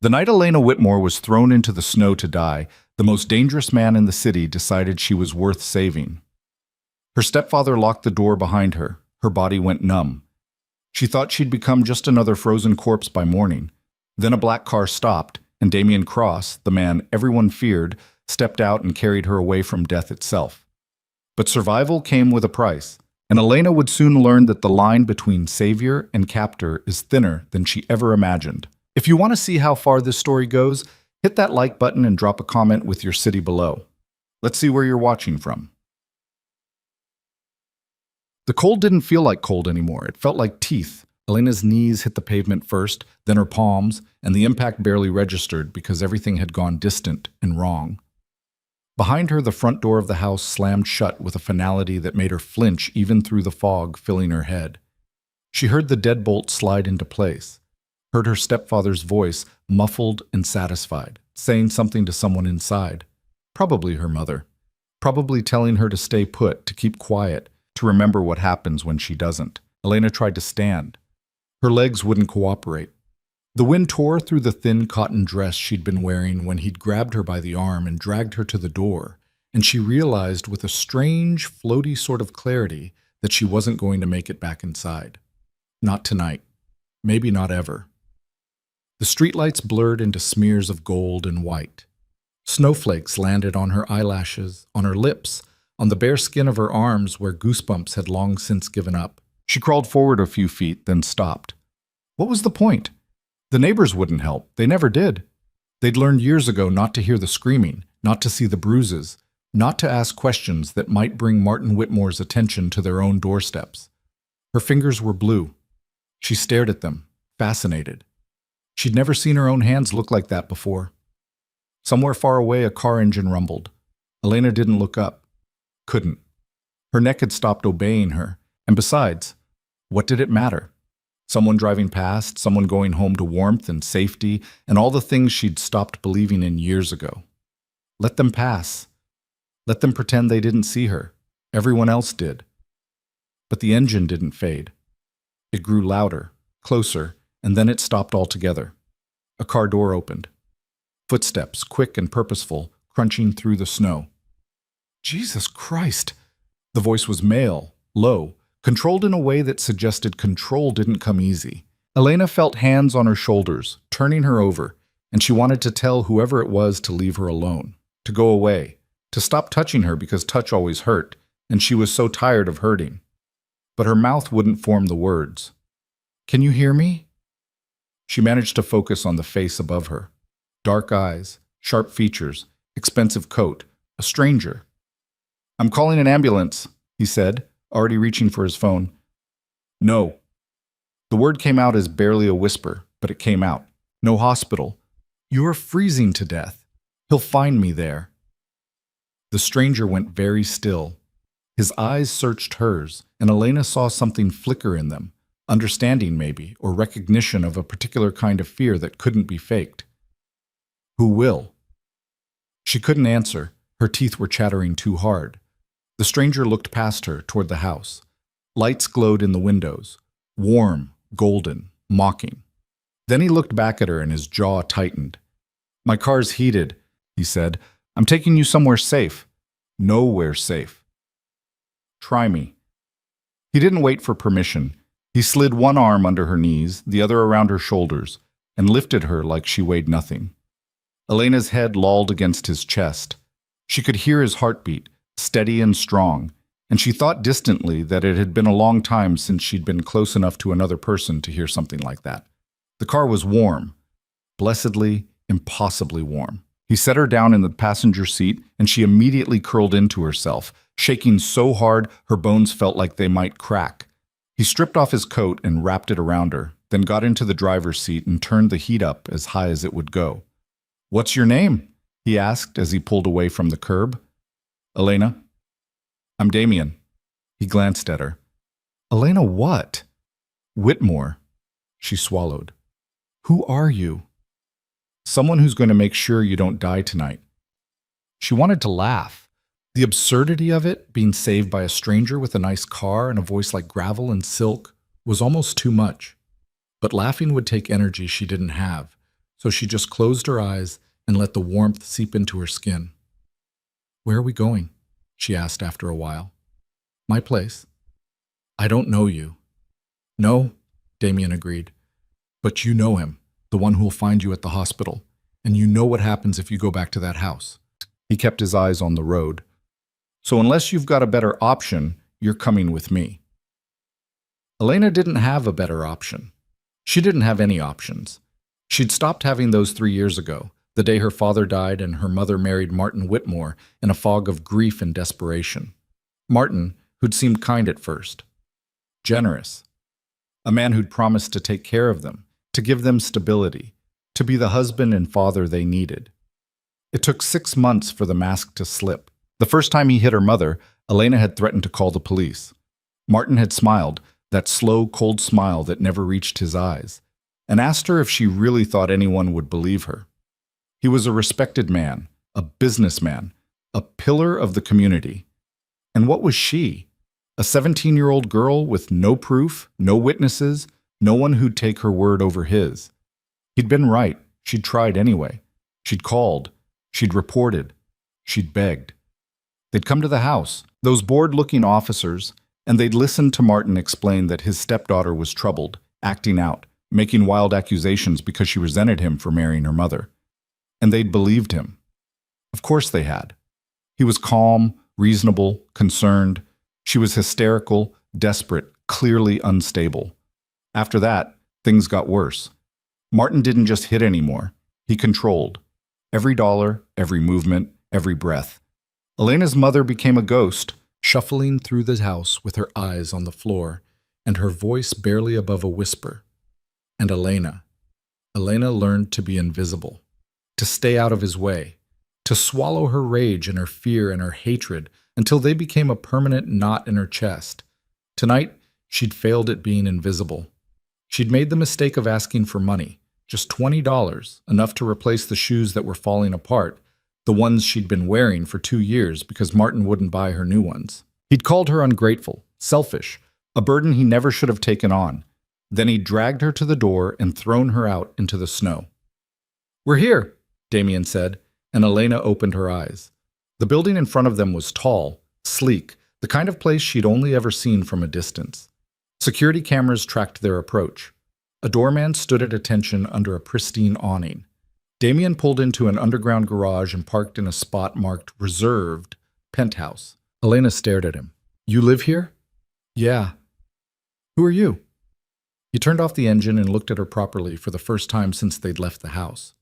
The night Elena Whitmore was thrown into the snow to die, the most dangerous man in the city decided she was worth saving. Her stepfather locked the door behind her. Her body went numb. She thought she'd become just another frozen corpse by morning. Then a black car stopped, and Damian Cross, the man everyone feared, stepped out and carried her away from death itself. But survival came with a price, and Elena would soon learn that the line between savior and captor is thinner than she ever imagined. If you want to see how far this story goes, hit that like button and drop a comment with your city below. Let's see where you're watching from. The cold didn't feel like cold anymore. It felt like teeth. Elena's knees hit the pavement first, then her palms, and the impact barely registered because everything had gone distant and wrong. Behind her, the front door of the house slammed shut with a finality that made her flinch even through the fog filling her head. She heard the deadbolt slide into place, heard her stepfather's voice, muffled and satisfied, saying something to someone inside. Probably her mother. Probably telling her to stay put, to keep quiet, to remember what happens when she doesn't. Elena tried to stand. Her legs wouldn't cooperate. The wind tore through the thin cotton dress she'd been wearing when he'd grabbed her by the arm and dragged her to the door, and she realized with a strange, floaty sort of clarity that she wasn't going to make it back inside. Not tonight. Maybe not ever. The streetlights blurred into smears of gold and white. Snowflakes landed on her eyelashes, on her lips, on the bare skin of her arms where goosebumps had long since given up. She crawled forward a few feet, then stopped. What was the point? The neighbors wouldn't help. They never did. They'd learned years ago not to hear the screaming, not to see the bruises, not to ask questions that might bring Martin Whitmore's attention to their own doorsteps. Her fingers were blue. She stared at them, fascinated. She'd never seen her own hands look like that before. Somewhere far away, a car engine rumbled. Elena didn't look up. Couldn't. Her neck had stopped obeying her. And besides, what did it matter? Someone driving past, someone going home to warmth and safety, and all the things she'd stopped believing in years ago. Let them pass. Let them pretend they didn't see her. Everyone else did. But the engine didn't fade. It grew louder, closer, and then it stopped altogether. A car door opened. Footsteps, quick and purposeful, crunching through the snow. Jesus Christ! The voice was male, low, controlled in a way that suggested control didn't come easy. Elena felt hands on her shoulders, turning her over, and she wanted to tell whoever it was to leave her alone, to go away, to stop touching her because touch always hurt, and she was so tired of hurting. But her mouth wouldn't form the words. Can you hear me? She managed to focus on the face above her. Dark eyes, sharp features, expensive coat, a stranger. I'm calling an ambulance, he said, already reaching for his phone. No. The word came out as barely a whisper, but it came out. No hospital. You are freezing to death. He'll find me there. The stranger went very still. His eyes searched hers, and Elena saw something flicker in them, understanding maybe, or recognition of a particular kind of fear that couldn't be faked. Who will? She couldn't answer. Her teeth were chattering too hard. The stranger looked past her toward the house. Lights glowed in the windows, warm, golden, mocking. Then he looked back at her and his jaw tightened. My car's heated, he said. I'm taking you somewhere safe. Nowhere safe. Try me. He didn't wait for permission. He slid one arm under her knees, the other around her shoulders, and lifted her like she weighed nothing. Elena's head lolled against his chest. She could hear his heartbeat, steady and strong, and she thought distantly that it had been a long time since she'd been close enough to another person to hear something like that. The car was warm, blessedly, impossibly warm. He set her down in the passenger seat, and she immediately curled into herself, shaking so hard her bones felt like they might crack. He stripped off his coat and wrapped it around her, then got into the driver's seat and turned the heat up as high as it would go. What's your name? He asked as he pulled away from the curb. Elena. I'm Damian. He glanced at her. Elena what? Whitmore. She swallowed. Who are you? Someone who's going to make sure you don't die tonight. She wanted to laugh. The absurdity of it, being saved by a stranger with a nice car and a voice like gravel and silk, was almost too much. But laughing would take energy she didn't have, so she just closed her eyes and let the warmth seep into her skin. "Where are we going?" she asked after a while. "My place." "I don't know you." "No," Damien agreed. "But you know him, the one who'll find you at the hospital, and you know what happens if you go back to that house." He kept his eyes on the road. "So unless you've got a better option, you're coming with me." Elena didn't have a better option. She didn't have any options. She'd stopped having those 3 years ago, the day her father died and her mother married Martin Whitmore in a fog of grief and desperation. Martin, who'd seemed kind at first. Generous. A man who'd promised to take care of them, to give them stability, to be the husband and father they needed. It took 6 months for the mask to slip. The first time he hit her mother, Elena had threatened to call the police. Martin had smiled, that slow, cold smile that never reached his eyes, and asked her if she really thought anyone would believe her. He was a respected man, a businessman, a pillar of the community. And what was she? A 17-year-old girl with no proof, no witnesses, no one who'd take her word over his. He'd been right. She'd tried anyway. She'd called. She'd reported. She'd begged. They'd come to the house, those bored-looking officers, and they'd listened to Martin explain that his stepdaughter was troubled, acting out, making wild accusations because she resented him for marrying her mother. And they'd believed him. Of course they had. He was calm, reasonable, concerned. She was hysterical, desperate, clearly unstable. After that, things got worse. Martin didn't just hit anymore. He controlled. Every dollar, every movement, every breath. Elena's mother became a ghost, shuffling through the house with her eyes on the floor and her voice barely above a whisper. And Elena learned to be invisible, to stay out of his way, to swallow her rage and her fear and her hatred until they became a permanent knot in her chest. Tonight, she'd failed at being invisible. She'd made the mistake of asking for money, just $20, enough to replace the shoes that were falling apart, the ones she'd been wearing for 2 years because Martin wouldn't buy her new ones. He'd called her ungrateful, selfish, a burden he never should have taken on. Then he'd dragged her to the door and thrown her out into the snow. "We're here," Damien said, and Elena opened her eyes. The building in front of them was tall, sleek, the kind of place she'd only ever seen from a distance. Security cameras tracked their approach. A doorman stood at attention under a pristine awning. Damien pulled into an underground garage and parked in a spot marked Reserved Penthouse. Elena stared at him. "You live here?" "Yeah." "Who are you?" He turned off the engine and looked at her properly for the first time since they'd left the house.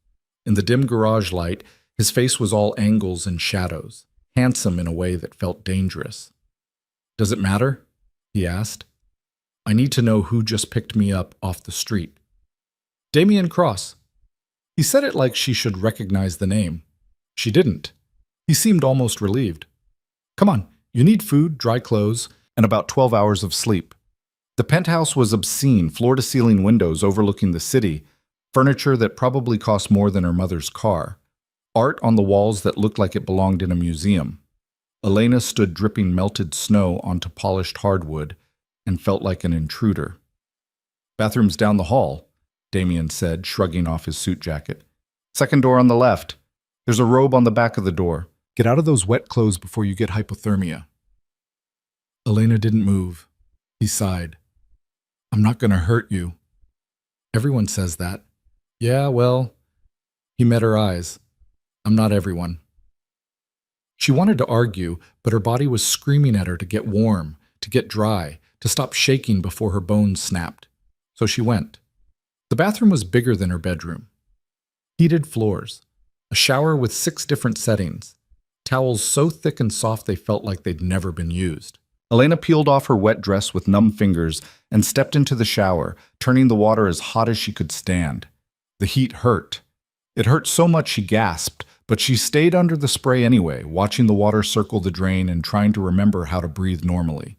In the dim garage light, his face was all angles and shadows, handsome in a way that felt dangerous. "Does it matter?" he asked. "I need to know who just picked me up off the street." "Damien Cross." He said it like she should recognize the name. She didn't. He seemed almost relieved. "Come on, you need food, dry clothes, and about 12 hours of sleep." The penthouse was obscene, floor-to-ceiling windows overlooking the city, furniture that probably cost more than her mother's car, art on the walls that looked like it belonged in a museum. Elena stood dripping melted snow onto polished hardwood and felt like an intruder. "Bathroom's down the hall," Damien said, shrugging off his suit jacket. "Second door on the left. There's a robe on the back of the door. Get out of those wet clothes before you get hypothermia." Elena didn't move. He sighed. "I'm not going to hurt you." "Everyone says that." "Yeah, well..." He met her eyes. "I'm not everyone." She wanted to argue, but her body was screaming at her to get warm, to get dry, to stop shaking before her bones snapped. So she went. The bathroom was bigger than her bedroom. Heated floors. A shower with 6 different settings. Towels so thick and soft they felt like they'd never been used. Elena peeled off her wet dress with numb fingers and stepped into the shower, turning the water as hot as she could stand. The heat hurt. It hurt so much she gasped, but she stayed under the spray anyway, watching the water circle the drain and trying to remember how to breathe normally.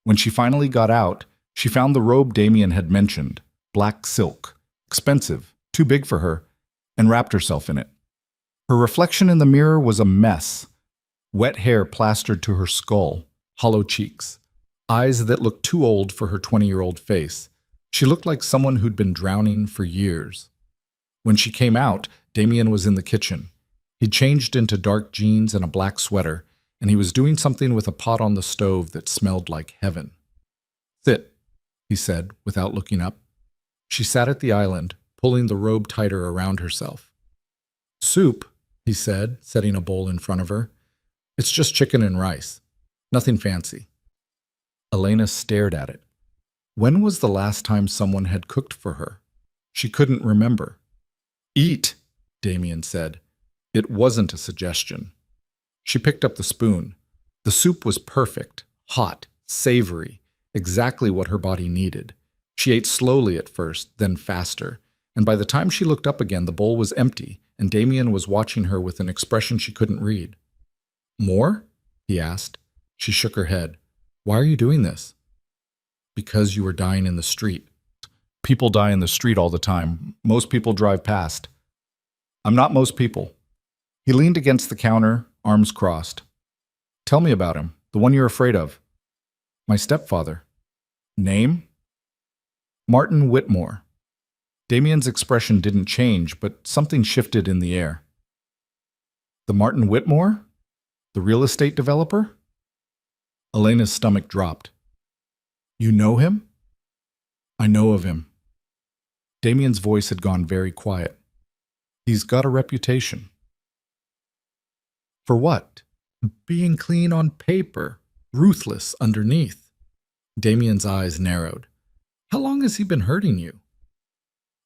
When she finally got out, she found the robe Damien had mentioned, black silk, expensive, too big for her, and wrapped herself in it. Her reflection in the mirror was a mess. Wet hair plastered to her skull, hollow cheeks, eyes that looked too old for her 20-year-old face. She looked like someone who'd been drowning for years. When she came out, Damien was in the kitchen. He'd changed into dark jeans and a black sweater, and he was doing something with a pot on the stove that smelled like heaven. "Sit," he said, without looking up. She sat at the island, pulling the robe tighter around herself. "Soup," he said, setting a bowl in front of her. "It's just chicken and rice. Nothing fancy." Elena stared at it. When was the last time someone had cooked for her? She couldn't remember. "Eat," Damien said. It wasn't a suggestion. She picked up the spoon. The soup was perfect, hot, savory, exactly what her body needed. She ate slowly at first, then faster, and by the time she looked up again, the bowl was empty, and Damien was watching her with an expression she couldn't read. "More?" he asked. She shook her head. "Why are you doing this?" "Because you were dying in the street." "People die in the street all the time. Most people drive past." "I'm not most people." He leaned against the counter, arms crossed. "Tell me about him, the one you're afraid of." "My stepfather." "Name?" "Martin Whitmore." Damien's expression didn't change, but something shifted in the air. "The Martin Whitmore? The real estate developer?" Elena's stomach dropped. "You know him?" "I know of him." Damien's voice had gone very quiet. "He's got a reputation." "For what?" "Being clean on paper, ruthless underneath." Damien's eyes narrowed. "How long has he been hurting you?"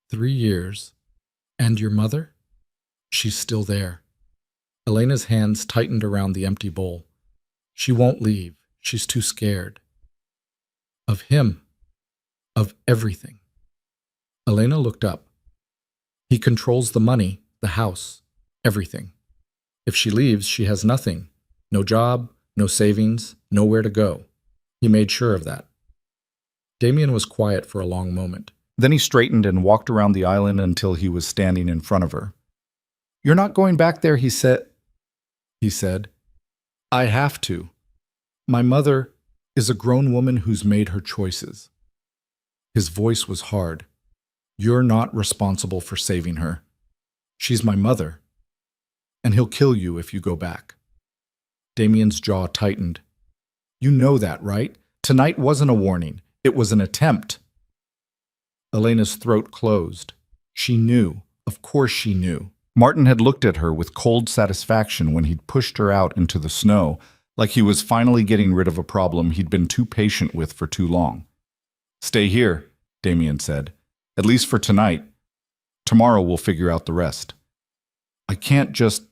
3 years. "And your mother?" "She's still there." Elena's hands tightened around the empty bowl. "She won't leave. She's too scared." "Of him. Of everything." Elena looked up. "He controls the money, the house, everything. If she leaves, she has nothing. No job, no savings, nowhere to go. He made sure of that." Damien was quiet for a long moment. Then he straightened and walked around the island until he was standing in front of her. "You're not going back there," he said. "I have to. My mother is a grown woman who's made her choices." His voice was hard. "You're not responsible for saving her. She's my mother. And he'll kill you if you go back." Damien's jaw tightened. "You know that, right? Tonight wasn't a warning. It was an attempt." Elena's throat closed. She knew. Of course she knew. Martin had looked at her with cold satisfaction when he'd pushed her out into the snow, like he was finally getting rid of a problem he'd been too patient with for too long. "Stay here," Damien said. "At least for tonight. Tomorrow we'll figure out the rest." "I can't just—"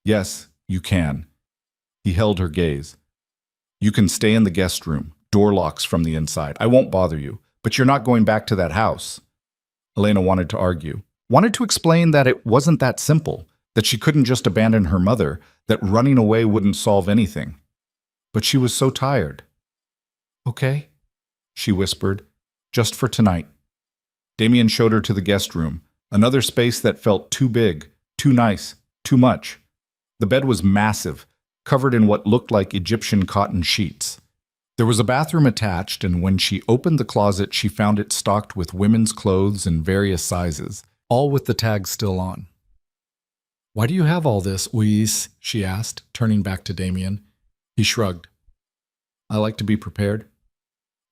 "Yes, you can." He held her gaze. "You can stay in the guest room. Door locks from the inside. I won't bother you. But you're not going back to that house." Elena wanted to argue. Wanted to explain that it wasn't that simple, that she couldn't just abandon her mother, that running away wouldn't solve anything. But she was so tired. "Okay," she whispered, "just for tonight." Damien showed her to the guest room, another space that felt too big, too nice, too much. The bed was massive, covered in what looked like Egyptian cotton sheets. There was a bathroom attached, and when she opened the closet, she found it stocked with women's clothes in various sizes, all with the tags still on. "Why do you have all this, Uis?" she asked, turning back to Damien. He shrugged. "I like to be prepared."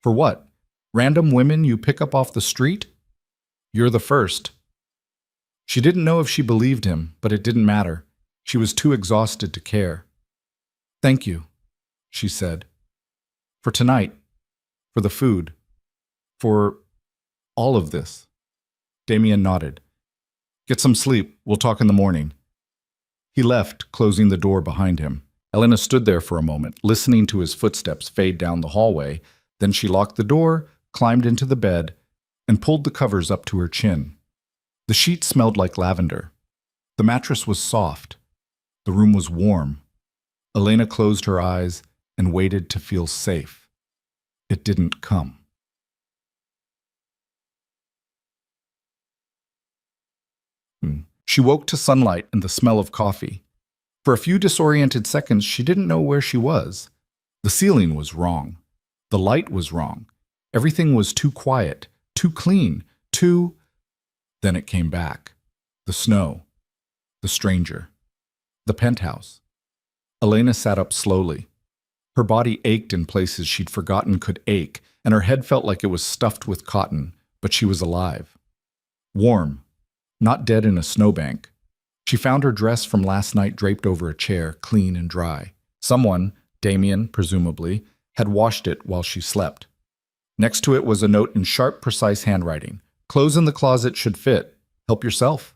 "For what? Random women you pick up off the street?" "You're the first." She didn't know if she believed him, but it didn't matter. She was too exhausted to care. "Thank you," she said. "For tonight, for the food, for all of this." Damien nodded. "Get some sleep. We'll talk in the morning." He left, closing the door behind him. Elena stood there for a moment, listening to his footsteps fade down the hallway. Then she locked the door, climbed into the bed, and pulled the covers up to her chin. The sheet smelled like lavender. The mattress was soft. The room was warm. Elena closed her eyes and waited to feel safe. It didn't come. She woke to sunlight and the smell of coffee. For a few disoriented seconds, she didn't know where she was. The ceiling was wrong. The light was wrong. Everything was too quiet, too clean, too... Then it came back. The snow. The stranger. The penthouse. Elena sat up slowly. Her body ached in places she'd forgotten could ache, and her head felt like it was stuffed with cotton, but she was alive. Warm. Not dead in a snowbank. She found her dress from last night draped over a chair, clean and dry. Someone, Damien, presumably, had washed it while she slept. Next to it was a note in sharp, precise handwriting. Clothes in the closet should fit. Help yourself.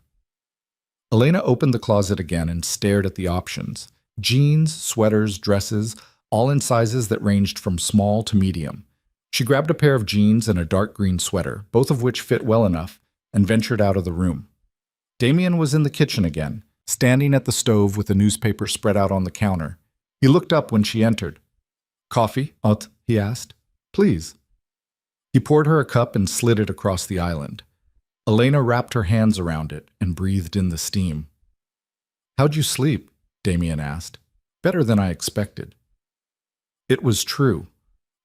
Elena opened the closet again and stared at the options. Jeans, sweaters, dresses, all in sizes that ranged from small to medium. She grabbed a pair of jeans and a dark green sweater, both of which fit well enough, and ventured out of the room. Damien was in the kitchen again, standing at the stove with a newspaper spread out on the counter. He looked up when she entered. "Coffee, Aunt?" he asked. "Please." He poured her a cup and slid it across the island. Elena wrapped her hands around it and breathed in the steam. "How'd you sleep?" Damien asked. "Better than I expected." It was true.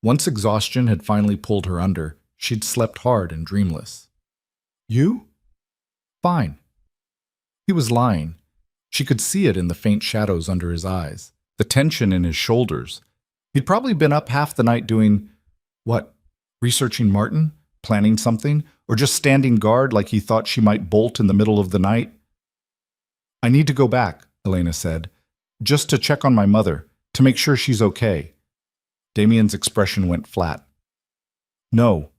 Once exhaustion had finally pulled her under, she'd slept hard and dreamless. "You?" "Fine." He was lying. She could see it in the faint shadows under his eyes, the tension in his shoulders. He'd probably been up half the night doing, what, researching Martin, planning something, or just standing guard like he thought she might bolt in the middle of the night. "I need to go back," Elena said, "just to check on my mother, to make sure she's okay." Damien's expression went flat. "No.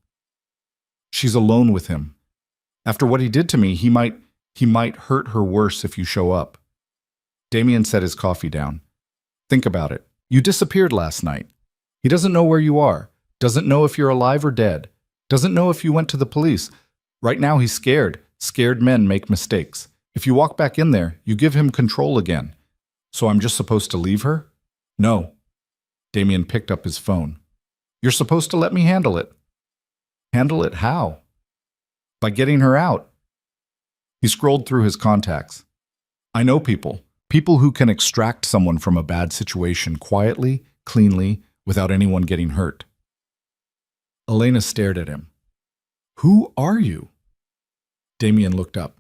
She's alone with him. After what he did to me, he might hurt her worse if you show up." Damien set his coffee down. "Think about it. You disappeared last night. He doesn't know where you are, doesn't know if you're alive or dead, doesn't know if you went to the police. Right now he's scared. Scared men make mistakes. If you walk back in there, you give him control again. So I'm just supposed to leave her?" "No." Damien picked up his phone. "You're supposed to let me handle it." "Handle it how?" "By getting her out." He scrolled through his contacts. "I know people who can extract someone from a bad situation quietly, cleanly, without anyone getting hurt." Elena stared at him. "Who are you?" Damien looked up.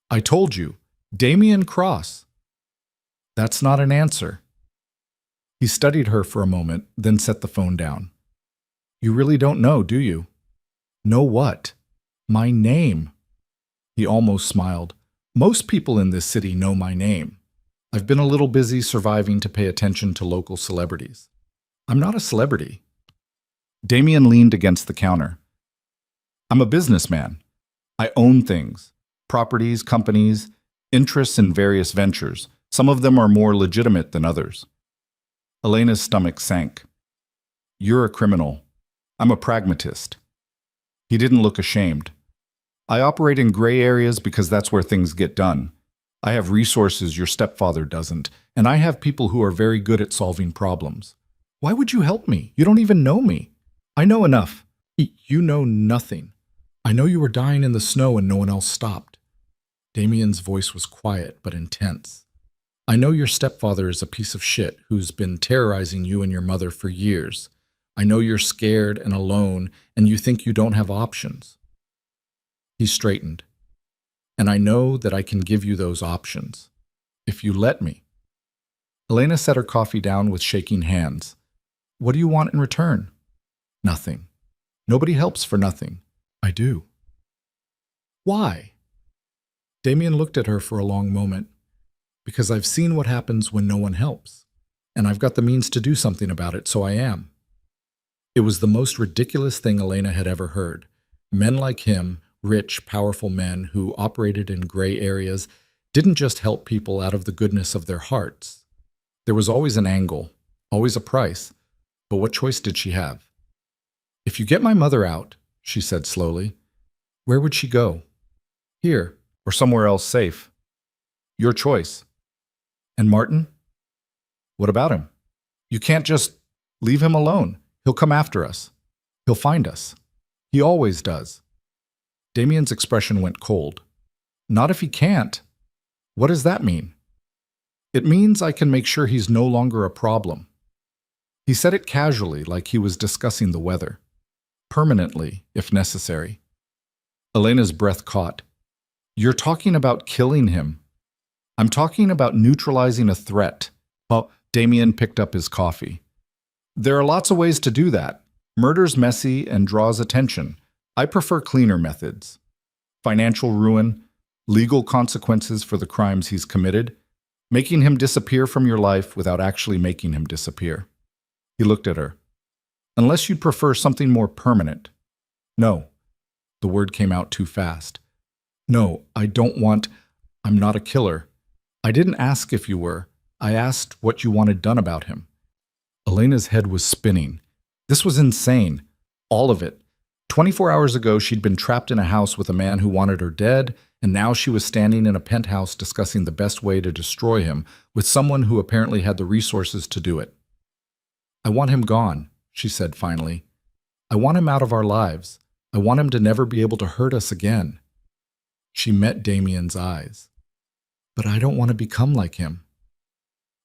"I told you, Damien Cross." "That's not an answer." He studied her for a moment, then set the phone down. "You really don't know, do you?" "Know what?" "My name." He almost smiled. "Most people in this city know my name. I've been a little busy surviving to pay attention to local celebrities." "I'm not a celebrity." Damien leaned against the counter. "I'm a businessman. I own things, properties, companies, interests in various ventures. Some of them are more legitimate than others." Elena's stomach sank. "You're a criminal. I'm a pragmatist." He didn't look ashamed. "I operate in gray areas because that's where things get done. I have resources your stepfather doesn't, and I have people who are very good at solving problems. Why would you help me? You don't even know me." "I know enough." "You know nothing. I know you were dying in the snow and no one else stopped." Damien's voice was quiet but intense. "I know your stepfather is a piece of shit who's been terrorizing you and your mother for years. I know you're scared and alone and you think you don't have options." He straightened. "And I know that I can give you those options. If you let me." Elena set her coffee down with shaking hands. "What do you want in return?" "Nothing. Nobody helps for nothing." "I do." "Why?" Damien looked at her for a long moment. "Because I've seen what happens when no one helps, and I've got the means to do something about it, so I am." It was the most ridiculous thing Elena had ever heard. Men like him, rich, powerful men who operated in gray areas, didn't just help people out of the goodness of their hearts. There was always an angle, always a price, but what choice did she have? "If you get my mother out," she said slowly, "where would she go?" "Here, or somewhere else safe." "Your choice." "And Martin?" "What about him?" "You can't just leave him alone. He'll come after us. He'll find us. He always does." Damien's expression went cold. "Not if he can't." "What does that mean?" "It means I can make sure he's no longer a problem." He said it casually, like he was discussing the weather. "Permanently, if necessary." Elena's breath caught. You're talking about killing him. I'm talking about neutralizing a threat. Oh, Damien picked up his coffee. There are lots of ways to do that. Murder's messy and draws attention. I prefer cleaner methods. Financial ruin, legal consequences for the crimes he's committed, making him disappear from your life without actually making him disappear. He looked at her. Unless you'd prefer something more permanent. No. The word came out too fast. No, I don't want... I'm not a killer. I didn't ask if you were. I asked what you wanted done about him. Elena's head was spinning. This was insane. All of it. 24 hours ago, she'd been trapped in a house with a man who wanted her dead, and now she was standing in a penthouse discussing the best way to destroy him with someone who apparently had the resources to do it. I want him gone, she said finally. I want him out of our lives. I want him to never be able to hurt us again. She met Damien's eyes. But I don't want to become like him.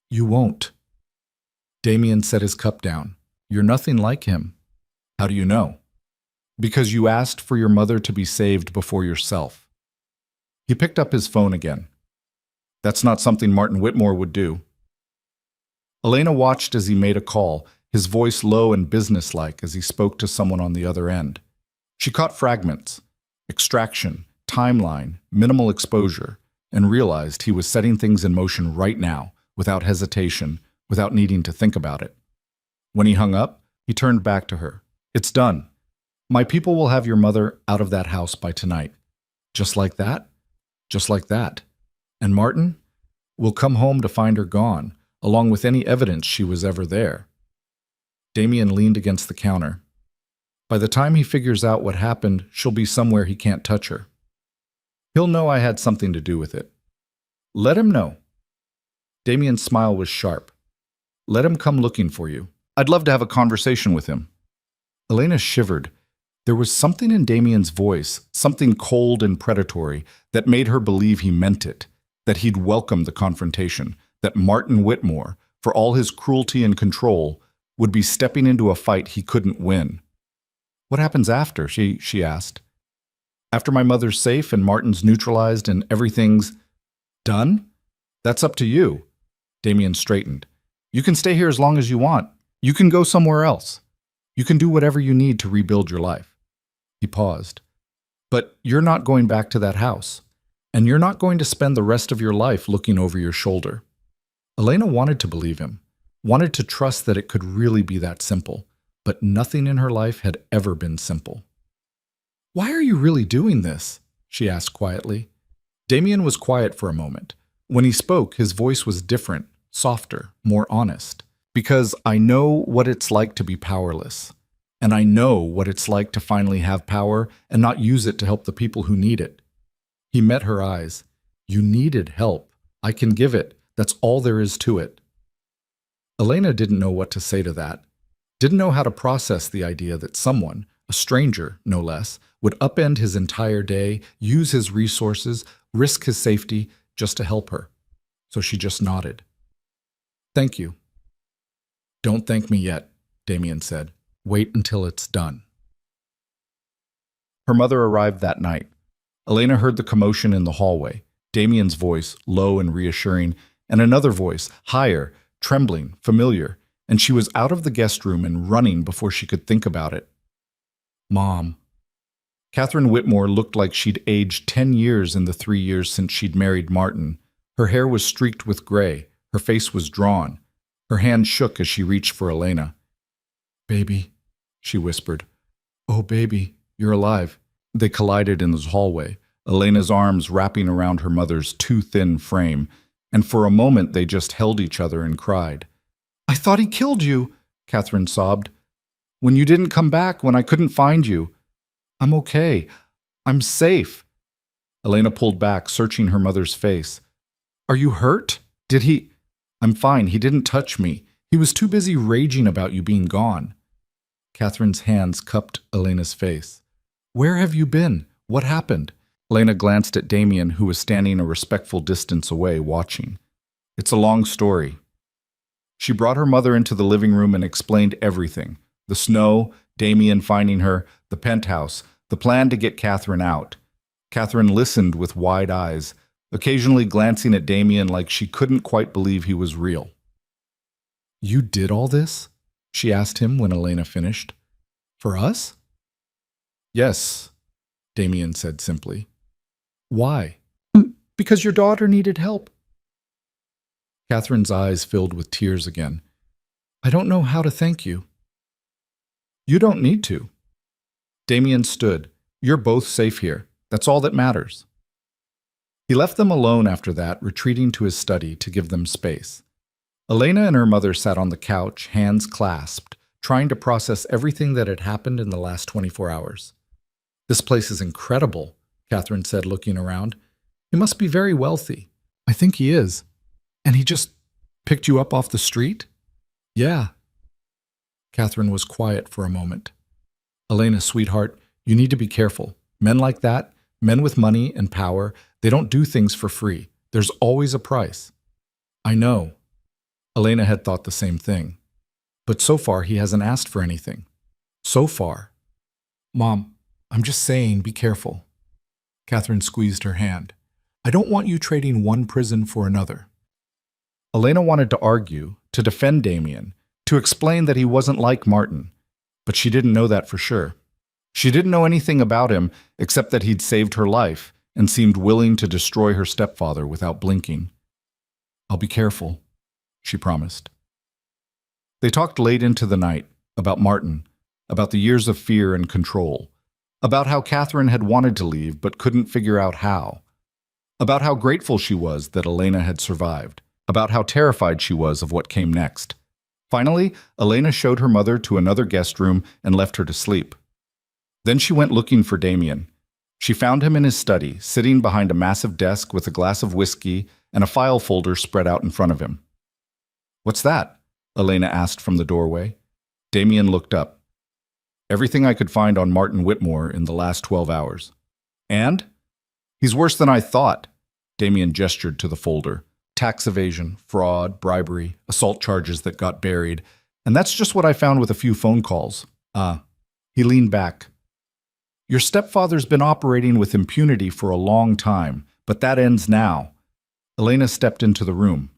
You won't. Damien set his cup down. You're nothing like him. How do you know? Because you asked for your mother to be saved before yourself. He picked up his phone again. That's not something Martin Whitmore would do. Elena watched as he made a call, his voice low and businesslike as he spoke to someone on the other end. She caught fragments, extraction, timeline, minimal exposure, and realized he was setting things in motion right now, without hesitation, without needing to think about it. When he hung up, he turned back to her. It's done. My people will have your mother out of that house by tonight. Just like that? Just like that. And Martin will come home to find her gone, along with any evidence she was ever there. Damien leaned against the counter. By the time he figures out what happened, she'll be somewhere he can't touch her. He'll know I had something to do with it. Let him know. Damien's smile was sharp. Let him come looking for you. I'd love to have a conversation with him. Elena shivered. There was something in Damien's voice, something cold and predatory, that made her believe he meant it, that he'd welcome the confrontation, that Martin Whitmore, for all his cruelty and control, would be stepping into a fight he couldn't win. What happens after? She asked. After my mother's safe and Martin's neutralized and everything's done? That's up to you. Damien straightened. You can stay here as long as you want. You can go somewhere else. You can do whatever you need to rebuild your life. He paused. But you're not going back to that house. And you're not going to spend the rest of your life looking over your shoulder. Elena wanted to believe him, wanted to trust that it could really be that simple. But nothing in her life had ever been simple. Why are you really doing this? She asked quietly. Damien was quiet for a moment. When he spoke, his voice was different, softer, more honest. Because I know what it's like to be powerless. And I know what it's like to finally have power and not use it to help the people who need it. He met her eyes. You needed help. I can give it. That's all there is to it. Elena didn't know what to say to that. Didn't know how to process the idea that someone, a stranger no less, would upend his entire day, use his resources, risk his safety just to help her. So she just nodded. Thank you. Don't thank me yet, Damien said. Wait until it's done. Her mother arrived that night. Elena heard the commotion in the hallway, Damien's voice, low and reassuring, and another voice, higher, trembling, familiar, and she was out of the guest room and running before she could think about it. Mom. Catherine Whitmore looked like she'd aged 10 years in the 3 years since she'd married Martin. Her hair was streaked with gray. Her face was drawn. Her hand shook as she reached for Elena. Baby, she whispered. Oh, baby, you're alive. They collided in the hallway, Elena's arms wrapping around her mother's too thin frame, and for a moment they just held each other and cried. I thought he killed you, Catherine sobbed. When you didn't come back, when I couldn't find you. I'm okay. I'm safe. Elena pulled back, searching her mother's face. Are you hurt? Did he... I'm fine. He didn't touch me. He was too busy raging about you being gone. Catherine's hands cupped Elena's face. Where have you been? What happened? Elena glanced at Damien, who was standing a respectful distance away, watching. It's a long story. She brought her mother into the living room and explained everything. The snow, Damien finding her, the penthouse, the plan to get Catherine out. Catherine listened with wide eyes, occasionally glancing at Damien like she couldn't quite believe he was real. "You did all this?" she asked him when Elena finished. "For us?" "Yes," Damien said simply. "Why?" "Because your daughter needed help." Catherine's eyes filled with tears again. "I don't know how to thank you." "You don't need to." Damien stood. "You're both safe here. That's all that matters." He left them alone after that, retreating to his study to give them space. Elena and her mother sat on the couch, hands clasped, trying to process everything that had happened in the last 24 hours. "This place is incredible," Catherine said, looking around. "He must be very wealthy." "I think he is." "And he just picked you up off the street?" "Yeah." Catherine was quiet for a moment. "Elena, sweetheart, you need to be careful. Men like that, men with money and power, they don't do things for free. There's always a price." "I know." Elena had thought the same thing. "But so far he hasn't asked for anything. So far." "Mom, I'm just saying, be careful." Catherine squeezed her hand. "I don't want you trading one prison for another." Elena wanted to argue, to defend Damien, to explain that he wasn't like Martin, but she didn't know that for sure. She didn't know anything about him except that he'd saved her life and seemed willing to destroy her stepfather without blinking. "I'll be careful," she promised. They talked late into the night about Martin, about the years of fear and control, about how Catherine had wanted to leave but couldn't figure out how, about how grateful she was that Elena had survived, about how terrified she was of what came next. Finally, Elena showed her mother to another guest room and left her to sleep. Then she went looking for Damien. She found him in his study, sitting behind a massive desk with a glass of whiskey and a file folder spread out in front of him. "What's that?" Elena asked from the doorway. Damien looked up. "Everything I could find on Martin Whitmore in the last 12 hours. "And?" "He's worse than I thought." Damien gestured to the folder. "Tax evasion, fraud, bribery, assault charges that got buried. And that's just what I found with a few phone calls." He leaned back. "Your stepfather's been operating with impunity for a long time, but that ends now." Elena stepped into the room.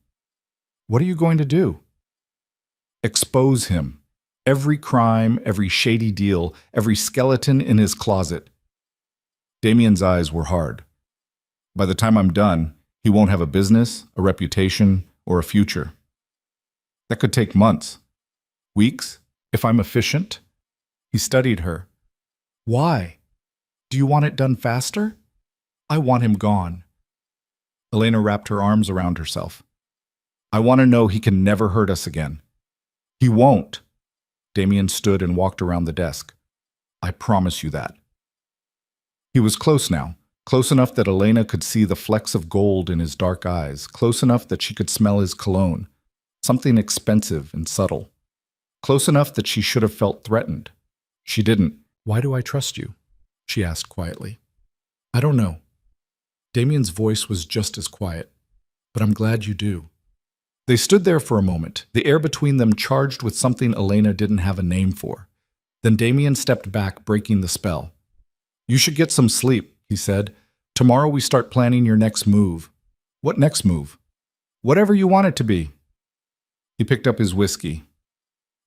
"What are you going to do?" "Expose him. Every crime, every shady deal, every skeleton in his closet." Damien's eyes were hard. "By the time I'm done, he won't have a business, a reputation, or a future." "That could take months. Weeks, if I'm efficient." He studied her. "Why? Do you want it done faster?" "I want him gone." Elena wrapped her arms around herself. "I want to know he can never hurt us again." "He won't." Damien stood and walked around the desk. "I promise you that." He was close now, close enough that Elena could see the flecks of gold in his dark eyes, close enough that she could smell his cologne, something expensive and subtle. Close enough that she should have felt threatened. She didn't. "Why do I trust you?" she asked quietly. "I don't know." Damien's voice was just as quiet. "But I'm glad you do." They stood there for a moment, the air between them charged with something Elena didn't have a name for. Then Damien stepped back, breaking the spell. "You should get some sleep," he said. "Tomorrow we start planning your next move." "What next move?" "Whatever you want it to be." He picked up his whiskey.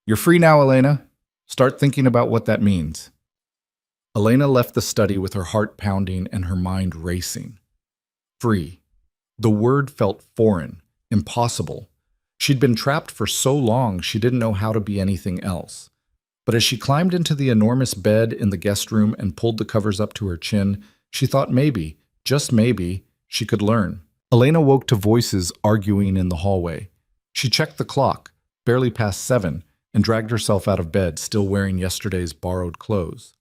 "You're free now, Elena. Start thinking about what that means." Elena left the study with her heart pounding and her mind racing. Free. The word felt foreign, impossible. She'd been trapped for so long she didn't know how to be anything else. But as she climbed into the enormous bed in the guest room and pulled the covers up to her chin, she thought maybe, just maybe, she could learn. Elena woke to voices arguing in the hallway. She checked the clock, barely past 7, and dragged herself out of bed, still wearing yesterday's borrowed clothes.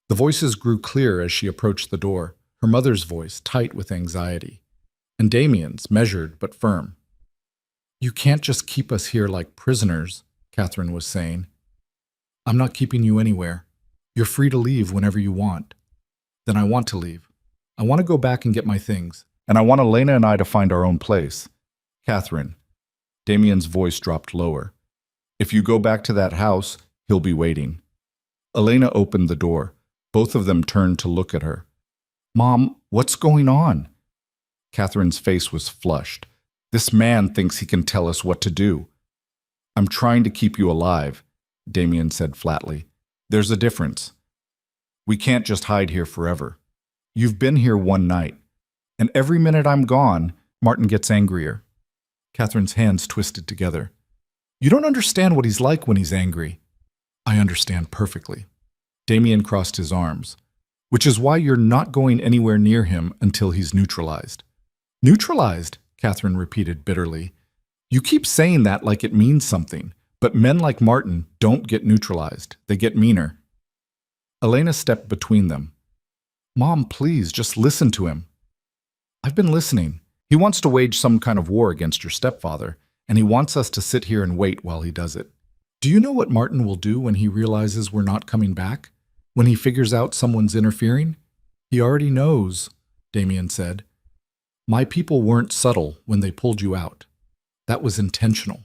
The voices grew clear as she approached the door, her mother's voice tight with anxiety, and Damien's measured but firm. "You can't just keep us here like prisoners," Catherine was saying. "I'm not keeping you anywhere. You're free to leave whenever you want." "Then I want to leave. I want to go back and get my things. And I want Elena and I to find our own place." "Catherine," Damien's voice dropped lower. "If you go back to that house, he'll be waiting." Elena opened the door. Both of them turned to look at her. "Mom, What's going on? Catherine's face was flushed. This man thinks he can tell us what to do. I'm trying to keep you alive, Damien said flatly. There's a difference. We can't just hide here forever. You've been here one night, and every minute I'm gone, Martin gets angrier. Catherine's hands twisted together. You don't understand what he's like when he's angry. I understand perfectly. Damien crossed his arms. Which is why you're not going anywhere near him until he's neutralized. Neutralized? Catherine repeated bitterly. You keep saying that like it means something, but men like Martin don't get neutralized. They get meaner. Elena stepped between them. Mom, please, just listen to him. I've been listening. He wants to wage some kind of war against your stepfather, and he wants us to sit here and wait while he does it. Do you know what Martin will do when he realizes we're not coming back? When he figures out someone's interfering? He already knows, Damien said. My people weren't subtle when they pulled you out. That was intentional.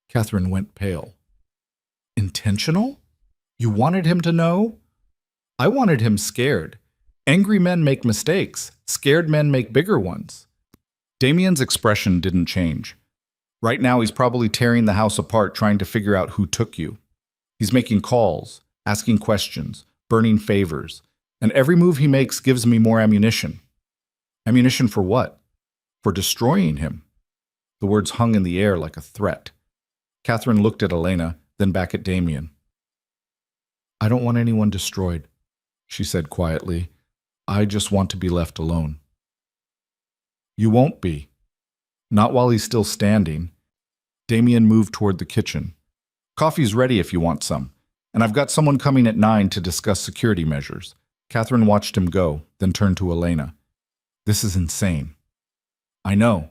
Catherine went pale. Intentional? You wanted him to know? I wanted him scared. Angry men make mistakes. Scared men make bigger ones. Damien's expression didn't change. Right now he's probably tearing the house apart trying to figure out who took you. He's making calls, asking questions, burning favors, and every move he makes gives me more ammunition. Ammunition for what? For destroying him. The words hung in the air like a threat. Catherine looked at Elena, then back at Damien. I don't want anyone destroyed, she said quietly. I just want to be left alone. You won't be. Not while he's still standing. Damien moved toward the kitchen. Coffee's ready if you want some, and I've got someone coming at 9 to discuss security measures. Catherine watched him go, then turned to Elena. This is insane. I know.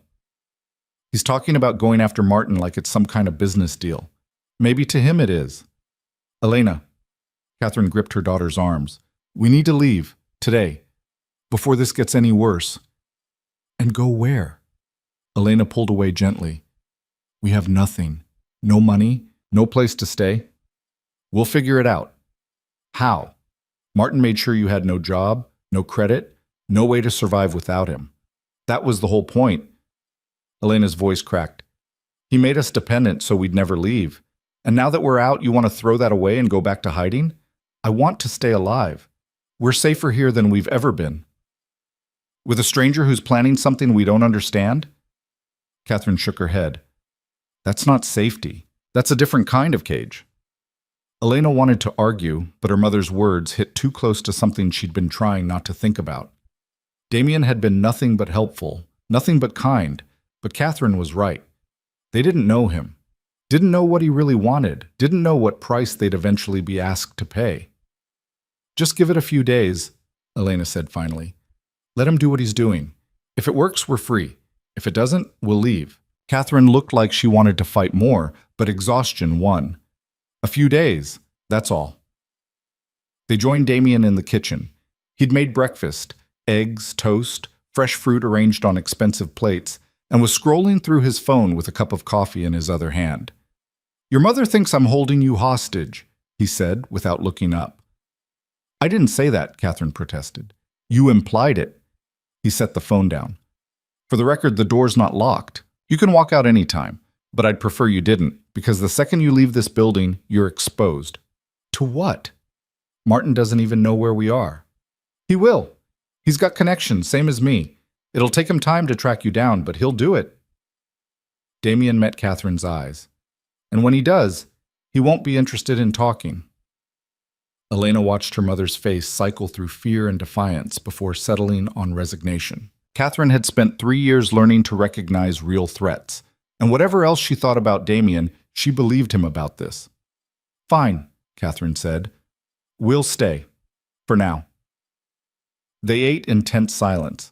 He's talking about going after Martin like it's some kind of business deal. Maybe to him it is. Elena. Catherine gripped her daughter's arms. We need to leave, today, before this gets any worse. And go where? Elena pulled away gently. We have nothing. No money, no place to stay. We'll figure it out. How? Martin made sure you had no job, no credit, no way to survive without him. That was the whole point. Elena's voice cracked. He made us dependent so we'd never leave. And now that we're out, you want to throw that away and go back to hiding? I want to stay alive. We're safer here than we've ever been. With a stranger who's planning something we don't understand? Catherine shook her head. That's not safety. That's a different kind of cage. Elena wanted to argue, but her mother's words hit too close to something she'd been trying not to think about. Damien had been nothing but helpful, nothing but kind, but Catherine was right. They didn't know him, didn't know what he really wanted, didn't know what price they'd eventually be asked to pay. Just give it a few days, Elena said finally. Let him do what he's doing. If it works, we're free. If it doesn't, we'll leave. Catherine looked like she wanted to fight more, but exhaustion won. A few days, that's all. They joined Damien in the kitchen. He'd made breakfast, eggs, toast, fresh fruit arranged on expensive plates, and was scrolling through his phone with a cup of coffee in his other hand. Your mother thinks I'm holding you hostage, he said without looking up. I didn't say that, Catherine protested. You implied it. He set the phone down. For the record, the door's not locked. You can walk out any time, but I'd prefer you didn't, because the second you leave this building, you're exposed. To what? Martin doesn't even know where we are. He will. He's got connections, same as me. It'll take him time to track you down, but he'll do it. Damien met Catherine's eyes. And when he does, he won't be interested in talking. Elena watched her mother's face cycle through fear and defiance before settling on resignation. Catherine had spent 3 years learning to recognize real threats, and whatever else she thought about Damien, she believed him about this. Fine, Catherine said. We'll stay. For now. They ate in tense silence.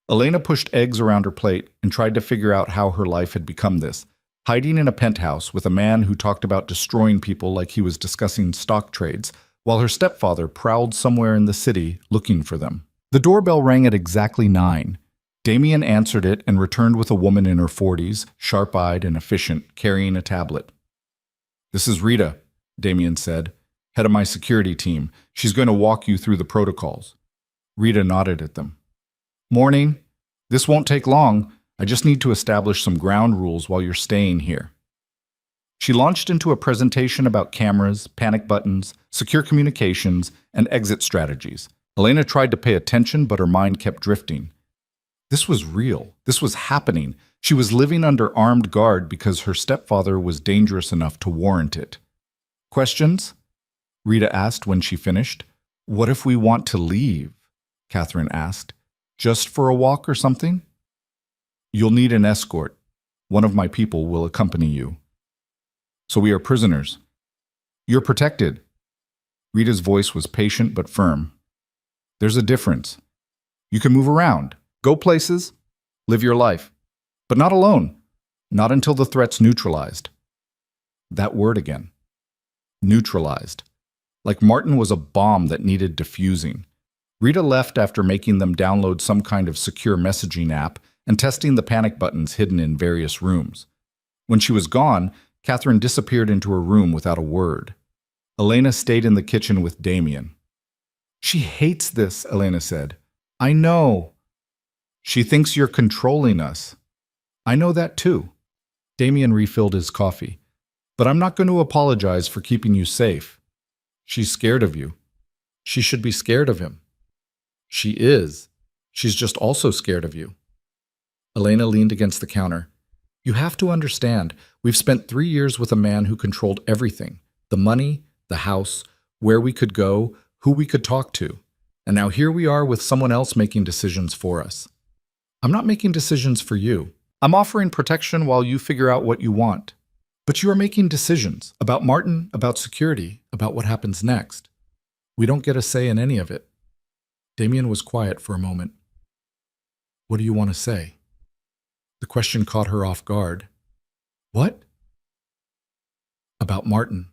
Elena pushed eggs around her plate and tried to figure out how her life had become this, hiding in a penthouse with a man who talked about destroying people like he was discussing stock trades, while her stepfather prowled somewhere in the city looking for them. The doorbell rang at exactly 9. Damien answered it and returned with a woman in her 40s, sharp-eyed and efficient, carrying a tablet. This is Rita, Damien said, head of my security team. She's going to walk you through the protocols. Rita nodded at them. Morning. This won't take long. I just need to establish some ground rules while you're staying here. She launched into a presentation about cameras, panic buttons, secure communications, and exit strategies. Elena tried to pay attention, but her mind kept drifting. This was real. This was happening. She was living under armed guard because her stepfather was dangerous enough to warrant it. Questions? Rita asked when she finished. What if we want to leave? Catherine asked. Just for a walk or something? You'll need an escort. One of my people will accompany you. So we are prisoners. You're protected. Rita's voice was patient but firm. There's a difference. You can move around, go places, live your life. But not alone. Not until the threat's neutralized. That word again. Neutralized. Like Martin was a bomb that needed defusing. Rita left after making them download some kind of secure messaging app and testing the panic buttons hidden in various rooms. When she was gone, Catherine disappeared into her room without a word. Elena stayed in the kitchen with Damien. She hates this, Elena said. I know. She thinks you're controlling us. I know that too. Damien refilled his coffee. But I'm not going to apologize for keeping you safe. She's scared of you. She should be scared of him. She is. She's just also scared of you. Elena leaned against the counter. You have to understand, we've spent 3 years with a man who controlled everything. The money, the house, where we could go, who we could talk to. And now here we are with someone else making decisions for us. I'm not making decisions for you. I'm offering protection while you figure out what you want. But you are making decisions about Martin, about security, about what happens next. We don't get a say in any of it. Damien was quiet for a moment. What do you want to say? The question caught her off guard. What? About Martin,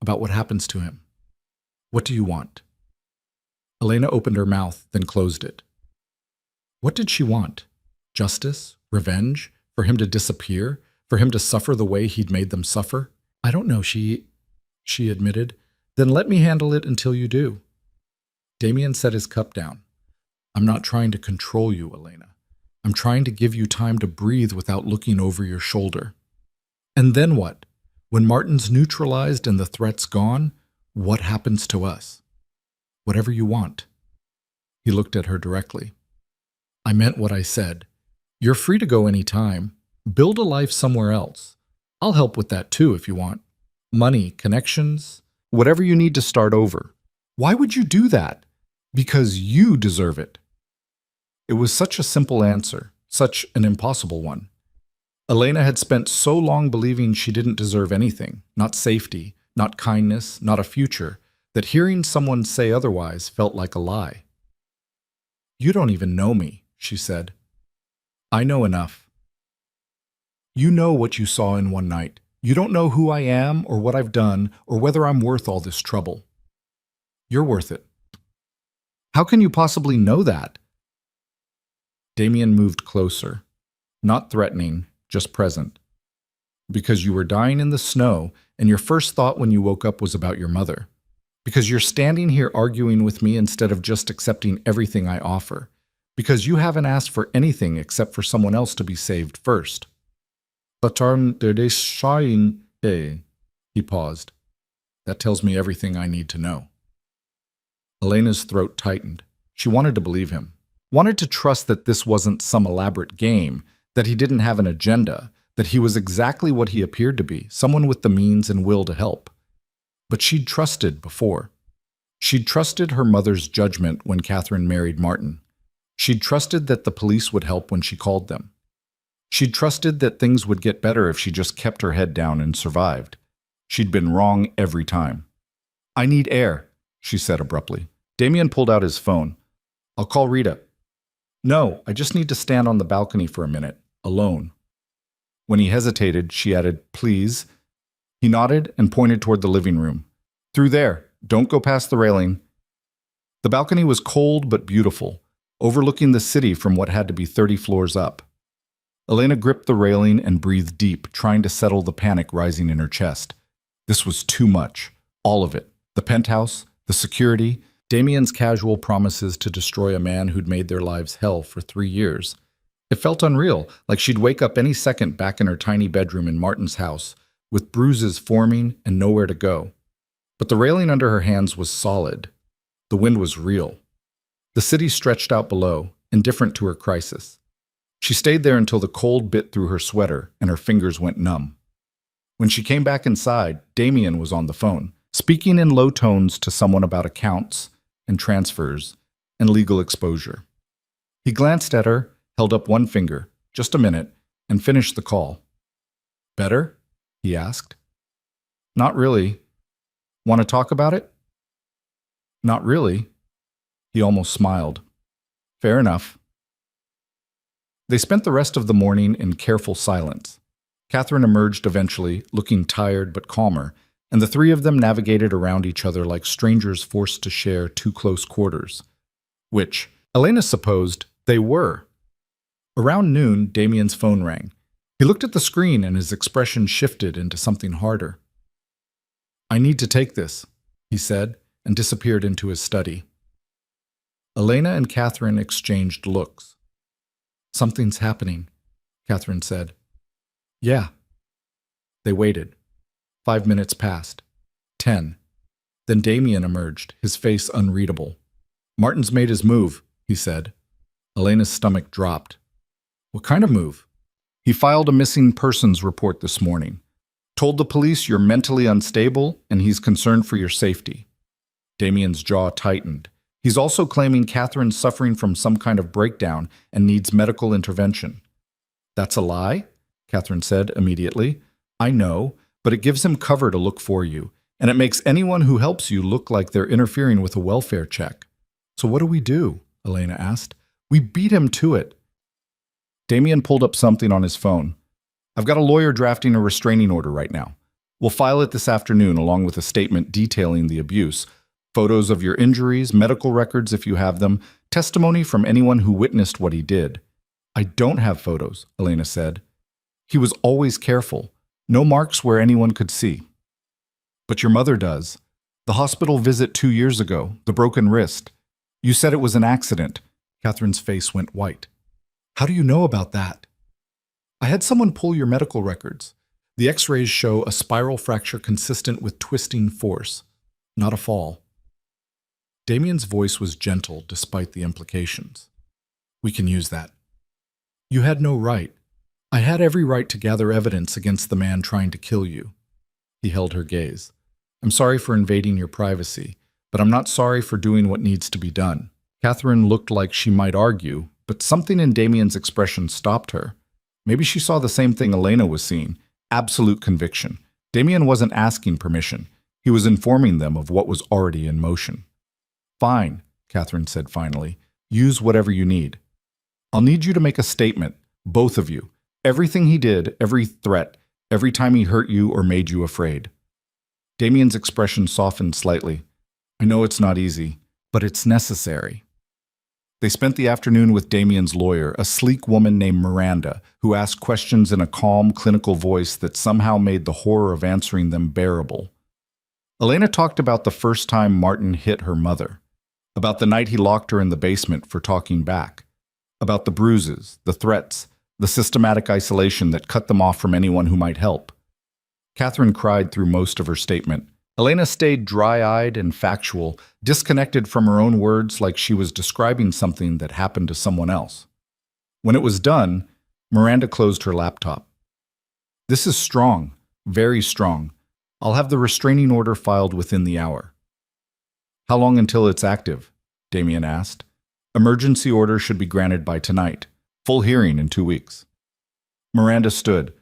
about what happens to him. What do you want? Elena opened her mouth, then closed it. What did she want? Justice? Revenge? For him to disappear? For him to suffer the way he'd made them suffer? I don't know, she admitted. Then let me handle it until you do. Damien set his cup down. I'm not trying to control you, Elena. I'm trying to give you time to breathe without looking over your shoulder. And then what? When Martin's neutralized and the threat's gone, what happens to us? Whatever you want. He looked at her directly. I meant what I said. You're free to go any time. Build a life somewhere else. I'll help with that too if you want. Money, connections, whatever you need to start over. Why would you do that? Because you deserve it. It was such a simple answer, such an impossible one. Elena had spent so long believing she didn't deserve anything, not safety, not kindness, not a future, that hearing someone say otherwise felt like a lie. You don't even know me, she said. I know enough. You know what you saw in one night. You don't know who I am or what I've done or whether I'm worth all this trouble. You're worth it. How can you possibly know that? Damien moved closer, not threatening, just present. Because you were dying in the snow, and your first thought when you woke up was about your mother. Because you're standing here arguing with me instead of just accepting everything I offer. Because you haven't asked for anything except for someone else to be saved first. He paused. That tells me everything I need to know. Elena's throat tightened. She wanted to believe him. Wanted to trust that this wasn't some elaborate game, that he didn't have an agenda, that he was exactly what he appeared to be, someone with the means and will to help. But she'd trusted before. She'd trusted her mother's judgment when Catherine married Martin. She'd trusted that the police would help when she called them. She'd trusted that things would get better if she just kept her head down and survived. She'd been wrong every time. I need air, she said abruptly. Damien pulled out his phone. I'll call Rita. No, I just need to stand on the balcony for a minute, alone. When he hesitated, she added, please. He nodded and pointed toward the living room. Through there. Don't go past the railing. The balcony was cold but beautiful, overlooking the city from what had to be 30 floors up. Elena gripped the railing and breathed deep, trying to settle the panic rising in her chest. This was too much. All of it. The penthouse, the security, Damien's casual promises to destroy a man who'd made their lives hell for 3 years. It felt unreal, like she'd wake up any second back in her tiny bedroom in Martin's house, with bruises forming and nowhere to go. But the railing under her hands was solid. The wind was real. The city stretched out below, indifferent to her crisis. She stayed there until the cold bit through her sweater and her fingers went numb. When she came back inside, Damien was on the phone, speaking in low tones to someone about accounts and transfers and legal exposure. He glanced at her, held up one finger, just a minute, and finished the call. "Better?" he asked. "Not really. Want to talk about it?" "Not really." He almost smiled. "Fair enough." They spent the rest of the morning in careful silence. Catherine emerged eventually, looking tired but calmer, and the three of them navigated around each other like strangers forced to share too close quarters. Which, Elena supposed, they were. Around noon, Damien's phone rang. He looked at the screen and his expression shifted into something harder. "I need to take this," he said, and disappeared into his study. Elena and Catherine exchanged looks. "Something's happening," Catherine said. "Yeah." They waited. 5 minutes passed. 10. Then Damien emerged, his face unreadable. "Martin's made his move," he said. Elena's stomach dropped. "What kind of move?" "He filed a missing persons report this morning. Told the police you're mentally unstable and he's concerned for your safety." Damien's jaw tightened. He's also claiming Catherine's suffering from some kind of breakdown and needs medical intervention. "That's a lie?" Catherine said immediately. "I know, but it gives him cover to look for you, and it makes anyone who helps you look like they're interfering with a welfare check." "So what do we do?" Elena asked. "We beat him to it." Damien pulled up something on his phone. "I've got a lawyer drafting a restraining order right now. We'll file it this afternoon along with a statement detailing the abuse, photos of your injuries, medical records if you have them, testimony from anyone who witnessed what he did." "I don't have photos," Elena said. "He was always careful. No marks where anyone could see." "But your mother does. The hospital visit 2 years ago, the broken wrist. You said it was an accident." Catherine's face went white. "How do you know about that?" "I had someone pull your medical records. The x-rays show a spiral fracture consistent with twisting force, not a fall." Damien's voice was gentle despite the implications. "We can use that." "You had no right. I had every right to gather evidence against the man trying to kill you." He held her gaze. "I'm sorry for invading your privacy, but I'm not sorry for doing what needs to be done." Catherine looked like she might argue, but something in Damien's expression stopped her. Maybe she saw the same thing Elena was seeing, absolute conviction. Damien wasn't asking permission. He was informing them of what was already in motion. "Fine," Catherine said finally. "Use whatever you need. I'll need you to make a statement, both of you. Everything he did, every threat, every time he hurt you or made you afraid." Damien's expression softened slightly. "I know it's not easy, but it's necessary." They spent the afternoon with Damien's lawyer, a sleek woman named Miranda, who asked questions in a calm, clinical voice that somehow made the horror of answering them bearable. Elena talked about the first time Martin hit her mother, about the night he locked her in the basement for talking back, about the bruises, the threats, the systematic isolation that cut them off from anyone who might help. Catherine cried through most of her statement. Elena stayed dry-eyed and factual, disconnected from her own words like she was describing something that happened to someone else. When it was done, Miranda closed her laptop. "This is strong, very strong. I'll have the restraining order filed within the hour." "How long until it's active?" Damien asked. "Emergency order should be granted by tonight. Full hearing in 2 weeks." Miranda stood.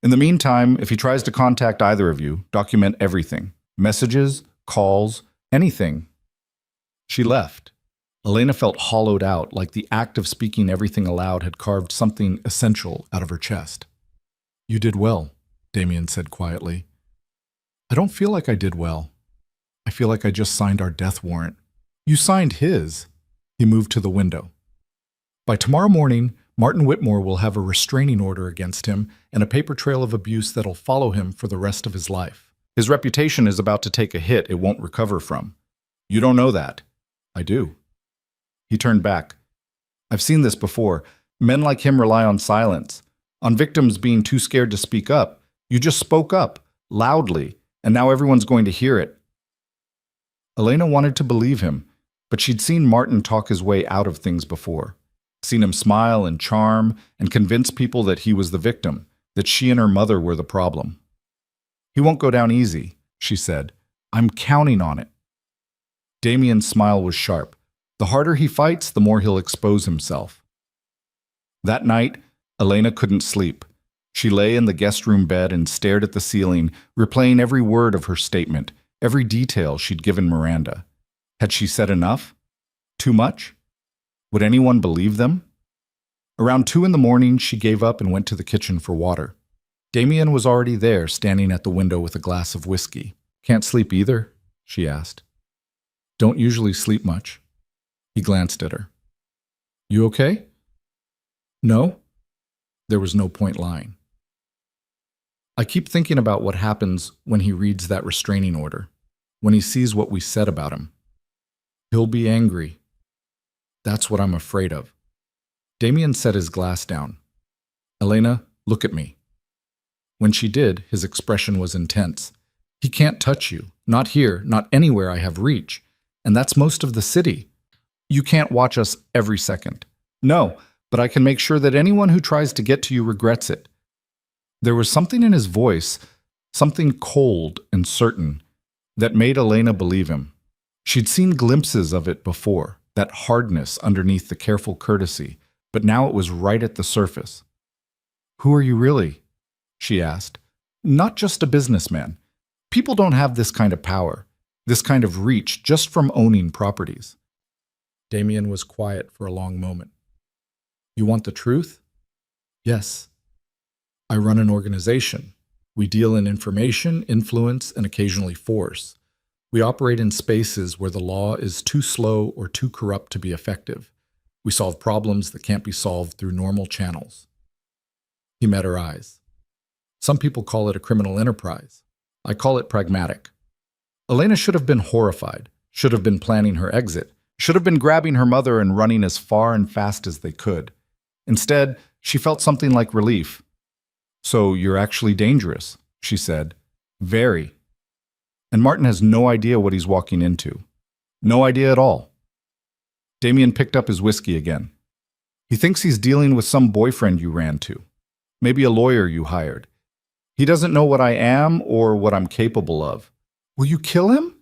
"In the meantime, if he tries to contact either of you, document everything. Messages, calls, anything." She left. Elena felt hollowed out, like the act of speaking everything aloud had carved something essential out of her chest. "You did well," Damien said quietly. "I don't feel like I did well. I feel like I just signed our death warrant." "You signed his." He moved to the window. "By tomorrow morning, Martin Whitmore will have a restraining order against him and a paper trail of abuse that'll follow him for the rest of his life. His reputation is about to take a hit it won't recover from. You don't know that. I do. He turned back. I've seen this before. Men like him rely on silence, on victims being too scared to speak up. You just spoke up, loudly, and now everyone's going to hear it. Elena wanted to believe him, but she'd seen Martin talk his way out of things before. Seen him smile and charm and convince people that he was the victim, that she and her mother were the problem. He won't go down easy, she said. I'm counting on it. Damien's smile was sharp. The harder he fights, the more he'll expose himself. That night, Elena couldn't sleep. She lay in the guest room bed and stared at the ceiling, replaying every word of her statement, every detail she'd given Miranda. Had she said enough? Too much? Would anyone believe them? Around 2 a.m, she gave up and went to the kitchen for water. Damien was already there, standing at the window with a glass of whiskey. Can't sleep either? She asked. Don't usually sleep much. He glanced at her. You okay? No? There was no point lying. I keep thinking about what happens when he reads that restraining order, when he sees what we said about him. He'll be angry. That's what I'm afraid of. Damien set his glass down. Elena, look at me. When she did, his expression was intense. He can't touch you. Not here, not anywhere I have reach. And that's most of the city. You can't watch us every second. No, but I can make sure that anyone who tries to get to you regrets it. There was something in his voice, something cold and certain, that made Elena believe him. She'd seen glimpses of it before, that hardness underneath the careful courtesy, but now it was right at the surface. Who are you really? She asked. Not just a businessman. People don't have this kind of power, this kind of reach just from owning properties. Damien was quiet for a long moment. You want the truth? Yes. I run an organization. We deal in information, influence, and occasionally force. We operate in spaces where the law is too slow or too corrupt to be effective. We solve problems that can't be solved through normal channels. He met her eyes. Some people call it a criminal enterprise. I call it pragmatic. Elena should have been horrified, should have been planning her exit, should have been grabbing her mother and running as far and fast as they could. Instead, she felt something like relief. So you're actually dangerous, she said. Very. And Martin has no idea what he's walking into. No idea at all. Damien picked up his whiskey again. He thinks he's dealing with some boyfriend you ran to. Maybe a lawyer you hired. He doesn't know what I am or what I'm capable of. Will you kill him?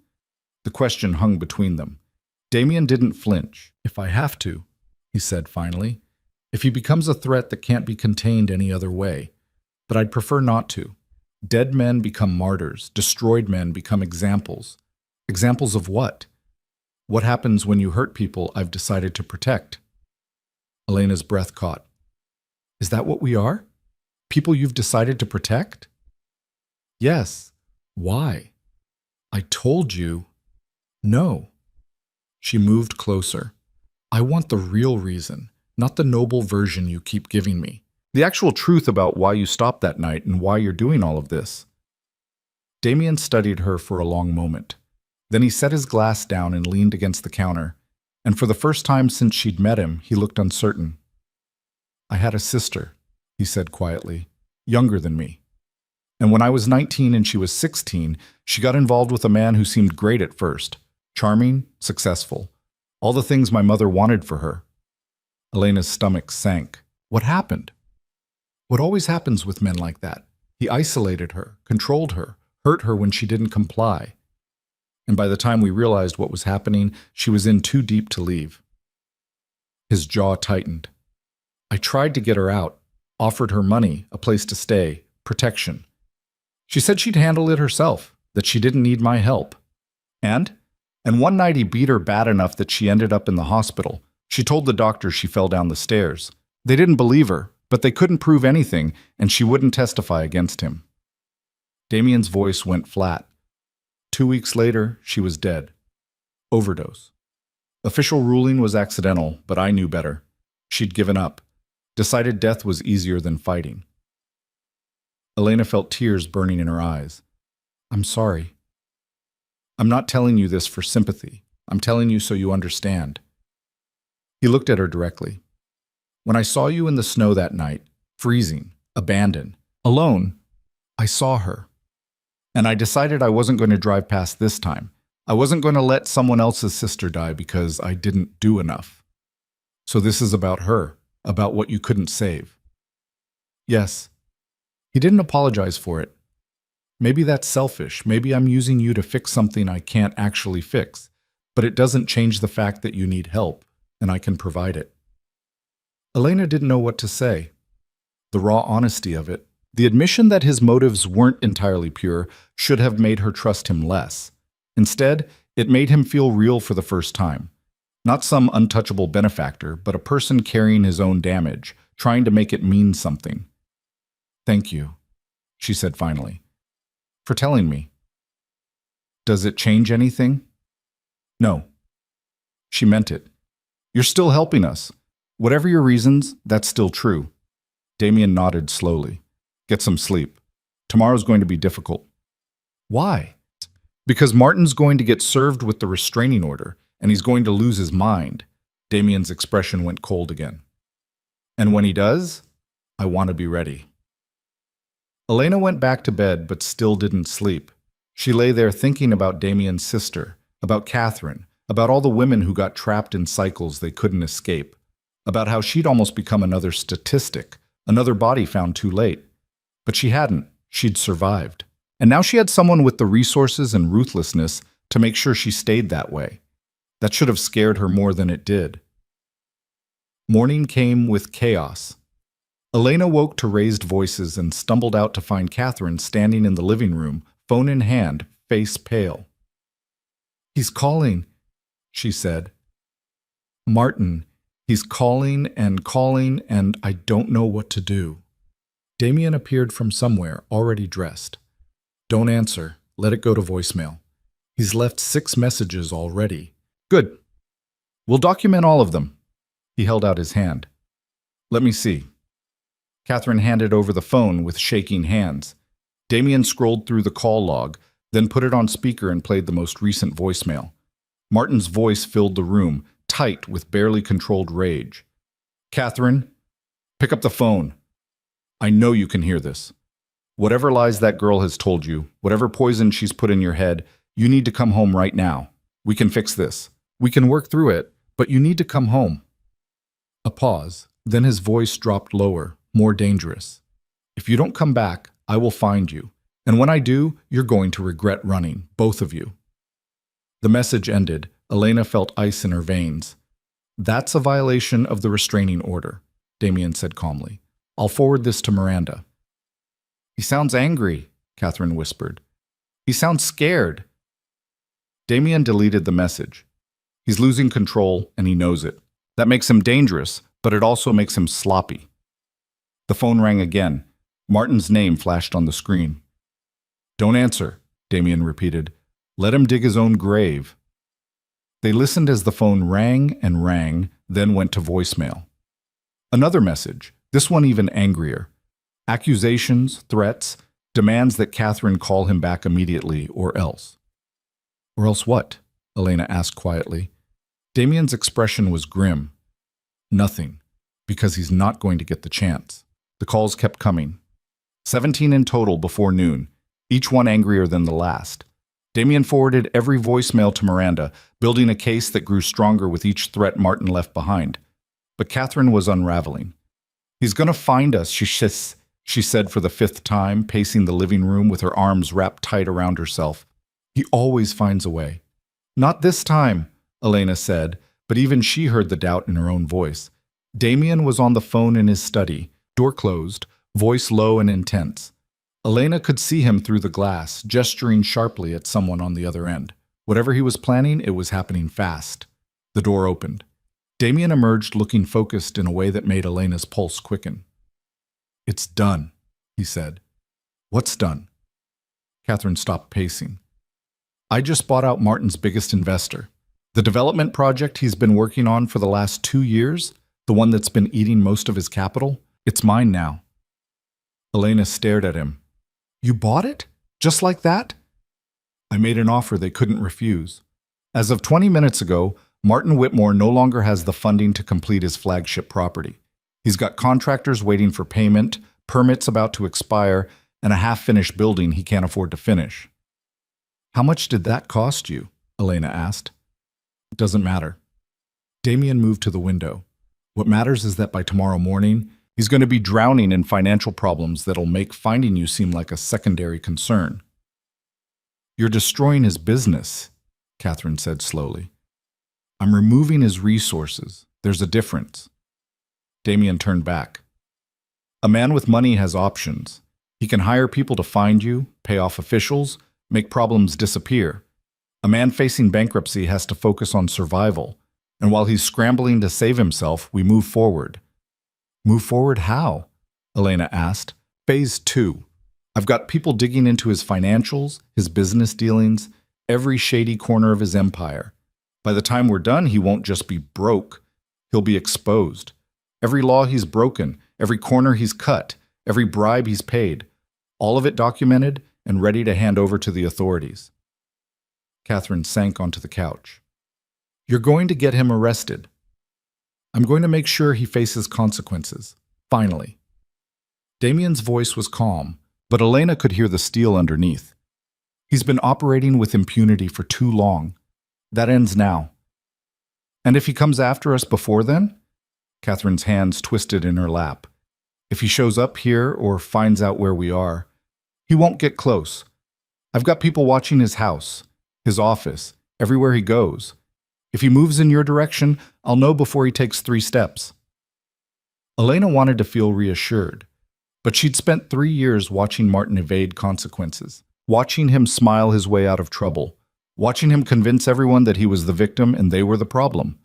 The question hung between them. Damien didn't flinch. If I have to, he said finally. If he becomes a threat that can't be contained any other way. But I'd prefer not to. Dead men become martyrs. Destroyed men become examples. Examples of what? What happens when you hurt people I've decided to protect? Elena's breath caught. Is that what we are? People you've decided to protect? Yes. Why? I told you. No. She moved closer. I want the real reason, not the noble version you keep giving me. The actual truth about why you stopped that night and why you're doing all of this. Damien studied her for a long moment. Then he set his glass down and leaned against the counter, and for the first time since she'd met him, he looked uncertain. I had a sister, he said quietly, younger than me. And when I was 19 and she was 16, she got involved with a man who seemed great at first. Charming, successful. All the things my mother wanted for her. Elena's stomach sank. What happened? What always happens with men like that? He isolated her, controlled her, hurt her when she didn't comply. And by the time we realized what was happening, she was in too deep to leave. His jaw tightened. I tried to get her out, offered her money, a place to stay, protection. She said she'd handle it herself, that she didn't need my help. And one night he beat her bad enough that she ended up in the hospital. She told the doctor she fell down the stairs. They didn't believe her, but they couldn't prove anything, and she wouldn't testify against him. Damien's voice went flat. 2 weeks later, she was dead. Overdose. Official ruling was accidental, but I knew better. She'd given up. Decided death was easier than fighting. Elena felt tears burning in her eyes. I'm sorry. I'm not telling you this for sympathy. I'm telling you so you understand. He looked at her directly. When I saw you in the snow that night, freezing, abandoned, alone, I saw her. And I decided I wasn't going to drive past this time. I wasn't going to let someone else's sister die because I didn't do enough. So this is about her, about what you couldn't save. Yes. He didn't apologize for it. Maybe that's selfish. Maybe I'm using you to fix something I can't actually fix. But it doesn't change the fact that you need help, and I can provide it. Elena didn't know what to say. The raw honesty of it, the admission that his motives weren't entirely pure, should have made her trust him less. Instead, it made him feel real for the first time. Not some untouchable benefactor, but a person carrying his own damage, trying to make it mean something. Thank you, she said finally, for telling me. Does it change anything? No. She meant it. You're still helping us. Whatever your reasons, that's still true. Damien nodded slowly. Get some sleep. Tomorrow's going to be difficult. Why? Because Martin's going to get served with the restraining order, and he's going to lose his mind. Damien's expression went cold again. And when he does, I want to be ready. Elena went back to bed, but still didn't sleep. She lay there thinking about Damien's sister, about Catherine, about all the women who got trapped in cycles they couldn't escape, about how she'd almost become another statistic, another body found too late. But she hadn't. She'd survived. And now she had someone with the resources and ruthlessness to make sure she stayed that way. That should have scared her more than it did. Morning came with chaos. Elena woke to raised voices and stumbled out to find Catherine standing in the living room, phone in hand, face pale. He's calling, she said. Martin, he's calling, and I don't know what to do. Damien appeared from somewhere, already dressed. Don't answer. Let it go to voicemail. He's left 6 messages already. Good. We'll document all of them. He held out his hand. Let me see. Catherine handed over the phone with shaking hands. Damien scrolled through the call log, then put it on speaker and played the most recent voicemail. Martin's voice filled the room, tight with barely controlled rage. Catherine, pick up the phone. I know you can hear this. Whatever lies that girl has told you, whatever poison she's put in your head, you need to come home right now. We can fix this. We can work through it, but you need to come home. A pause, then his voice dropped lower, more dangerous. If you don't come back, I will find you. And when I do, you're going to regret running, both of you. The message ended. Elena felt ice in her veins. That's a violation of the restraining order, Damien said calmly. I'll forward this to Miranda. He sounds angry, Catherine whispered. He sounds scared. Damien deleted the message. He's losing control, and he knows it. That makes him dangerous, but it also makes him sloppy. The phone rang again. Martin's name flashed on the screen. Don't answer, Damien repeated. Let him dig his own grave. They listened as the phone rang and rang, then went to voicemail. Another message, this one even angrier. Accusations, threats, demands that Catherine call him back immediately or else. Or else what? Elena asked quietly. Damien's expression was grim. Nothing, because he's not going to get the chance. The calls kept coming. 17 in total before noon, each one angrier than the last. Damien forwarded every voicemail to Miranda, building a case that grew stronger with each threat Martin left behind. But Catherine was unraveling. He's going to find us, she said for the 5th time, pacing the living room with her arms wrapped tight around herself. He always finds a way. Not this time, Elena said, but even she heard the doubt in her own voice. Damien was on the phone in his study, door closed, voice low and intense. Elena could see him through the glass, gesturing sharply at someone on the other end. Whatever he was planning, it was happening fast. The door opened. Damien emerged looking focused in a way that made Elena's pulse quicken. It's done, he said. What's done? Catherine stopped pacing. I just bought out Martin's biggest investor. The development project he's been working on for the last 2 years, the one that's been eating most of his capital, it's mine now. Elena stared at him. You bought it? Just like that? I made an offer they couldn't refuse. As of 20 minutes ago, Martin Whitmore no longer has the funding to complete his flagship property. He's got contractors waiting for payment, permits about to expire, and a half-finished building he can't afford to finish. How much did that cost you? Elena asked. It doesn't matter. Damien moved to the window. What matters is that by tomorrow morning, he's going to be drowning in financial problems that'll make finding you seem like a secondary concern. You're destroying his business, Catherine said slowly. I'm removing his resources. There's a difference. Damien turned back. A man with money has options. He can hire people to find you, pay off officials, make problems disappear. A man facing bankruptcy has to focus on survival, and while he's scrambling to save himself, we move forward. Move forward how? Elena asked. Phase 2. I've got people digging into his financials, his business dealings, every shady corner of his empire. By the time we're done, he won't just be broke. He'll be exposed. Every law he's broken, every corner he's cut, every bribe he's paid, all of it documented and ready to hand over to the authorities. Catherine sank onto the couch. You're going to get him arrested. I'm going to make sure he faces consequences. Finally. Damien's voice was calm, but Elena could hear the steel underneath. He's been operating with impunity for too long. That ends now. And if he comes after us before then? Catherine's hands twisted in her lap. If he shows up here or finds out where we are, he won't get close. I've got people watching his house, his office, everywhere he goes. If he moves in your direction, I'll know before he takes 3 steps. Elena wanted to feel reassured, but she'd spent 3 years watching Martin evade consequences, watching him smile his way out of trouble, watching him convince everyone that he was the victim and they were the problem.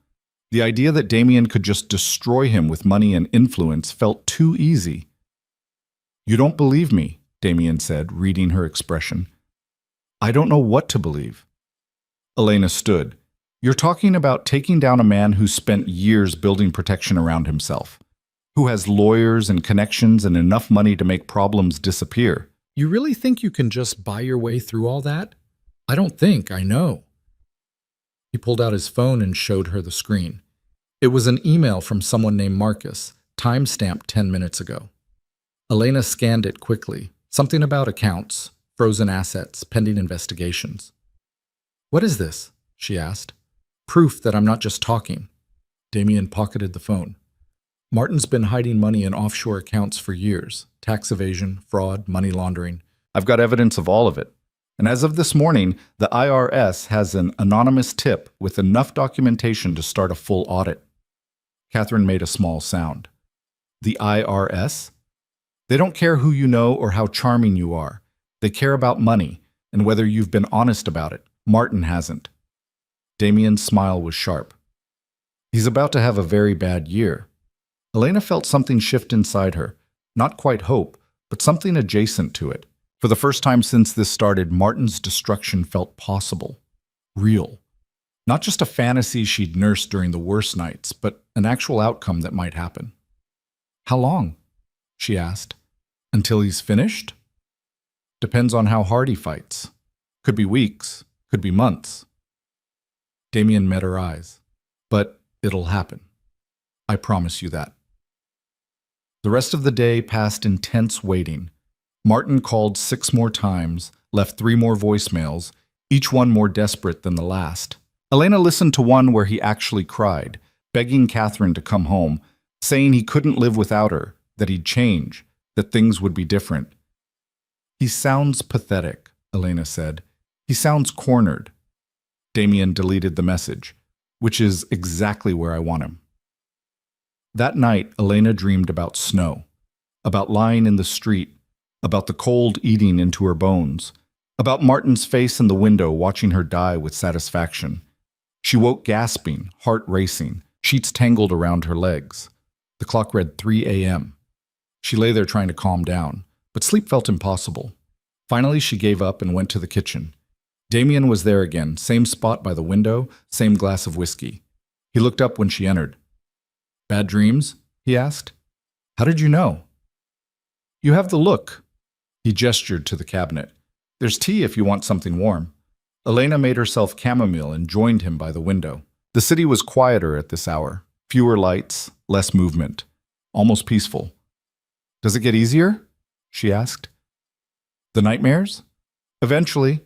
The idea that Damien could just destroy him with money and influence felt too easy. You don't believe me, Damien said, reading her expression. I don't know what to believe. Elena stood. You're talking about taking down a man who spent years building protection around himself, who has lawyers and connections and enough money to make problems disappear. You really think you can just buy your way through all that? I don't think, I know. He pulled out his phone and showed her the screen. It was an email from someone named Marcus, time-stamped 10 minutes ago. Elena scanned it quickly. Something about accounts, frozen assets, pending investigations. What is this? She asked. Proof that I'm not just talking. Damien pocketed the phone. Martin's been hiding money in offshore accounts for years. Tax evasion, fraud, money laundering. I've got evidence of all of it. And as of this morning, the IRS has an anonymous tip with enough documentation to start a full audit. Catherine made a small sound. The IRS? They don't care who you know or how charming you are. They care about money and whether you've been honest about it. Martin hasn't. Damien's smile was sharp. He's about to have a very bad year. Elena felt something shift inside her. Not quite hope, but something adjacent to it. For the first time since this started, Martin's destruction felt possible. Real. Not just a fantasy she'd nursed during the worst nights, but an actual outcome that might happen. How long? She asked. Until he's finished? Depends on how hard he fights. Could be weeks, could be months. Damien met her eyes. But it'll happen. I promise you that. The rest of the day passed in tense waiting. Martin called 6 more times, left 3 more voicemails, each one more desperate than the last. Elena listened to one where he actually cried, begging Catherine to come home, saying he couldn't live without her, that he'd change, that things would be different. He sounds pathetic, Elena said. He sounds cornered. Damien deleted the message, which is exactly where I want him. That night, Elena dreamed about snow, about lying in the street, about the cold eating into her bones, about Martin's face in the window watching her die with satisfaction. She woke gasping, heart racing, sheets tangled around her legs. The clock read 3 a.m. She lay there trying to calm down, but sleep felt impossible. Finally, she gave up and went to the kitchen. Damien was there again, same spot by the window, same glass of whiskey. He looked up when she entered. Bad dreams? He asked. How did you know? You have the look. He gestured to the cabinet. There's tea if you want something warm. Elena made herself chamomile and joined him by the window. The city was quieter at this hour. Fewer lights, less movement. Almost peaceful. "Does it get easier?" she asked. "The nightmares?" "Eventually.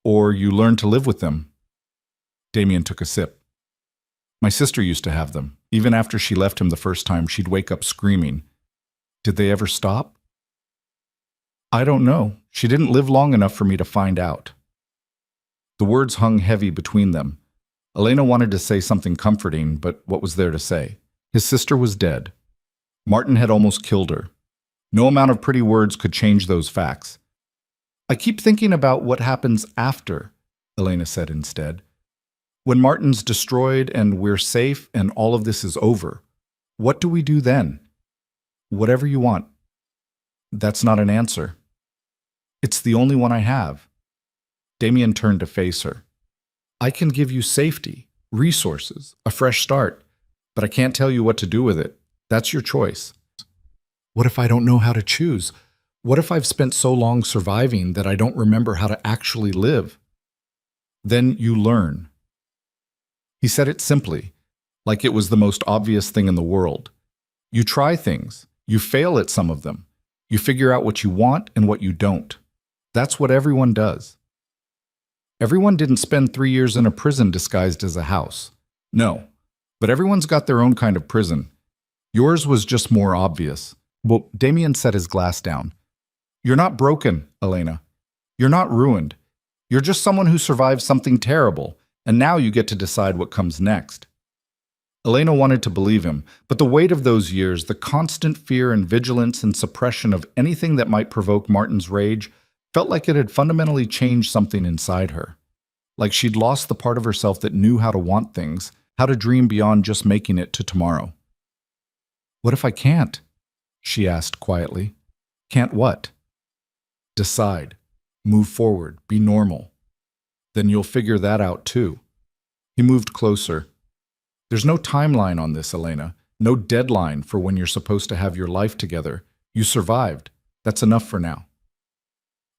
Or you learn to live with them." Damien took a sip. "My sister used to have them. Even after she left him the first time, she'd wake up screaming. Did they ever stop?" "I don't know. She didn't live long enough for me to find out." The words hung heavy between them. Elena wanted to say something comforting, but what was there to say? His sister was dead. Martin had almost killed her. No amount of pretty words could change those facts. "I keep thinking about what happens after," Elena said instead. "When Martin's destroyed and we're safe and all of this is over, what do we do then?" "Whatever you want." "That's not an answer." "It's the only one I have." Damien turned to face her. "I can give you safety, resources, a fresh start, but I can't tell you what to do with it. That's your choice." "What if I don't know how to choose? What if I've spent so long surviving that I don't remember how to actually live?" "Then you learn." He said it simply, like it was the most obvious thing in the world. You try things, you fail at some of them, you figure out what you want and what you don't. That's what everyone does. Everyone didn't spend 3 years in a prison disguised as a house. No, but everyone's got their own kind of prison. Yours was just more obvious. Well, Damien set his glass down. "You're not broken, Elena. You're not ruined. You're just someone who survived something terrible, and now you get to decide what comes next." Elena wanted to believe him, but the weight of those years, the constant fear and vigilance and suppression of anything that might provoke Martin's rage, felt like it had fundamentally changed something inside her. Like she'd lost the part of herself that knew how to want things, how to dream beyond just making it to tomorrow. "What if I can't?" she asked quietly. "Can't what?" "Decide. Move forward. Be normal. Then you'll figure that out too." He moved closer. "There's no timeline on this, Elena. No deadline for when you're supposed to have your life together. You survived. That's enough for now."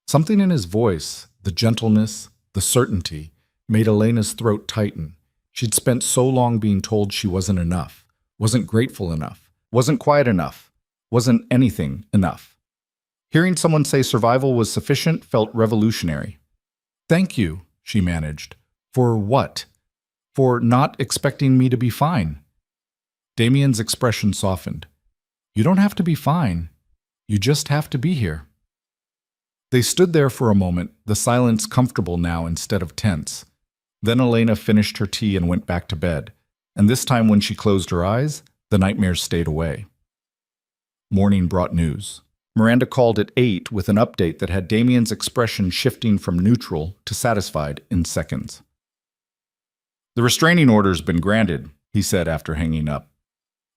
Something in his voice, the gentleness, the certainty, made Elena's throat tighten. She'd spent so long being told she wasn't enough, wasn't grateful enough, wasn't quiet enough, wasn't anything enough. Hearing someone say survival was sufficient felt revolutionary. "Thank you," she managed. "For what? For not expecting me to be fine." Damien's expression softened. "You don't have to be fine. You just have to be here." They stood there for a moment, the silence comfortable now instead of tense. Then Elena finished her tea and went back to bed, and this time when she closed her eyes, the nightmares stayed away. Morning brought news. Miranda called at 8 with an update that had Damien's expression shifting from neutral to satisfied in seconds. "The restraining order's been granted," he said after hanging up.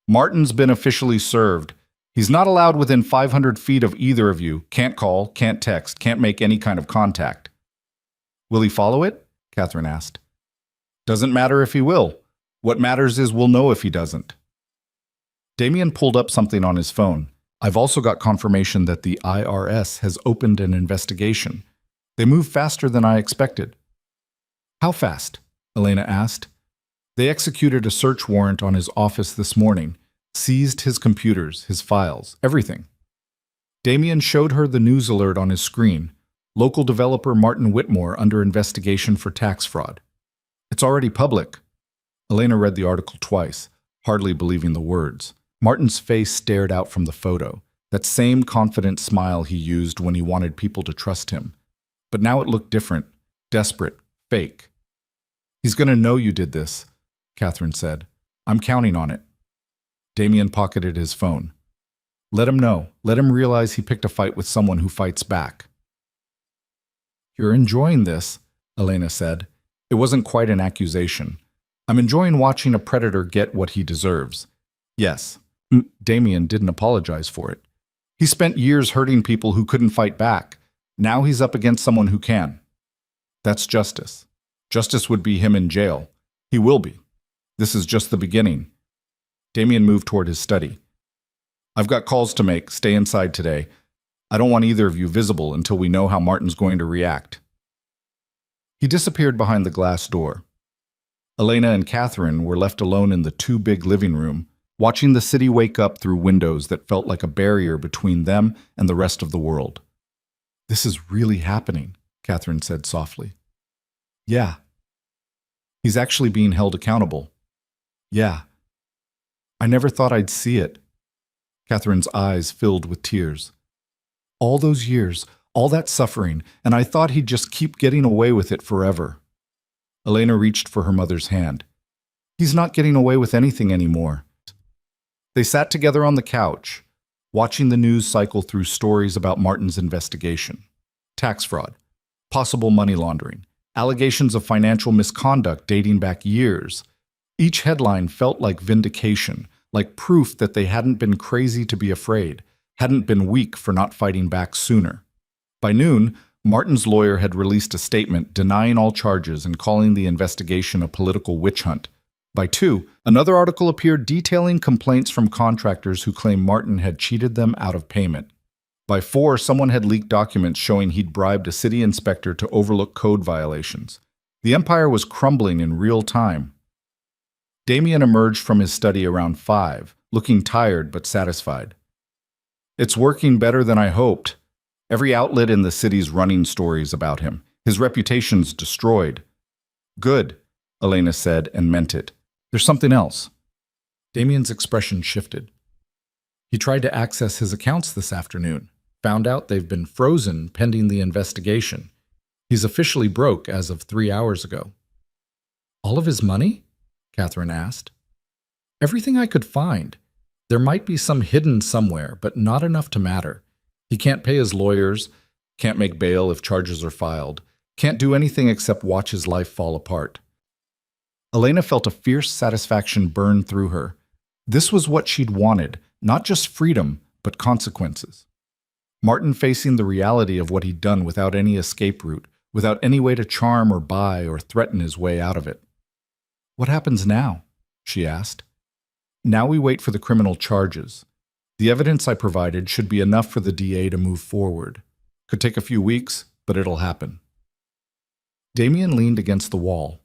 "Martin's been officially served. He's not allowed within 500 feet of either of you. Can't call, can't text, can't make any kind of contact." "Will he follow it?" Catherine asked. "Doesn't matter if he will. What matters is we'll know if he doesn't." Damien pulled up something on his phone. "I've also got confirmation that the IRS has opened an investigation. They move faster than I expected." "How fast?" Elena asked. "They executed a search warrant on his office this morning. Seized his computers, his files, everything." Damien showed her the news alert on his screen. Local developer Martin Whitmore under investigation for tax fraud. "It's already public." Elena read the article twice, hardly believing the words. Martin's face stared out from the photo, that same confident smile he used when he wanted people to trust him. But now it looked different, desperate, fake. "He's going to know you did this," Catherine said. "I'm counting on it." Damien pocketed his phone. "Let him know. Let him realize he picked a fight with someone who fights back." "You're enjoying this," Elena said. It wasn't quite an accusation. "I'm enjoying watching a predator get what he deserves." "Yes." Damien didn't apologize for it. He spent years hurting people who couldn't fight back. Now he's up against someone who can. That's justice. Justice would be him in jail. He will be. This is just the beginning. Damien moved toward his study. "I've got calls to make. Stay inside today. I don't want either of you visible until we know how Martin's going to react." He disappeared behind the glass door. Elena and Catherine were left alone in the too big living room, watching the city wake up through windows that felt like a barrier between them and the rest of the world. "This is really happening," Catherine said softly. "Yeah." "He's actually being held accountable." "Yeah." "I never thought I'd see it." Catherine's eyes filled with tears. "All those years, all that suffering, and I thought he'd just keep getting away with it forever." Elena reached for her mother's hand. "He's not getting away with anything anymore." They sat together on the couch, watching the news cycle through stories about Martin's investigation. Tax fraud, possible money laundering, allegations of financial misconduct dating back years. Each headline felt like vindication, like proof that they hadn't been crazy to be afraid, hadn't been weak for not fighting back sooner. By noon, Martin's lawyer had released a statement denying all charges and calling the investigation a political witch hunt. By 2, another article appeared detailing complaints from contractors who claimed Martin had cheated them out of payment. By 4, someone had leaked documents showing he'd bribed a city inspector to overlook code violations. The empire was crumbling in real time. Damien emerged from his study around 5, looking tired but satisfied. "It's working better than I hoped. Every outlet in the city's running stories about him. His reputation's destroyed." "Good," Elena said, and meant it. "There's something else." Damien's expression shifted. "He tried to access his accounts this afternoon. Found out they've been frozen pending the investigation. He's officially broke as of 3 hours ago." "All of his money?" Catherine asked. "Everything I could find. There might be some hidden somewhere, but not enough to matter. He can't pay his lawyers, can't make bail if charges are filed, can't do anything except watch his life fall apart." Elena felt a fierce satisfaction burn through her. This was what she'd wanted, not just freedom, but consequences. Martin facing the reality of what he'd done without any escape route, without any way to charm or buy or threaten his way out of it. "What happens now?" she asked. "Now we wait for the criminal charges. The evidence I provided should be enough for the DA to move forward. Could take a few weeks, but it'll happen." Damien leaned against the wall.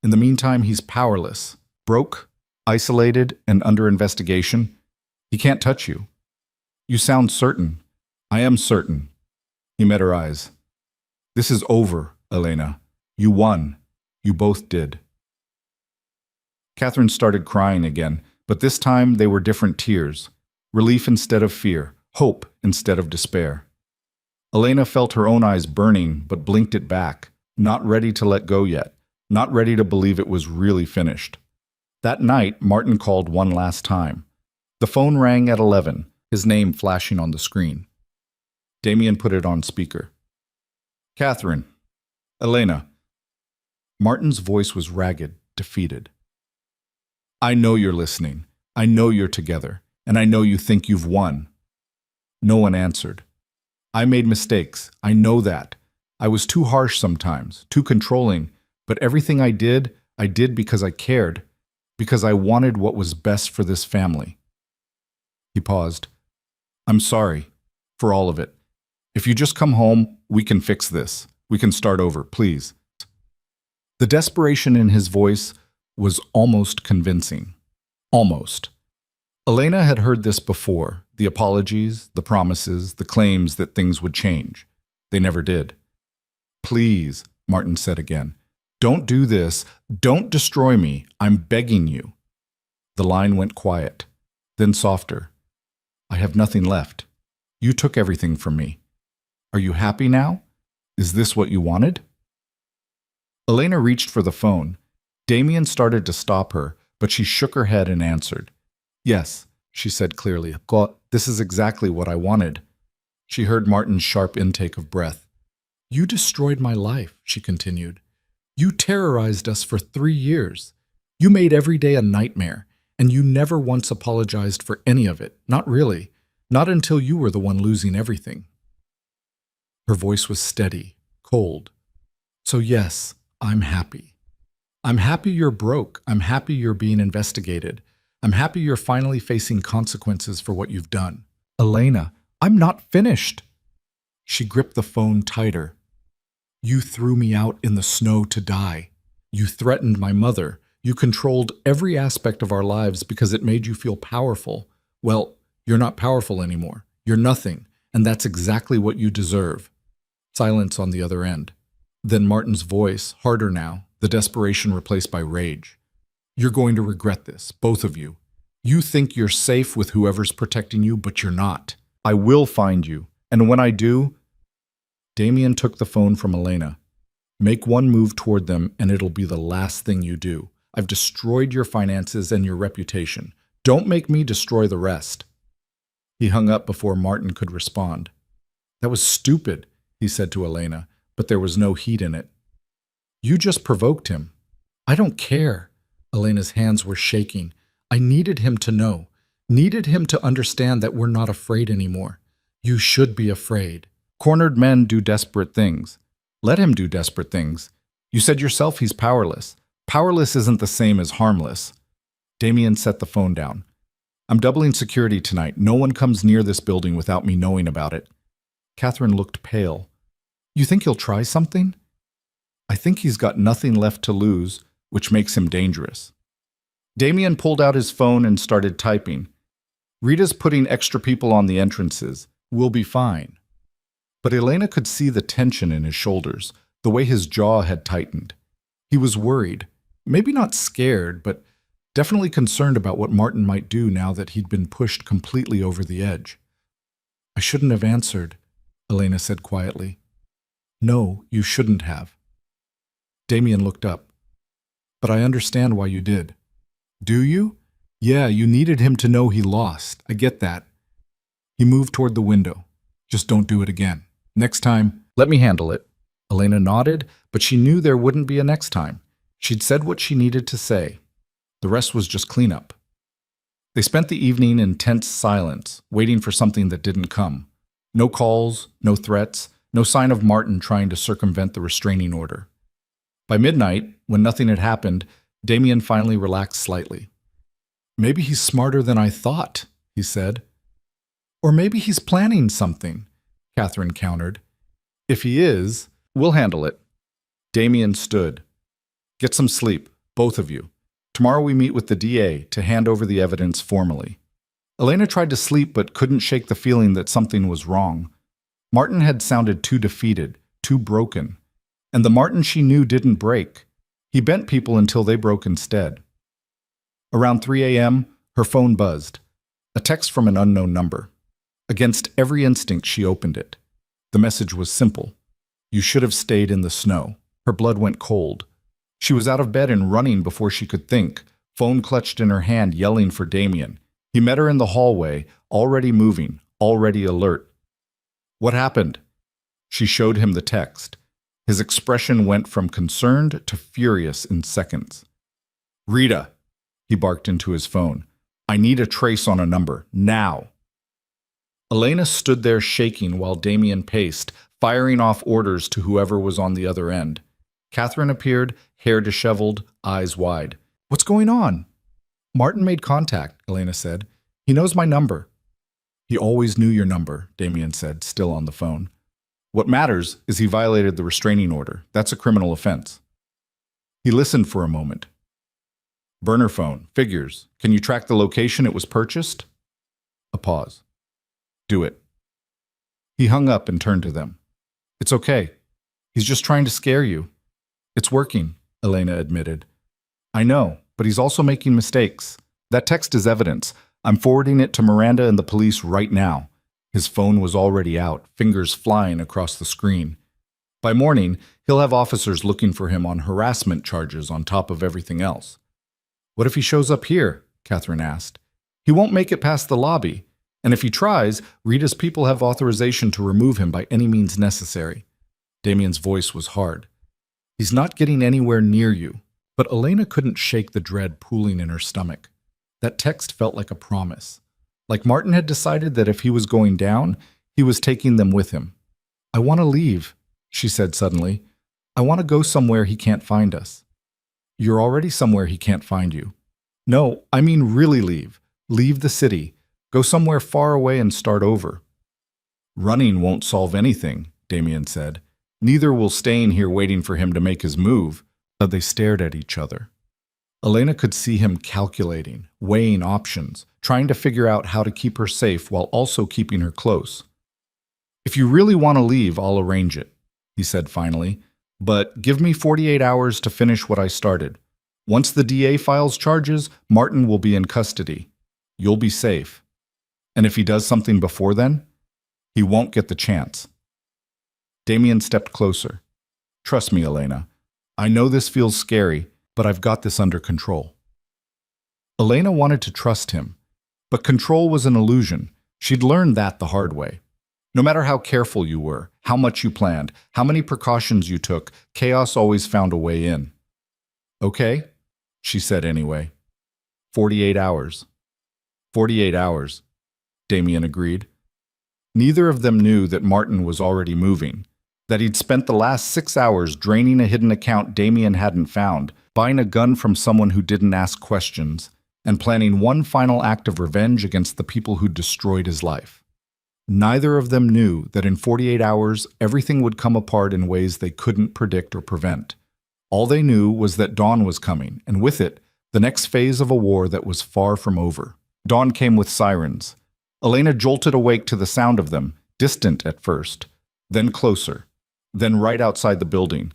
In the meantime, he's powerless, broke, isolated, and under investigation. He can't touch you. "You sound certain." "I am certain." He met her eyes. "This is over, Elena. You won. You both did." Catherine started crying again, but this time they were different tears. Relief instead of fear, hope instead of despair. Elena felt her own eyes burning, but blinked it back, not ready to let go yet, not ready to believe it was really finished. That night, Martin called one last time. The phone rang at 11, his name flashing on the screen. Damien put it on speaker. "Catherine. Elena." Martin's voice was ragged, defeated. "I know you're listening. I know you're together. And I know you think you've won." No one answered. "I made mistakes. I know that. I was too harsh sometimes, too controlling, but everything I did because I cared, because I wanted what was best for this family." He paused. "I'm sorry for all of it. If you just come home, we can fix this. We can start over, please." The desperation in his voice was almost convincing. Almost. Elena had heard this before, the apologies, the promises, the claims that things would change. They never did. "Please," Martin said again, "don't do this. Don't destroy me. I'm begging you." The line went quiet, then softer. "I have nothing left. You took everything from me. Are you happy now? Is this what you wanted?" Elena reached for the phone. Damien started to stop her, but she shook her head and answered. "Yes," she said clearly. "God, this is exactly what I wanted." She heard Martin's sharp intake of breath. "You destroyed my life," she continued. "You terrorized us for 3 years. You made every day a nightmare, and you never once apologized for any of it. Not really. Not until you were the one losing everything." Her voice was steady, cold. "So yes, I'm happy. I'm happy you're broke. I'm happy you're being investigated. I'm happy you're finally facing consequences for what you've done. Elena, I'm not finished." She gripped the phone tighter. You threw me out in the snow to die. You threatened my mother. You controlled every aspect of our lives because it made you feel powerful. Well, you're not powerful anymore. You're nothing, and that's exactly what you deserve." Silence on the other end. Then Martin's voice, harder now, the desperation replaced by rage. "You're going to regret this, both of you. You think you're safe with whoever's protecting you, but you're not. I will find you, and when I do—" Damien took the phone from Elena. "Make one move toward them, and it'll be the last thing you do. I've destroyed your finances and your reputation. Don't make me destroy the rest." He hung up before Martin could respond. "That was stupid," he said to Elena, but there was no heat in it. "You just provoked him." "I don't care." Elena's hands were shaking. "I needed him to know. Needed him to understand that we're not afraid anymore. You should be afraid. Cornered men do desperate things. Let him do desperate things. You said yourself he's powerless. Powerless isn't the same as harmless." Damien set the phone down. "I'm doubling security tonight. No one comes near this building without me knowing about it." Catherine looked pale. "You think he'll try something?" "I think he's got nothing left to lose, which makes him dangerous." Damien pulled out his phone and started typing. "Rita's putting extra people on the entrances. We'll be fine." But Elena could see the tension in his shoulders, the way his jaw had tightened. He was worried, maybe not scared, but definitely concerned about what Martin might do now that he'd been pushed completely over the edge. "I shouldn't have answered," Elena said quietly. "No, you shouldn't have." Damien looked up. "But I understand why you did." "Do you?" "Yeah, you needed him to know he lost. I get that." He moved toward the window. "Just don't do it again. Next time, let me handle it." Elena nodded, but she knew there wouldn't be a next time. She'd said what she needed to say. The rest was just cleanup. They spent the evening in tense silence, waiting for something that didn't come. No calls, no threats, no sign of Martin trying to circumvent the restraining order. By midnight, when nothing had happened, Damien finally relaxed slightly. "Maybe he's smarter than I thought," he said. "Or maybe he's planning something," Catherine countered. "If he is, we'll handle it." Damien stood. "Get some sleep, both of you. Tomorrow we meet with the DA to hand over the evidence formally." Elena tried to sleep but couldn't shake the feeling that something was wrong. Martin had sounded too defeated, too broken. And the Martin she knew didn't break. He bent people until they broke instead. Around 3 a.m., her phone buzzed. A text from an unknown number. Against every instinct, she opened it. The message was simple. "You should have stayed in the snow." Her blood went cold. She was out of bed and running before she could think, phone clutched in her hand, yelling for Damien. He met her in the hallway, already moving, already alert. "What happened?" She showed him the text. His expression went from concerned to furious in seconds. "Rita," he barked into his phone. "I need a trace on a number, now." Elena stood there shaking while Damien paced, firing off orders to whoever was on the other end. Catherine appeared, hair disheveled, eyes wide. "What's going on?" "Martin made contact," Elena said. "He knows my number." "He always knew your number," Damien said, still on the phone. "What matters is he violated the restraining order. That's a criminal offense." He listened for a moment. "Burner phone, figures. Can you track the location it was purchased?" A pause. "Do it." He hung up and turned to them. "It's okay. He's just trying to scare you." "It's working," Elena admitted. "I know, but he's also making mistakes. That text is evidence. I'm forwarding it to Miranda and the police right now." His phone was already out, fingers flying across the screen. "By morning, he'll have officers looking for him on harassment charges on top of everything else." "What if he shows up here?" Catherine asked. "He won't make it past the lobby. And if he tries, Rita's people have authorization to remove him by any means necessary." Damien's voice was hard. "He's not getting anywhere near you." But Elena couldn't shake the dread pooling in her stomach. That text felt like a promise. Like Martin had decided that if he was going down, he was taking them with him. "I want to leave," she said suddenly. "I want to go somewhere he can't find us." "You're already somewhere he can't find you." "No, I mean really leave. Leave the city. Go somewhere far away and start over." "Running won't solve anything," Damien said. Neither will stay in here waiting for him to make his move. But they stared at each other. Elena could see him calculating, weighing options, trying to figure out how to keep her safe while also keeping her close. "If you really want to leave, I'll arrange it," he said finally. "But give me 48 hours to finish what I started. Once the DA files charges, Martin will be in custody. You'll be safe. And if he does something before then, he won't get the chance." Damien stepped closer. "Trust me, Elena. I know this feels scary, but I've got this under control." Elena wanted to trust him, but control was an illusion. She'd learned that the hard way. No matter how careful you were, how much you planned, how many precautions you took, chaos always found a way in. "Okay," she said anyway. 48 hours. 48 hours, Damien agreed. Neither of them knew that Martin was already moving, that he'd spent the last 6 hours draining a hidden account Damien hadn't found, buying a gun from someone who didn't ask questions, and planning one final act of revenge against the people who'd destroyed his life. Neither of them knew that in 48 hours, everything would come apart in ways they couldn't predict or prevent. All they knew was that dawn was coming, and with it, the next phase of a war that was far from over. Dawn came with sirens. Elena jolted awake to the sound of them, distant at first, then closer, then right outside the building.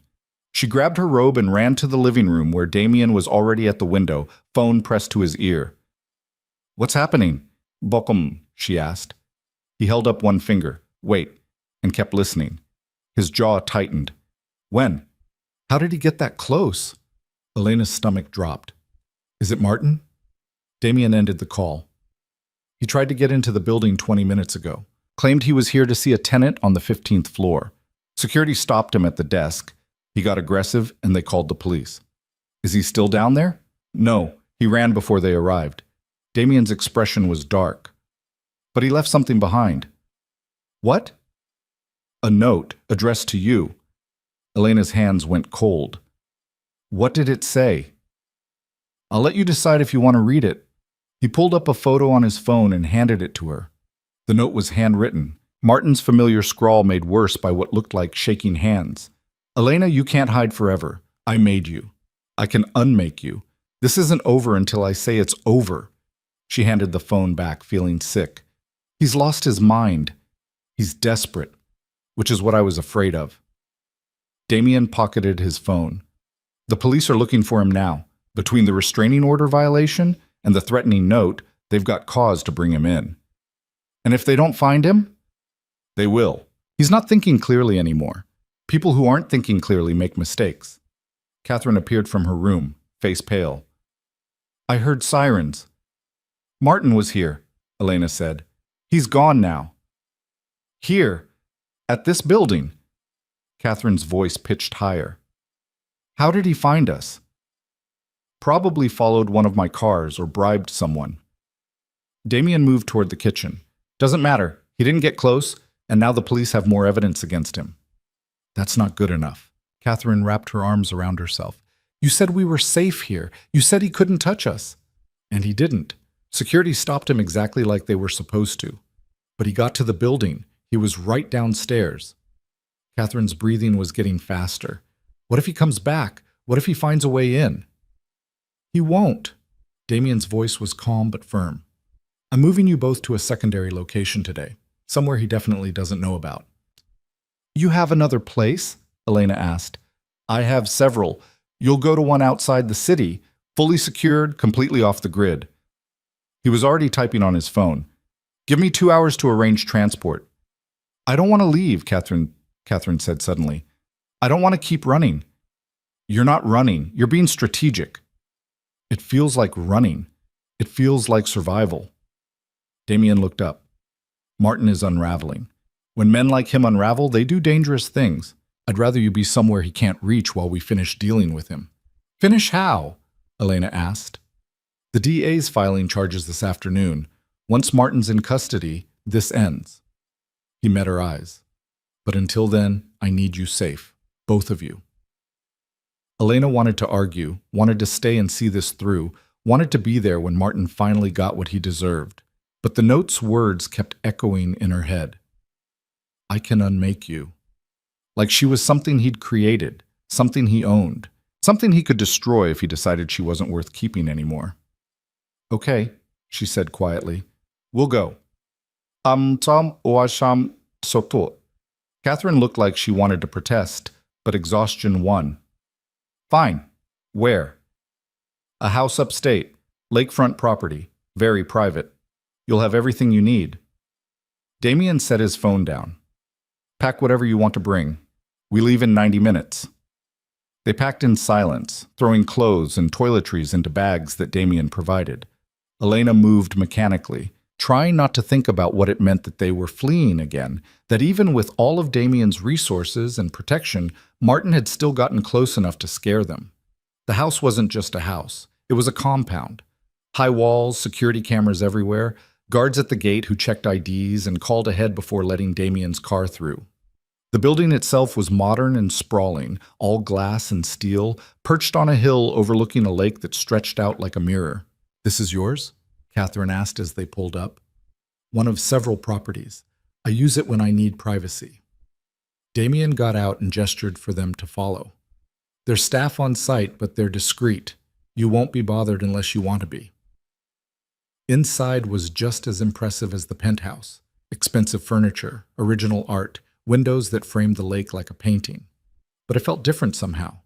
She grabbed her robe and ran to the living room where Damien was already at the window, phone pressed to his ear. "What's happening?" "Bokum," she asked. He held up one finger, "Wait," and kept listening. His jaw tightened. "When? How did he get that close?" Elena's stomach dropped. "Is it Martin?" Damien ended the call. "He tried to get into the building 20 minutes ago. Claimed he was here to see a tenant on the 15th floor. Security stopped him at the desk. He got aggressive and they called the police." "Is he still down there?" "No, he ran before they arrived." Damien's expression was dark. "But he left something behind." "What?" "A note addressed to you." Elena's hands went cold. "What did it say?" "I'll let you decide if you want to read it." He pulled up a photo on his phone and handed it to her. The note was handwritten, Martin's familiar scrawl made worse by what looked like shaking hands. "Elena, you can't hide forever. I made you. I can unmake you. This isn't over until I say it's over." She handed the phone back, feeling sick. "He's lost his mind. He's desperate, which is what I was afraid of." Damien pocketed his phone. "The police are looking for him now. Between the restraining order violation and the threatening note, they've got cause to bring him in. And if they don't find him, they will. He's not thinking clearly anymore. People who aren't thinking clearly make mistakes." Catherine appeared from her room, face pale. "I heard sirens." "Martin was here," Elena said. "He's gone now." "Here? At this building?" Catherine's voice pitched higher. "How did he find us?" "Probably followed one of my cars or bribed someone." Damien moved toward the kitchen. "Doesn't matter. He didn't get close, and now the police have more evidence against him." "That's not good enough." Catherine wrapped her arms around herself. "You said we were safe here. You said he couldn't touch us." And he didn't. Security stopped him exactly like they were supposed to. But he got to the building. He was right downstairs. Catherine's breathing was getting faster. What if he comes back? What if he finds a way in? "He won't." Damien's voice was calm but firm. "I'm moving you both to a secondary location today, somewhere he definitely doesn't know about." "You have another place?" Elena asked. "I have several. You'll go to one outside the city, fully secured, completely off the grid." He was already typing on his phone. "Give me 2 hours to arrange transport." "I don't want to leave," Catherine said suddenly. "I don't want to keep running." "You're not running. You're being strategic." "It feels like running. It feels like survival." Damien looked up. "Martin is unraveling. When men like him unravel, they do dangerous things. I'd rather you be somewhere he can't reach while we finish dealing with him." "Finish how?" Elena asked. "The DA's filing charges this afternoon. Once Martin's in custody, this ends." He met her eyes. "But until then, I need you safe. Both of you." Elena wanted to argue, wanted to stay and see this through, wanted to be there when Martin finally got what he deserved. But the note's words kept echoing in her head. "I can unmake you." like she was something he'd created, something he owned, something he could destroy if he decided she wasn't worth keeping anymore. Okay, she said quietly. We'll go. Tom oasham soto. Catherine looked like she wanted to protest, but exhaustion won. Fine. Where? A house upstate, lakefront property, very private. You'll have everything you need. Damien set his phone down. Pack whatever you want to bring. We leave in 90 minutes. They packed in silence, throwing clothes and toiletries into bags that Damien provided. Elena moved mechanically, trying not to think about what it meant that they were fleeing again, that even with all of Damien's resources and protection, Martin had still gotten close enough to scare them. The house wasn't just a house. It was a compound. High walls, security cameras everywhere, guards at the gate who checked IDs and called ahead before letting Damien's car through. The building itself was modern and sprawling, all glass and steel, perched on a hill overlooking a lake that stretched out like a mirror. This is yours? Catherine asked as they pulled up. One of several properties. I use it when I need privacy. Damien got out and gestured for them to follow. There's staff on site, but they're discreet. You won't be bothered unless you want to be. Inside was just as impressive as the penthouse. Expensive furniture, original art, windows that framed the lake like a painting. But it felt different somehow.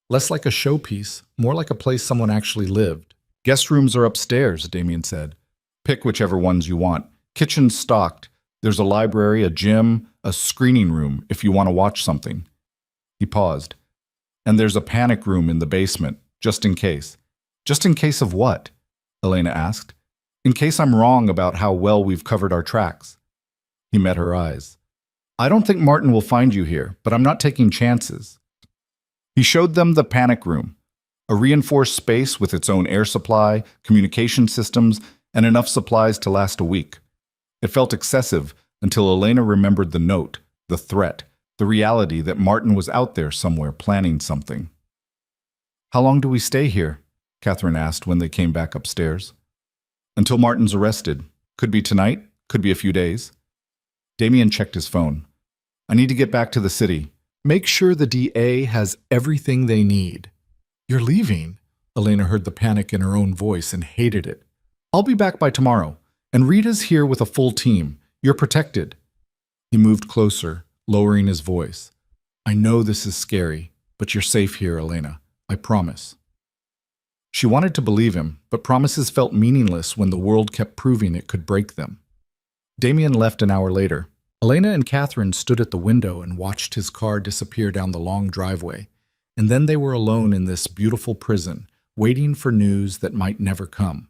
Less like a showpiece, more like a place someone actually lived. Guest rooms are upstairs, Damien said. Pick whichever ones you want. Kitchen's stocked. There's a library, a gym, a screening room if you want to watch something. He paused. And there's a panic room in the basement, just in case. Just in case of what? Elena asked. In case I'm wrong about how well we've covered our tracks. He met her eyes. I don't think Martin will find you here, but I'm not taking chances. He showed them the panic room. A reinforced space with its own air supply, communication systems, and enough supplies to last a week. It felt excessive until Elena remembered the note, the threat, the reality that Martin was out there somewhere planning something. How long do we stay here? Catherine asked when they came back upstairs. Until Martin's arrested. Could be tonight, could be a few days. Damien checked his phone. I need to get back to the city. Make sure the DA has everything they need. You're leaving? Elena heard the panic in her own voice and hated it. I'll be back by tomorrow, and Rita's here with a full team. You're protected. He moved closer, lowering his voice. I know this is scary, but you're safe here, Elena. I promise. She wanted to believe him, but promises felt meaningless when the world kept proving it could break them. Damien left an hour later. Elena and Catherine stood at the window and watched his car disappear down the long driveway. And then they were alone in this beautiful prison, waiting for news that might never come.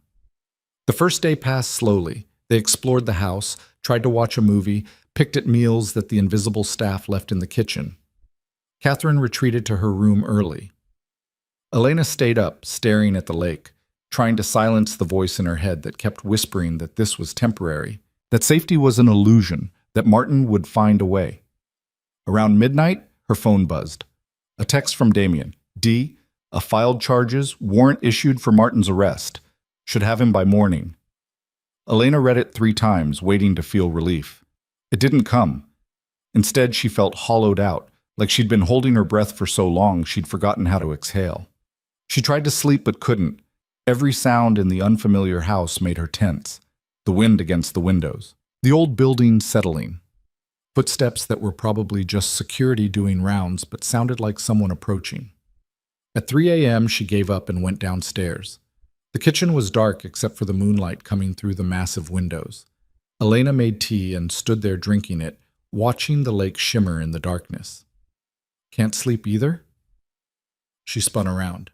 The first day passed slowly. They explored the house, tried to watch a movie, picked at meals that the invisible staff left in the kitchen. Catherine retreated to her room early. Elena stayed up, staring at the lake, trying to silence the voice in her head that kept whispering that this was temporary, that safety was an illusion, that Martin would find a way. Around midnight, her phone buzzed. A text from Damien. D. A filed charges, warrant issued for Martin's arrest. Should have him by morning. Elena read it 3 times, waiting to feel relief. It didn't come. Instead, she felt hollowed out, like she'd been holding her breath for so long she'd forgotten how to exhale. She tried to sleep but couldn't. Every sound in the unfamiliar house made her tense. The wind against the windows. The old building settling. Footsteps that were probably just security doing rounds but sounded like someone approaching. At 3 a.m., she gave up and went downstairs. The kitchen was dark except for the moonlight coming through the massive windows. Elena made tea and stood there drinking it, watching the lake shimmer in the darkness. Can't sleep either? She spun around.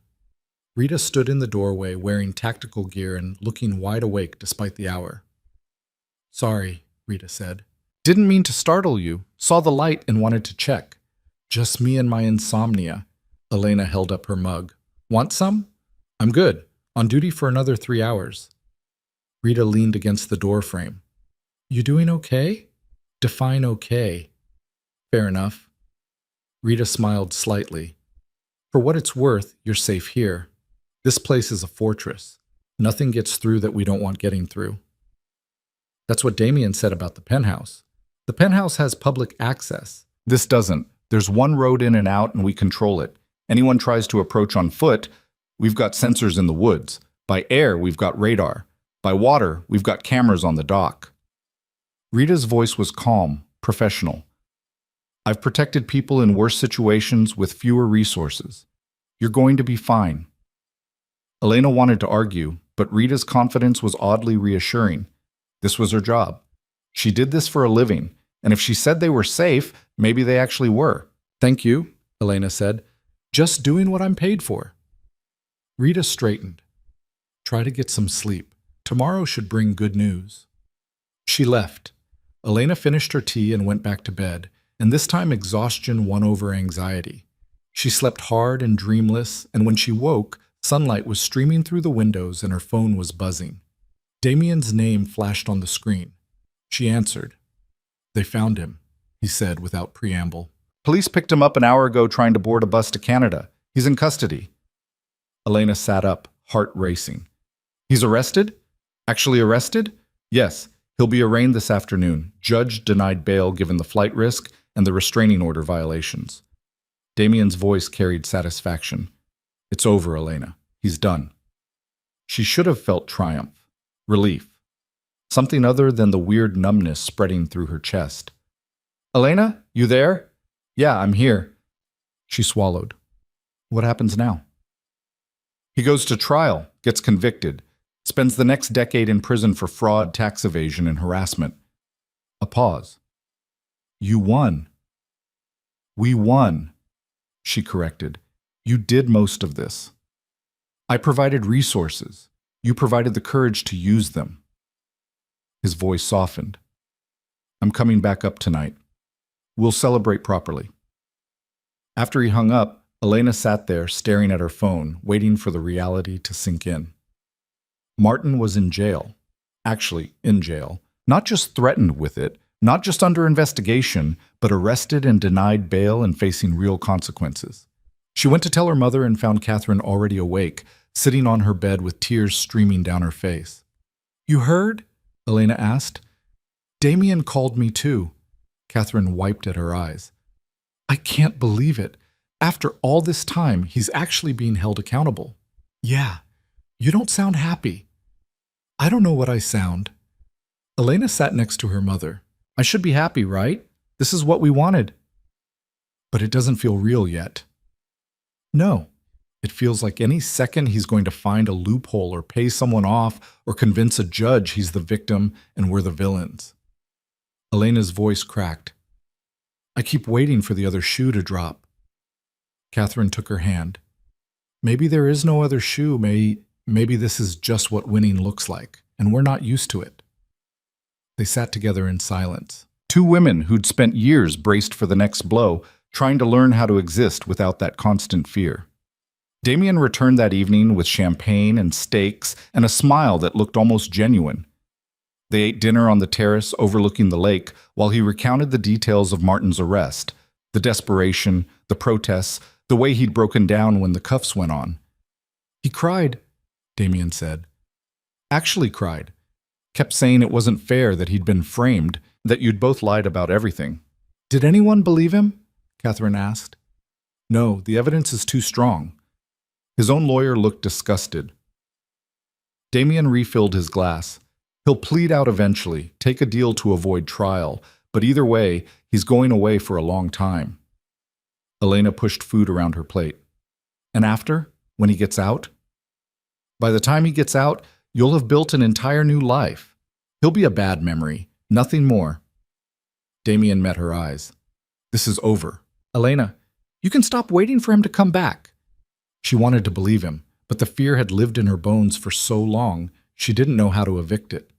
Rita stood in the doorway wearing tactical gear and looking wide awake despite the hour. Sorry, Rita said. Didn't mean to startle you. Saw the light and wanted to check. Just me and my insomnia. Elena held up her mug. Want some? I'm good. On duty for another 3 hours. Rita leaned against the door frame. You doing okay? Define okay. Fair enough. Rita smiled slightly. For what it's worth, you're safe here. This place is a fortress. Nothing gets through that we don't want getting through. That's what Damien said about the penthouse. The penthouse has public access. This doesn't. There's one road in and out, and we control it. Anyone tries to approach on foot, we've got sensors in the woods. By air, we've got radar. By water, we've got cameras on the dock. Rita's voice was calm, professional. I've protected people in worse situations with fewer resources. You're going to be fine. Elena wanted to argue, but Rita's confidence was oddly reassuring. This was her job. She did this for a living, and if she said they were safe, maybe they actually were. Thank you, Elena said. Just doing what I'm paid for. Rita straightened. Try to get some sleep. Tomorrow should bring good news. She left. Elena finished her tea and went back to bed, and this time exhaustion won over anxiety. She slept hard and dreamless, and when she woke, sunlight was streaming through the windows and her phone was buzzing. Damien's name flashed on the screen. She answered. They found him, he said without preamble. Police picked him up an hour ago trying to board a bus to Canada. He's in custody. Elena sat up, heart racing. He's arrested? Actually arrested? Yes, he'll be arraigned this afternoon. Judge denied bail given the flight risk and the restraining order violations. Damien's voice carried satisfaction. It's over, Elena. He's done. She should have felt triumph, relief, something other than the weird numbness spreading through her chest. Elena, you there? Yeah, I'm here. She swallowed. What happens now? He goes to trial, gets convicted, spends the next decade in prison for fraud, tax evasion, and harassment. A pause. You won. We won, she corrected. You did most of this. I provided resources. You provided the courage to use them. His voice softened. I'm coming back up tonight. We'll celebrate properly. After he hung up, Elena sat there staring at her phone, waiting for the reality to sink in. Martin was in jail. Actually, in jail. Not just threatened with it, not just under investigation, but arrested and denied bail and facing real consequences. She went to tell her mother and found Catherine already awake, sitting on her bed with tears streaming down her face. You heard? Elena asked. Damien called me too. Catherine wiped at her eyes. I can't believe it. After all this time, he's actually being held accountable. Yeah, you don't sound happy. I don't know what I sound. Elena sat next to her mother. I should be happy, right? This is what we wanted. But it doesn't feel real yet. No, it feels like any second he's going to find a loophole or pay someone off or convince a judge he's the victim and we're the villains. Elena's voice cracked. I keep waiting for the other shoe to drop. Catherine took her hand. Maybe there is no other shoe. Maybe this is just what winning looks like, and we're not used to it. They sat together in silence. Two women who'd spent years braced for the next blow, trying to learn how to exist without that constant fear. Damien returned that evening with champagne and steaks and a smile that looked almost genuine. They ate dinner on the terrace overlooking the lake while he recounted the details of Martin's arrest, the desperation, the protests, the way he'd broken down when the cuffs went on. He cried, Damien said. Actually cried. Kept saying it wasn't fair that he'd been framed, that you'd both lied about everything. Did anyone believe him? Catherine asked. No, the evidence is too strong. His own lawyer looked disgusted. Damien refilled his glass. He'll plead out eventually, take a deal to avoid trial, but either way, he's going away for a long time. Elena pushed food around her plate. And after, when he gets out? By the time he gets out, you'll have built an entire new life. He'll be a bad memory, nothing more. Damien met her eyes. This is over. Elena, you can stop waiting for him to come back. She wanted to believe him, but the fear had lived in her bones for so long, she didn't know how to evict it.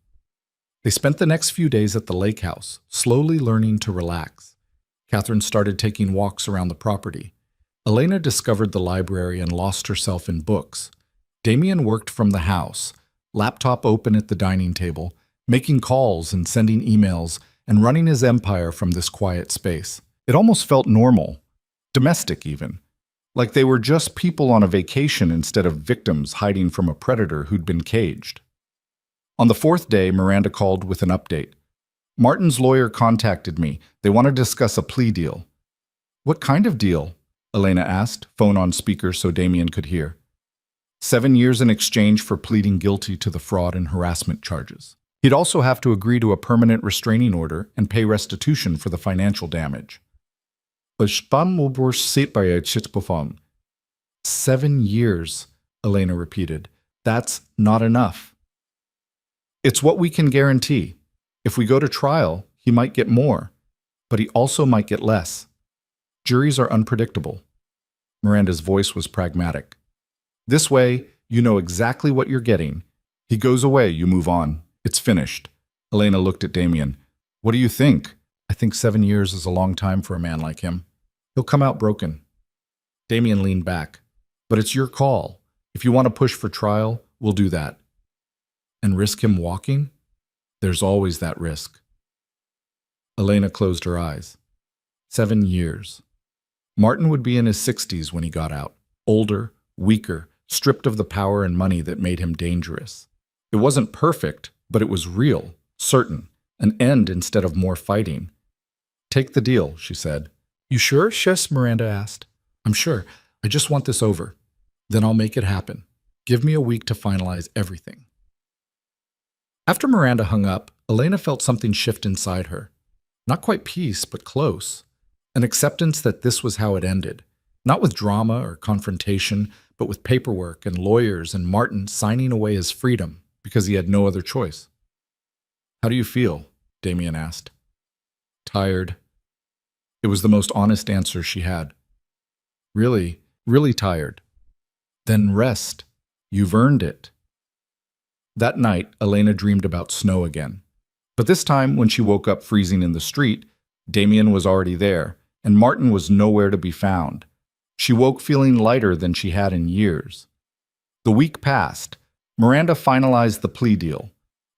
They spent the next few days at the lake house, slowly learning to relax. Catherine started taking walks around the property. Elena discovered the library and lost herself in books. Damien worked from the house, laptop open at the dining table, making calls and sending emails, and running his empire from this quiet space. It almost felt normal, domestic even, like they were just people on a vacation instead of victims hiding from a predator who'd been caged. On the fourth day, Miranda called with an update. Martin's lawyer contacted me. They want to discuss a plea deal. What kind of deal? Elena asked, phone on speaker so Damien could hear. 7 years in exchange for pleading guilty to the fraud and harassment charges. He'd also have to agree to a permanent restraining order and pay restitution for the financial damage. 7 years, Elena repeated. That's not enough. It's what we can guarantee. If we go to trial, he might get more, but he also might get less. Juries are unpredictable. Miranda's voice was pragmatic. This way, you know exactly what you're getting. He goes away, you move on. It's finished. Elena looked at Damien. What do you think? I think 7 years is a long time for a man like him. He'll come out broken. Damien leaned back. But it's your call. If you want to push for trial, we'll do that. And risk him walking? There's always that risk. Elena closed her eyes. 7 years. Martin would be in his 60s when he got out. Older, weaker, stripped of the power and money that made him dangerous. It wasn't perfect, but it was real, certain, an end instead of more fighting. Take the deal, she said. You sure, Shess? Miranda asked. I'm sure. I just want this over. Then I'll make it happen. Give me a week to finalize everything. After Miranda hung up, Elena felt something shift inside her. Not quite peace, but close. An acceptance that this was how it ended. Not with drama or confrontation, but with paperwork and lawyers and Martin signing away his freedom because he had no other choice. How do you feel? Damien asked. Tired. It was the most honest answer she had. Really, really tired. Then rest. You've earned it. That night, Elena dreamed about snow again. But this time, when she woke up freezing in the street, Damien was already there, and Martin was nowhere to be found. She woke feeling lighter than she had in years. The week passed. Miranda finalized the plea deal.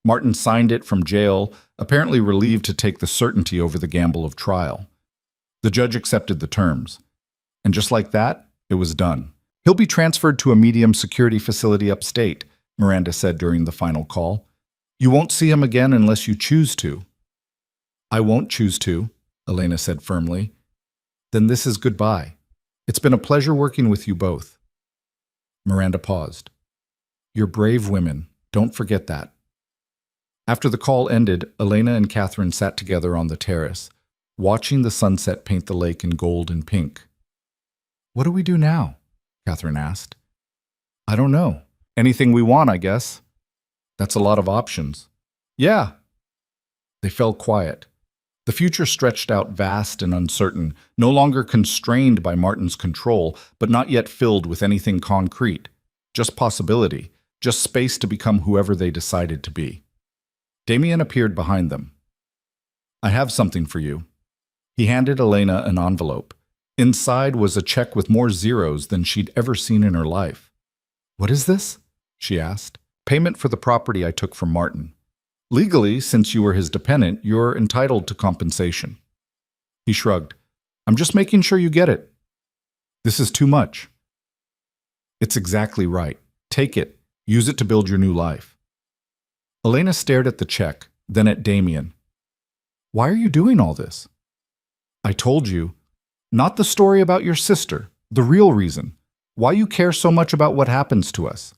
Martin signed it from jail, apparently relieved to take the certainty over the gamble of trial. The judge accepted the terms. And just like that, it was done. He'll be transferred to a medium security facility upstate, Miranda said during the final call. You won't see him again unless you choose to. I won't choose to, Elena said firmly. Then this is goodbye. It's been a pleasure working with you both. Miranda paused. You're brave women. Don't forget that. After the call ended, Elena and Catherine sat together on the terrace, watching the sunset paint the lake in gold and pink. What do we do now? Catherine asked. I don't know. Anything we want, I guess. That's a lot of options. Yeah. They fell quiet. The future stretched out vast and uncertain, no longer constrained by Martin's control, but not yet filled with anything concrete. Just possibility, just space to become whoever they decided to be. Damien appeared behind them. I have something for you. He handed Elena an envelope. Inside was a check with more zeros than she'd ever seen in her life. What is this? She asked. Payment for the property I took from Martin. Legally, since you were his dependent, you're entitled to compensation. He shrugged. I'm just making sure you get it. This is too much. It's exactly right. Take it. Use it to build your new life. Elena stared at the check, then at Damien. Why are you doing all this? I told you. Not the story about your sister. The real reason. Why you care so much about what happens to us.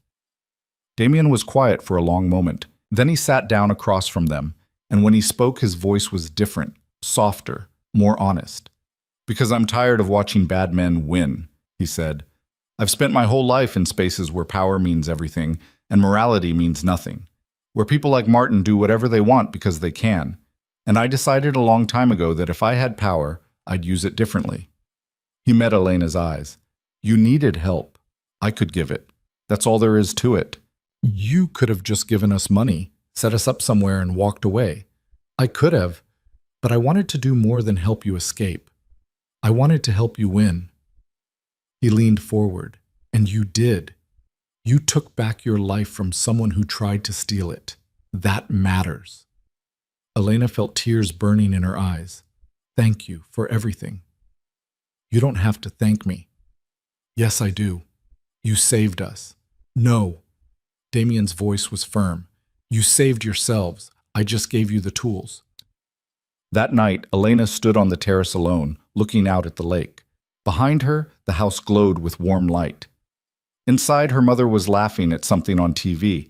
Damien was quiet for a long moment. Then he sat down across from them, and when he spoke, his voice was different, softer, more honest. Because I'm tired of watching bad men win, he said. I've spent my whole life in spaces where power means everything, and morality means nothing. Where people like Martin do whatever they want because they can. And I decided a long time ago that if I had power, I'd use it differently. He met Elena's eyes. You needed help. I could give it. That's all there is to it. You could have just given us money, set us up somewhere and walked away. I could have, but I wanted to do more than help you escape. I wanted to help you win. He leaned forward, and you did. You took back your life from someone who tried to steal it. That matters. Elena felt tears burning in her eyes. Thank you for everything. You don't have to thank me. Yes, I do. You saved us. No. Damien's voice was firm. You saved yourselves. I just gave you the tools. That night, Elena stood on the terrace alone, looking out at the lake. Behind her, the house glowed with warm light. Inside, her mother was laughing at something on TV.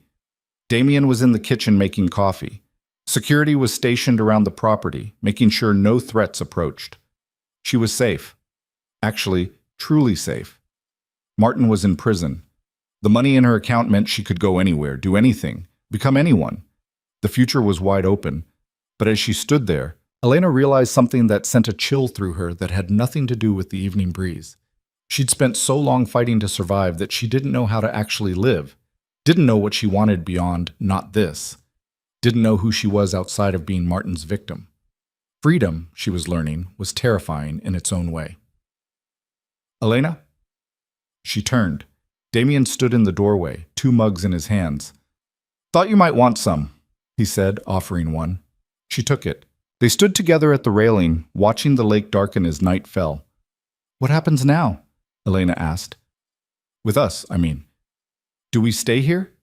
Damien was in the kitchen making coffee. Security was stationed around the property, making sure no threats approached. She was safe. Actually, truly safe. Martin was in prison. The money in her account meant she could go anywhere, do anything, become anyone. The future was wide open. But as she stood there, Elena realized something that sent a chill through her that had nothing to do with the evening breeze. She'd spent so long fighting to survive that she didn't know how to actually live, didn't know what she wanted beyond not this, didn't know who she was outside of being Martin's victim. Freedom, she was learning, was terrifying in its own way. Elena? She turned. Damien stood in the doorway, 2 mugs in his hands. Thought you might want some, he said, offering one. She took it. They stood together at the railing, watching the lake darken as night fell. What happens now? Elena asked. With us, I mean. Do we stay here?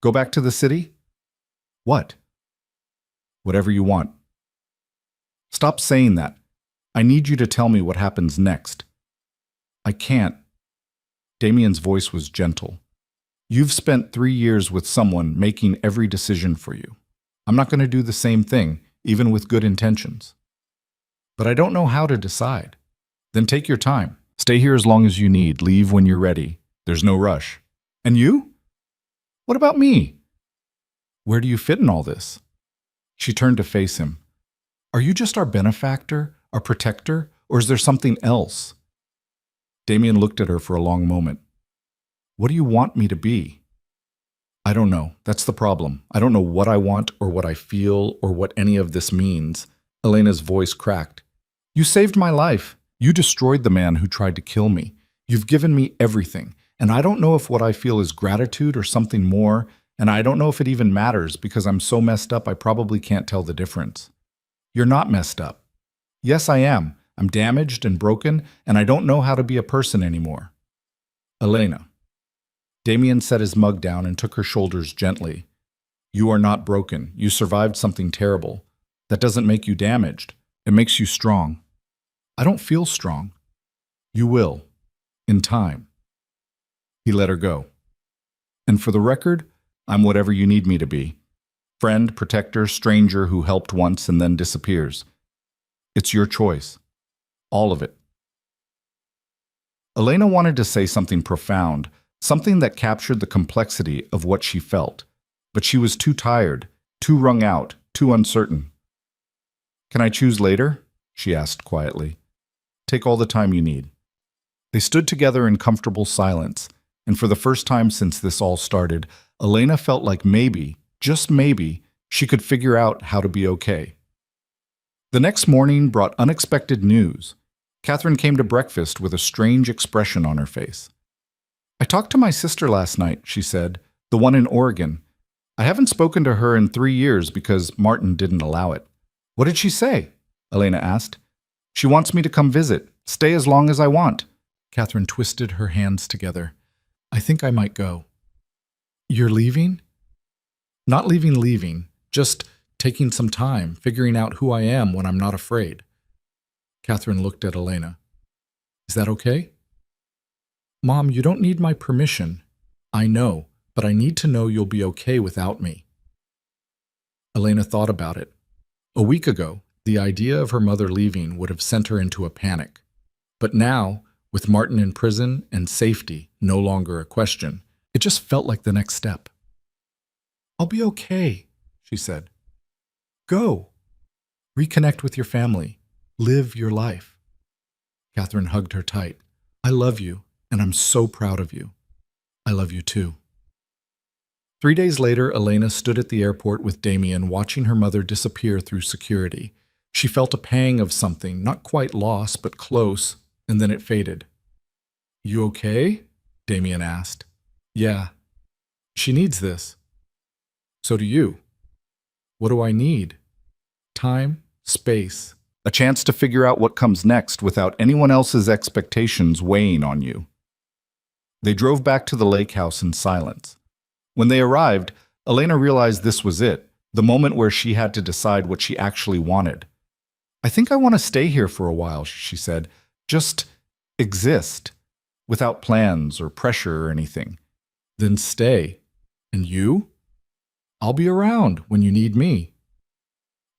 Go back to the city? What? Whatever you want. Stop saying that. I need you to tell me what happens next. I can't. Damien's voice was gentle. You've spent 3 years with someone making every decision for you. I'm not going to do the same thing, even with good intentions. But I don't know how to decide. Then take your time. Stay here as long as you need. Leave when you're ready. There's no rush. And you? What about me? Where do you fit in all this? She turned to face him. Are you just our benefactor, our protector, or is there something else? Damien looked at her for a long moment. What do you want me to be? I don't know. That's the problem. I don't know what I want or what I feel or what any of this means. Elena's voice cracked. You saved my life. You destroyed the man who tried to kill me. You've given me everything. And I don't know if what I feel is gratitude or something more. And I don't know if it even matters because I'm so messed up I probably can't tell the difference. You're not messed up. Yes, I am. I'm damaged and broken, and I don't know how to be a person anymore. Elena. Damien set his mug down and took her shoulders gently. You are not broken. You survived something terrible. That doesn't make you damaged. It makes you strong. I don't feel strong. You will. In time. He let her go. And for the record, I'm whatever you need me to be. Friend, protector, stranger who helped once and then disappears. It's your choice. All of it. Elena wanted to say something profound, something that captured the complexity of what she felt, but she was too tired, too wrung out, too uncertain. Can I choose later? She asked quietly. Take all the time you need. They stood together in comfortable silence, and for the first time since this all started, Elena felt like maybe, just maybe, she could figure out how to be okay. The next morning brought unexpected news. Catherine came to breakfast with a strange expression on her face. I talked to my sister last night, she said, the one in Oregon. I haven't spoken to her in 3 years because Martin didn't allow it. What did she say? Elena asked. She wants me to come visit, stay as long as I want. Catherine twisted her hands together. I think I might go. You're leaving? Not leaving, just taking some time, figuring out who I am when I'm not afraid. Catherine looked at Elena. Is that okay? Mom, you don't need my permission. I know, but I need to know you'll be okay without me. Elena thought about it. A week ago, the idea of her mother leaving would have sent her into a panic. But now, with Martin in prison and safety no longer a question, it just felt like the next step. I'll be okay, she said. Go. Reconnect with your family. Live your life. Catherine hugged her tight. I love you, and I'm so proud of you. I love you too. 3 days later, Elena stood at the airport with Damien, watching her mother disappear through security. She felt a pang of something, not quite loss, but close, and then it faded. You okay? Damien asked. Yeah. She needs this. So do you. What do I need? Time, space, a chance to figure out what comes next without anyone else's expectations weighing on you. They drove back to the lake house in silence. When they arrived, Elena realized this was it, the moment where she had to decide what she actually wanted. I think I want to stay here for a while, she said. Just exist, without plans or pressure or anything. Then stay. And you? I'll be around when you need me.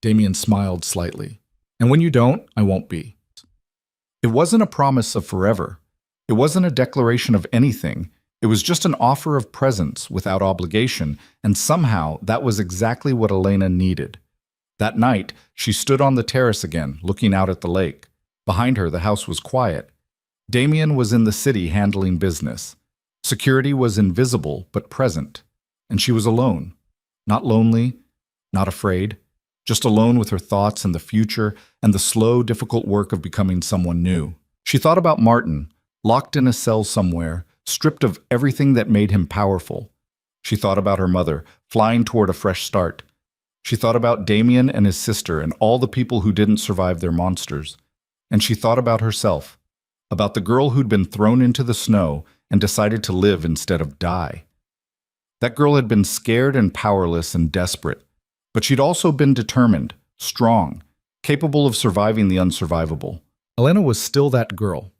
Damien smiled slightly. And when you don't, I won't be. It wasn't a promise of forever. It wasn't a declaration of anything. It was just an offer of presence without obligation, and somehow that was exactly what Elena needed. That night, she stood on the terrace again, looking out at the lake. Behind her, the house was quiet. Damien was in the city handling business. Security was invisible but present, and she was alone. Not lonely, not afraid, just alone with her thoughts and the future and the slow, difficult work of becoming someone new. She thought about Martin, locked in a cell somewhere, stripped of everything that made him powerful. She thought about her mother, flying toward a fresh start. She thought about Damien and his sister and all the people who didn't survive their monsters. And she thought about herself, about the girl who'd been thrown into the snow and decided to live instead of die. That girl had been scared and powerless and desperate, but she'd also been determined, strong, capable of surviving the unsurvivable. Elena was still that girl,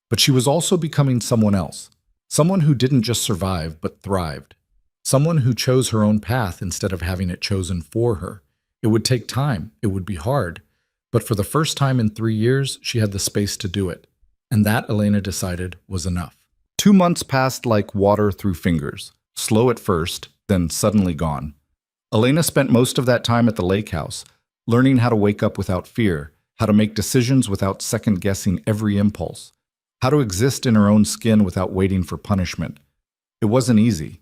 but she was also becoming someone else, someone who didn't just survive but thrived, someone who chose her own path instead of having it chosen for her. It would take time, it would be hard, but for the first time in 3 years, she had the space to do it, and that, Elena decided, was enough. 2 months passed like water through fingers, slow at first, then suddenly gone. Elena spent most of that time at the lake house, learning how to wake up without fear, how to make decisions without second-guessing every impulse, how to exist in her own skin without waiting for punishment. It wasn't easy.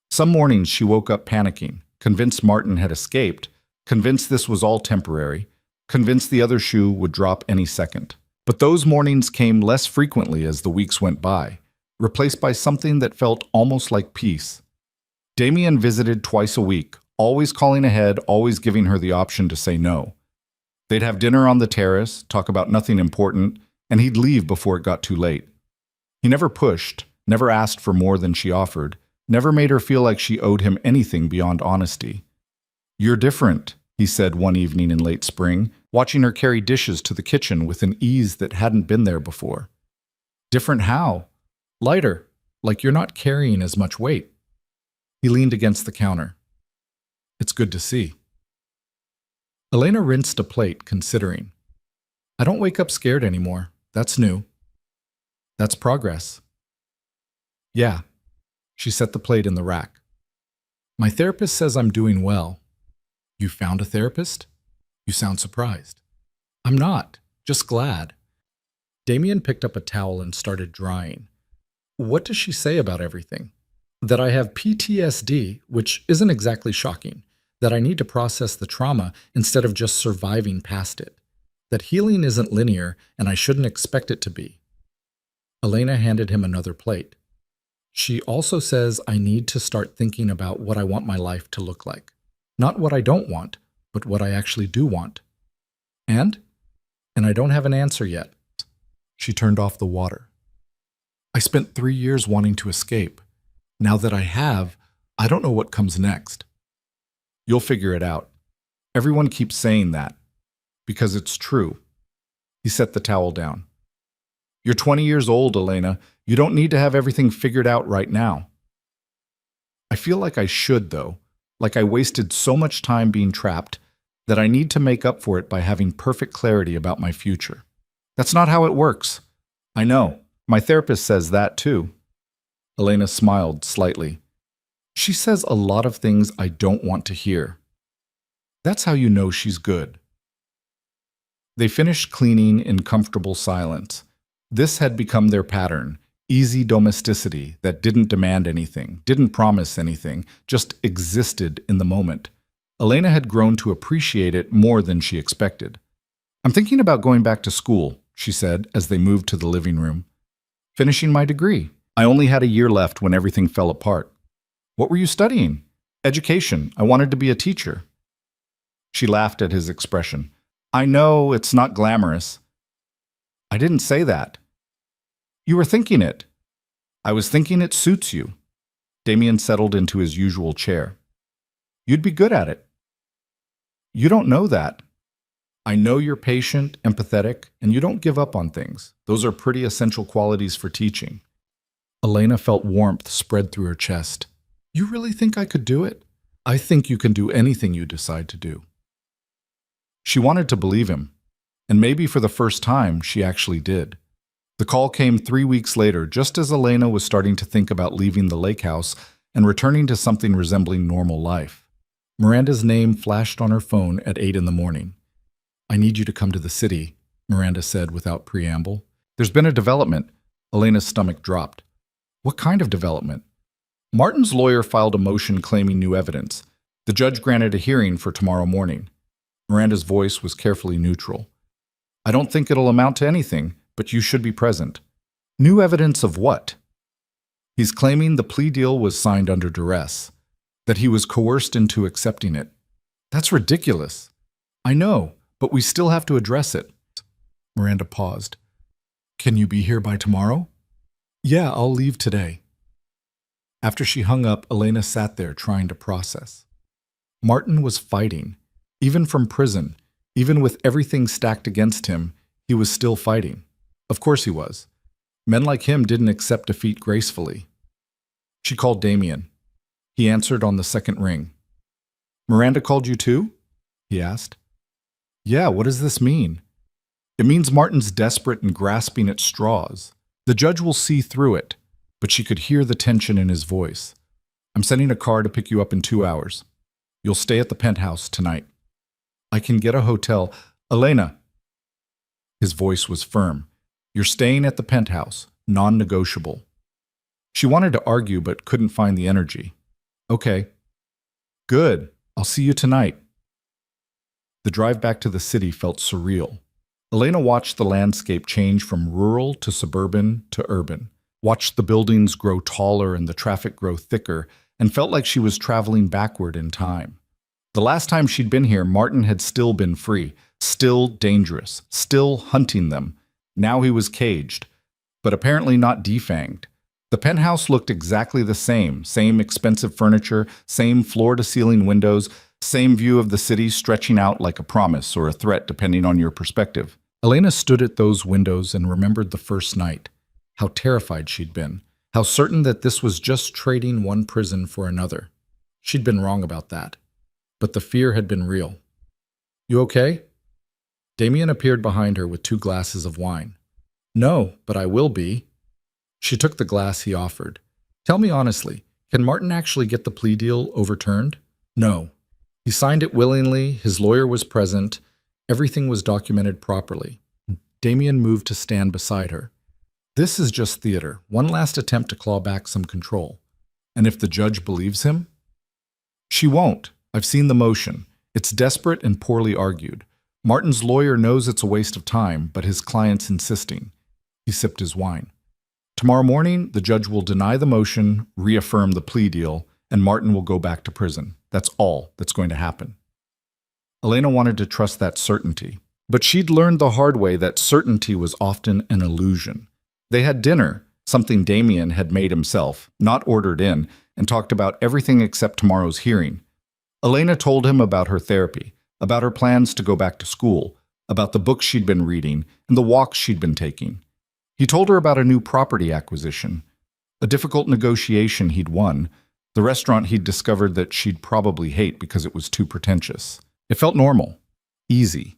Some mornings she woke up panicking, convinced Martin had escaped, convinced this was all temporary, convinced the other shoe would drop any second. But those mornings came less frequently as the weeks went by, replaced by something that felt almost like peace. Damien visited twice a week, always calling ahead, always giving her the option to say no. They'd have dinner on the terrace, talk about nothing important, and he'd leave before it got too late. He never pushed, never asked for more than she offered, never made her feel like she owed him anything beyond honesty. "You're different," he said one evening in late spring, watching her carry dishes to the kitchen with an ease that hadn't been there before. "Different how?" "Lighter, like you're not carrying as much weight." He leaned against the counter. "It's good to see." Elena rinsed a plate, considering. "I don't wake up scared anymore. That's new." "That's progress." "Yeah." She set the plate in the rack. "My therapist says I'm doing well." "You found a therapist?" "You sound surprised." "I'm not, just glad." Damien picked up a towel and started drying. "What does she say about everything?" "That I have PTSD, which isn't exactly shocking. That I need to process the trauma instead of just surviving past it. That healing isn't linear and I shouldn't expect it to be." Elena handed him another plate. "She also says I need to start thinking about what I want my life to look like. Not what I don't want, but what I actually do want." And I don't have an answer yet." She turned off the water. "I spent 3 years wanting to escape. Now that I have, I don't know what comes next." "You'll figure it out. Everyone keeps saying that. Because it's true." He set the towel down. "You're 20 years old, Elena. You don't need to have everything figured out right now." "I feel like I should, though. Like I wasted so much time being trapped that I need to make up for it by having perfect clarity about my future." "That's not how it works." "I know. My therapist says that, too." Elena smiled slightly. "She says a lot of things I don't want to hear." "That's how you know she's good." They finished cleaning in comfortable silence. This had become their pattern, easy domesticity that didn't demand anything, didn't promise anything, just existed in the moment. Elena had grown to appreciate it more than she expected. "I'm thinking about going back to school," she said as they moved to the living room. "Finishing my degree. I only had a year left when everything fell apart." "What were you studying?" "Education. I wanted to be a teacher." She laughed at his expression. "I know it's not glamorous." "I didn't say that." "You were thinking it." "I was thinking it suits you." Damien settled into his usual chair. "You'd be good at it." "You don't know that." I know you're patient, empathetic, and you don't give up on things. Those are pretty essential qualities for teaching. Elena felt warmth spread through her chest. You really think I could do it? I think you can do anything you decide to do. She wanted to believe him, and maybe for the first time, she actually did. The call came 3 weeks later, just as Elena was starting to think about leaving the lake house and returning to something resembling normal life. Miranda's name flashed on her phone at 8 in the morning. I need you to come to the city, Miranda said without preamble. There's been a development. Elena's stomach dropped. What kind of development? Martin's lawyer filed a motion claiming new evidence. The judge granted a hearing for tomorrow morning. Miranda's voice was carefully neutral. I don't think it'll amount to anything, but you should be present. New evidence of what? He's claiming the plea deal was signed under duress, that he was coerced into accepting it. That's ridiculous. I know, but we still have to address it. Miranda paused. Can you be here by tomorrow? Yeah, I'll leave today. After she hung up, Elena sat there trying to process. Martin was fighting. Even from prison, even with everything stacked against him, he was still fighting. Of course he was. Men like him didn't accept defeat gracefully. She called Damien. He answered on the second ring. Miranda called you too? He asked. Yeah, what does this mean? It means Martin's desperate and grasping at straws. The judge will see through it, but she could hear the tension in his voice. I'm sending a car to pick you up in 2 hours. You'll stay at the penthouse tonight. I can get a hotel. Elena. His voice was firm. You're staying at the penthouse, non-negotiable. She wanted to argue but couldn't find the energy. Okay. Good. I'll see you tonight. The drive back to the city felt surreal. Elena watched the landscape change from rural to suburban to urban, watched the buildings grow taller and the traffic grow thicker, and felt like she was traveling backward in time. The last time she'd been here, Martin had still been free, still dangerous, still hunting them. Now he was caged, but apparently not defanged. The penthouse looked exactly the same expensive furniture, same floor-to-ceiling windows, same view of the city stretching out like a promise or a threat depending on your perspective. Elena stood at those windows and remembered the first night, how terrified she'd been, how certain that this was just trading one prison for another. She'd been wrong about that, but the fear had been real. You okay? Damien appeared behind her with 2 glasses of wine. No, but I will be. She took the glass he offered. Tell me honestly, can Martin actually get the plea deal overturned? No. He signed it willingly, his lawyer was present, everything was documented properly. Damien moved to stand beside her. This is just theater, one last attempt to claw back some control. And if the judge believes him? She won't. I've seen the motion. It's desperate and poorly argued. Martin's lawyer knows it's a waste of time, but his client's insisting. He sipped his wine. Tomorrow morning, the judge will deny the motion, reaffirm the plea deal, and Martin will go back to prison. That's all that's going to happen. Elena wanted to trust that certainty, but she'd learned the hard way that certainty was often an illusion. They had dinner, something Damien had made himself, not ordered in, and talked about everything except tomorrow's hearing. Elena told him about her therapy, about her plans to go back to school, about the books she'd been reading, and the walks she'd been taking. He told her about a new property acquisition, a difficult negotiation he'd won, the restaurant he'd discovered that she'd probably hate because it was too pretentious. It felt normal, easy,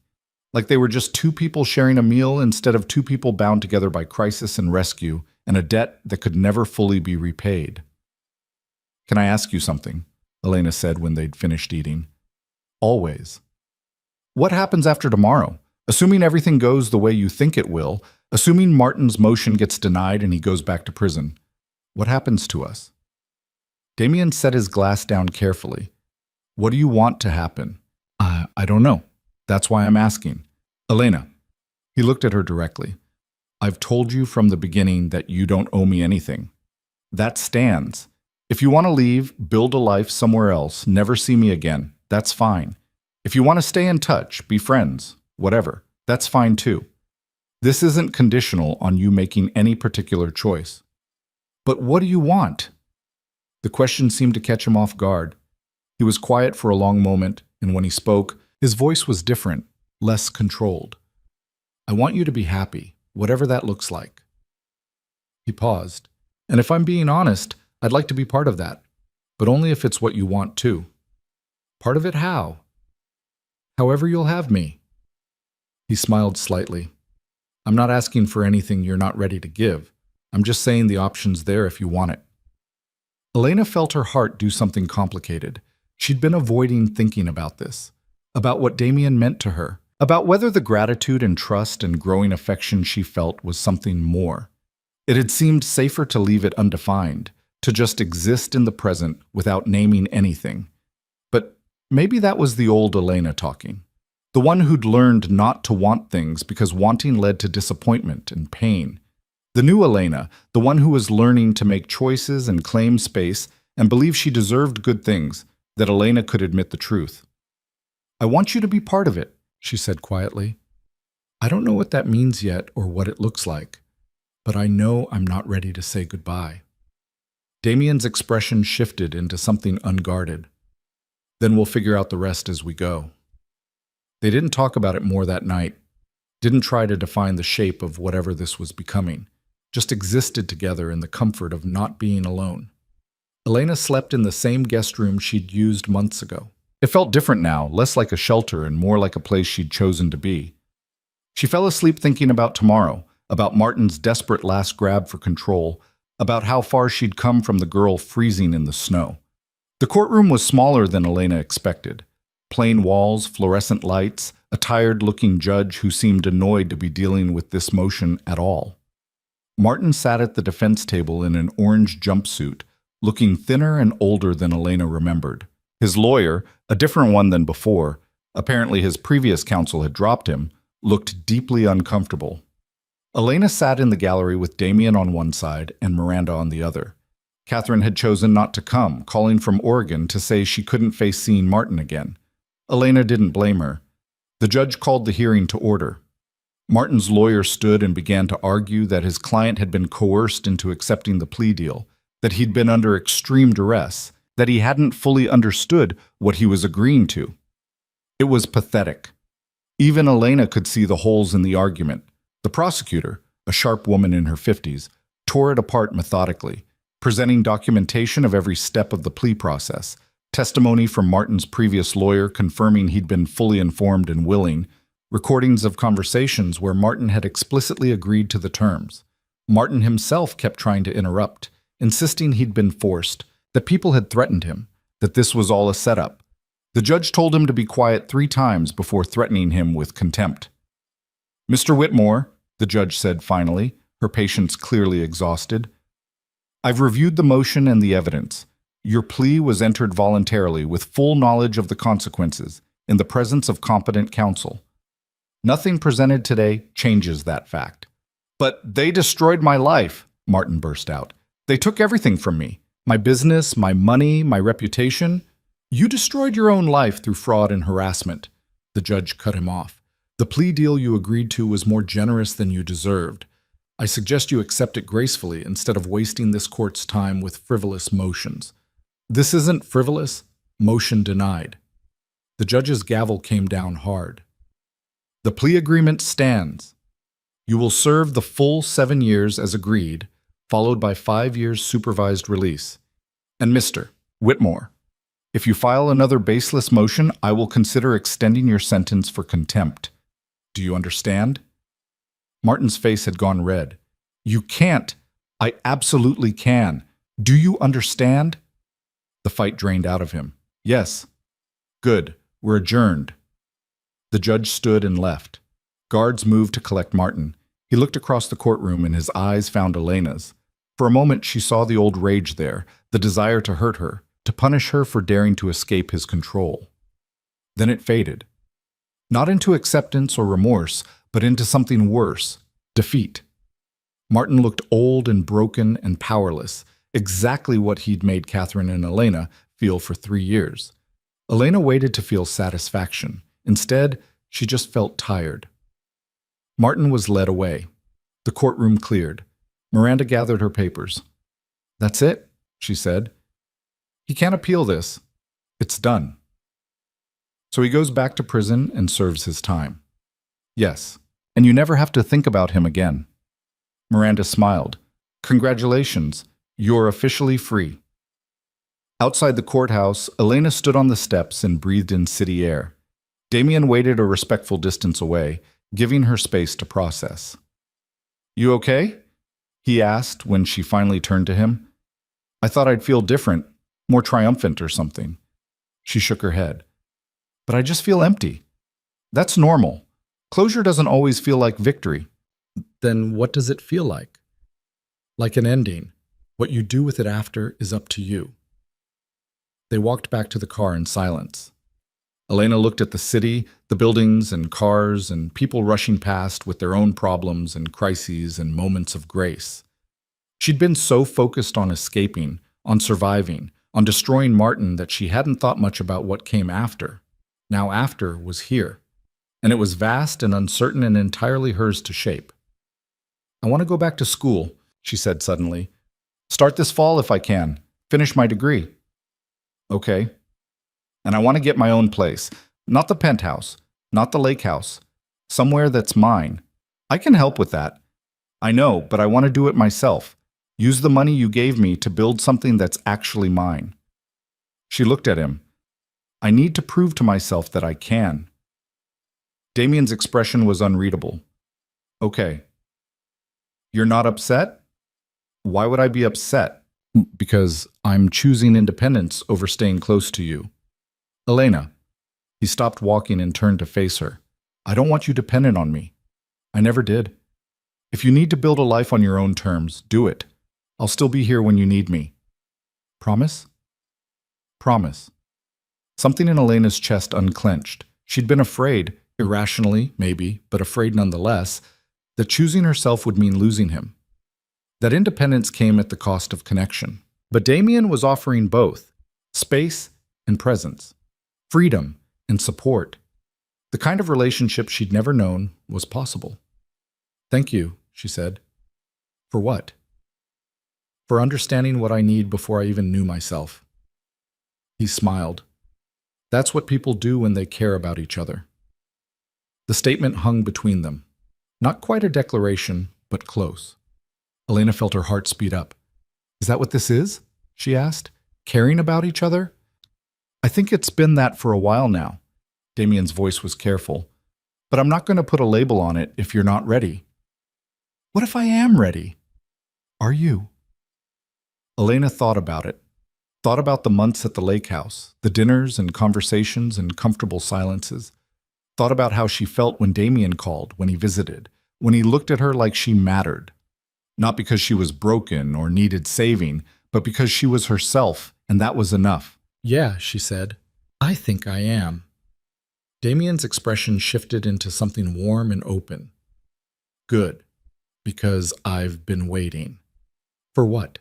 like they were just 2 people sharing a meal instead of 2 people bound together by crisis and rescue and a debt that could never fully be repaid. Can I ask you something? Elena said when they'd finished eating. Always. What happens after tomorrow? Assuming everything goes the way you think it will, assuming Martin's motion gets denied and he goes back to prison, what happens to us? Damien set his glass down carefully. What do you want to happen? I don't know. That's why I'm asking. Elena. He looked at her directly. I've told you from the beginning that you don't owe me anything. That stands. If you want to leave, build a life somewhere else, never see me again, that's fine. If you want to stay in touch, be friends, whatever, that's fine too. This isn't conditional on you making any particular choice. But what do you want? The question seemed to catch him off guard. He was quiet for a long moment, and when he spoke, his voice was different, less controlled. I want you to be happy, whatever that looks like. He paused. And if I'm being honest, I'd like to be part of that, but only if it's what you want too. Part of it how? However you'll have me. He smiled slightly. I'm not asking for anything you're not ready to give. I'm just saying the option's there if you want it. Elena felt her heart do something complicated. She'd been avoiding thinking about this, about what Damien meant to her, about whether the gratitude and trust and growing affection she felt was something more. It had seemed safer to leave it undefined, to just exist in the present without naming anything. But maybe that was the old Elena talking, the one who'd learned not to want things because wanting led to disappointment and pain. The new Elena, the one who was learning to make choices and claim space and believe she deserved good things, that Elena could admit the truth. I want you to be part of it, she said quietly. I don't know what that means yet or what it looks like, but I know I'm not ready to say goodbye. Damien's expression shifted into something unguarded. Then we'll figure out the rest as we go. They didn't talk about it more that night, didn't try to define the shape of whatever this was becoming, just existed together in the comfort of not being alone. Elena slept in the same guest room she'd used months ago. It felt different now, less like a shelter and more like a place she'd chosen to be. She fell asleep thinking about tomorrow, about Martin's desperate last grab for control, about how far she'd come from the girl freezing in the snow. The courtroom was smaller than Elena expected. Plain walls, fluorescent lights, a tired-looking judge who seemed annoyed to be dealing with this motion at all. Martin sat at the defense table in an orange jumpsuit, looking thinner and older than Elena remembered. His lawyer, a different one than before, apparently his previous counsel had dropped him, looked deeply uncomfortable. Elena sat in the gallery with Damien on one side and Miranda on the other. Catherine had chosen not to come, calling from Oregon to say she couldn't face seeing Martin again. Elena didn't blame her. The judge called the hearing to order. Martin's lawyer stood and began to argue that his client had been coerced into accepting the plea deal, that he'd been under extreme duress, that he hadn't fully understood what he was agreeing to. It was pathetic. Even Elena could see the holes in the argument. The prosecutor, a sharp woman in her 50s, tore it apart methodically, presenting documentation of every step of the plea process, testimony from Martin's previous lawyer confirming he'd been fully informed and willing, recordings of conversations where Martin had explicitly agreed to the terms. Martin himself kept trying to interrupt, insisting he'd been forced, that people had threatened him, that this was all a setup. The judge told him to be quiet 3 times before threatening him with contempt. Mr. Whitmore, the judge said finally, her patience clearly exhausted, I've reviewed the motion and the evidence. Your plea was entered voluntarily with full knowledge of the consequences, in the presence of competent counsel. Nothing presented today changes that fact. But they destroyed my life, Martin burst out. They took everything from me. My business, my money, my reputation. You destroyed your own life through fraud and harassment. The judge cut him off. The plea deal you agreed to was more generous than you deserved. I suggest you accept it gracefully instead of wasting this court's time with frivolous motions. This isn't frivolous. Motion denied. The judge's gavel came down hard. The plea agreement stands. You will serve the full 7 years as agreed, followed by 5 years supervised release. And Mr. Whitmore, if you file another baseless motion, I will consider extending your sentence for contempt. Do you understand? Martin's face had gone red. You can't. I absolutely can. Do you understand? The fight drained out of him. Yes. Good. We're adjourned. The judge stood and left. Guards moved to collect Martin. He looked across the courtroom and his eyes found Elena's. For a moment she saw the old rage there, the desire to hurt her, to punish her for daring to escape his control. Then it faded. Not into acceptance or remorse, but into something worse, defeat. Martin looked old and broken and powerless, exactly what he'd made Catherine and Elena feel for 3 years. Elena waited to feel satisfaction. Instead, she just felt tired. Martin was led away. The courtroom cleared. Miranda gathered her papers. That's it, she said. He can't appeal this. It's done. So he goes back to prison and serves his time. Yes, and you never have to think about him again. Miranda smiled. Congratulations, you're officially free. Outside the courthouse, Elena stood on the steps and breathed in city air. Damien waited a respectful distance away, giving her space to process. You okay? He asked when she finally turned to him. I thought I'd feel different, more triumphant or something. She shook her head. But I just feel empty. That's normal. Closure doesn't always feel like victory. Then what does it feel like? Like an ending. What you do with it after is up to you. They walked back to the car in silence. Elena looked at the city, the buildings and cars and people rushing past with their own problems and crises and moments of grace. She'd been so focused on escaping, on surviving, on destroying Martin that she hadn't thought much about what came after. Now after was here, and it was vast and uncertain and entirely hers to shape. I want to go back to school, she said suddenly. Start this fall if I can. Finish my degree. Okay. And I want to get my own place. Not the penthouse, not the lake house. Somewhere that's mine. I can help with that. I know, but I want to do it myself. Use the money you gave me to build something that's actually mine. She looked at him. I need to prove to myself that I can. Damien's expression was unreadable. Okay. You're not upset? Why would I be upset? Because I'm choosing independence over staying close to you. Elena. He stopped walking and turned to face her. I don't want you dependent on me. I never did. If you need to build a life on your own terms, do it. I'll still be here when you need me. Promise? Promise. Something in Elena's chest unclenched. She'd been afraid, irrationally, maybe, but afraid nonetheless, that choosing herself would mean losing him. That independence came at the cost of connection. But Damien was offering both, space and presence, freedom and support. The kind of relationship she'd never known was possible. Thank you, she said. For what? For understanding what I need before I even knew myself. He smiled. That's what people do when they care about each other. The statement hung between them. Not quite a declaration, but close. Elena felt her heart speed up. Is that what this is? She asked. Caring about each other? I think it's been that for a while now. Damien's voice was careful. But I'm not going to put a label on it if you're not ready. What if I am ready? Are you? Elena thought about it. Thought about the months at the lake house, the dinners and conversations and comfortable silences. Thought about how she felt when Damien called, when he visited, when he looked at her like she mattered. Not because she was broken or needed saving, but because she was herself, and that was enough. Yeah, she said. I think I am. Damien's expression shifted into something warm and open. Good, because I've been waiting. For what?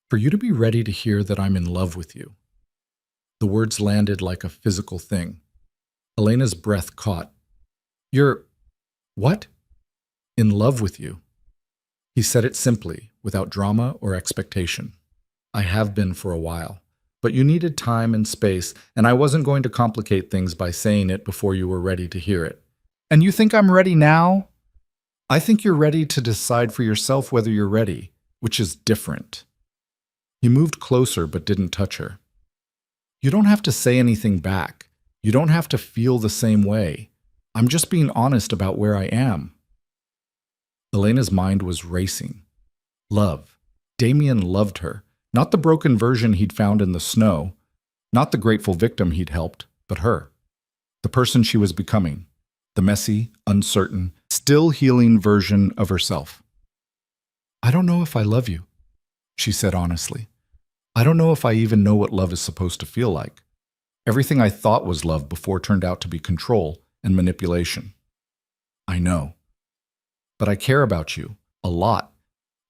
For you to be ready to hear that I'm in love with you. The words landed like a physical thing. Elena's breath caught. You're... what? In love with you. He said it simply, without drama or expectation. I have been for a while. But you needed time and space, and I wasn't going to complicate things by saying it before you were ready to hear it. And you think I'm ready now? I think you're ready to decide for yourself whether you're ready, which is different. He moved closer but didn't touch her. You don't have to say anything back. You don't have to feel the same way. I'm just being honest about where I am. Elena's mind was racing. Love. Damien loved her. Not the broken version he'd found in the snow, not the grateful victim he'd helped, but her. The person she was becoming. The messy, uncertain, still healing version of herself. I don't know if I love you, she said honestly. I don't know if I even know what love is supposed to feel like. Everything I thought was love before turned out to be control and manipulation. I know. But I care about you, a lot,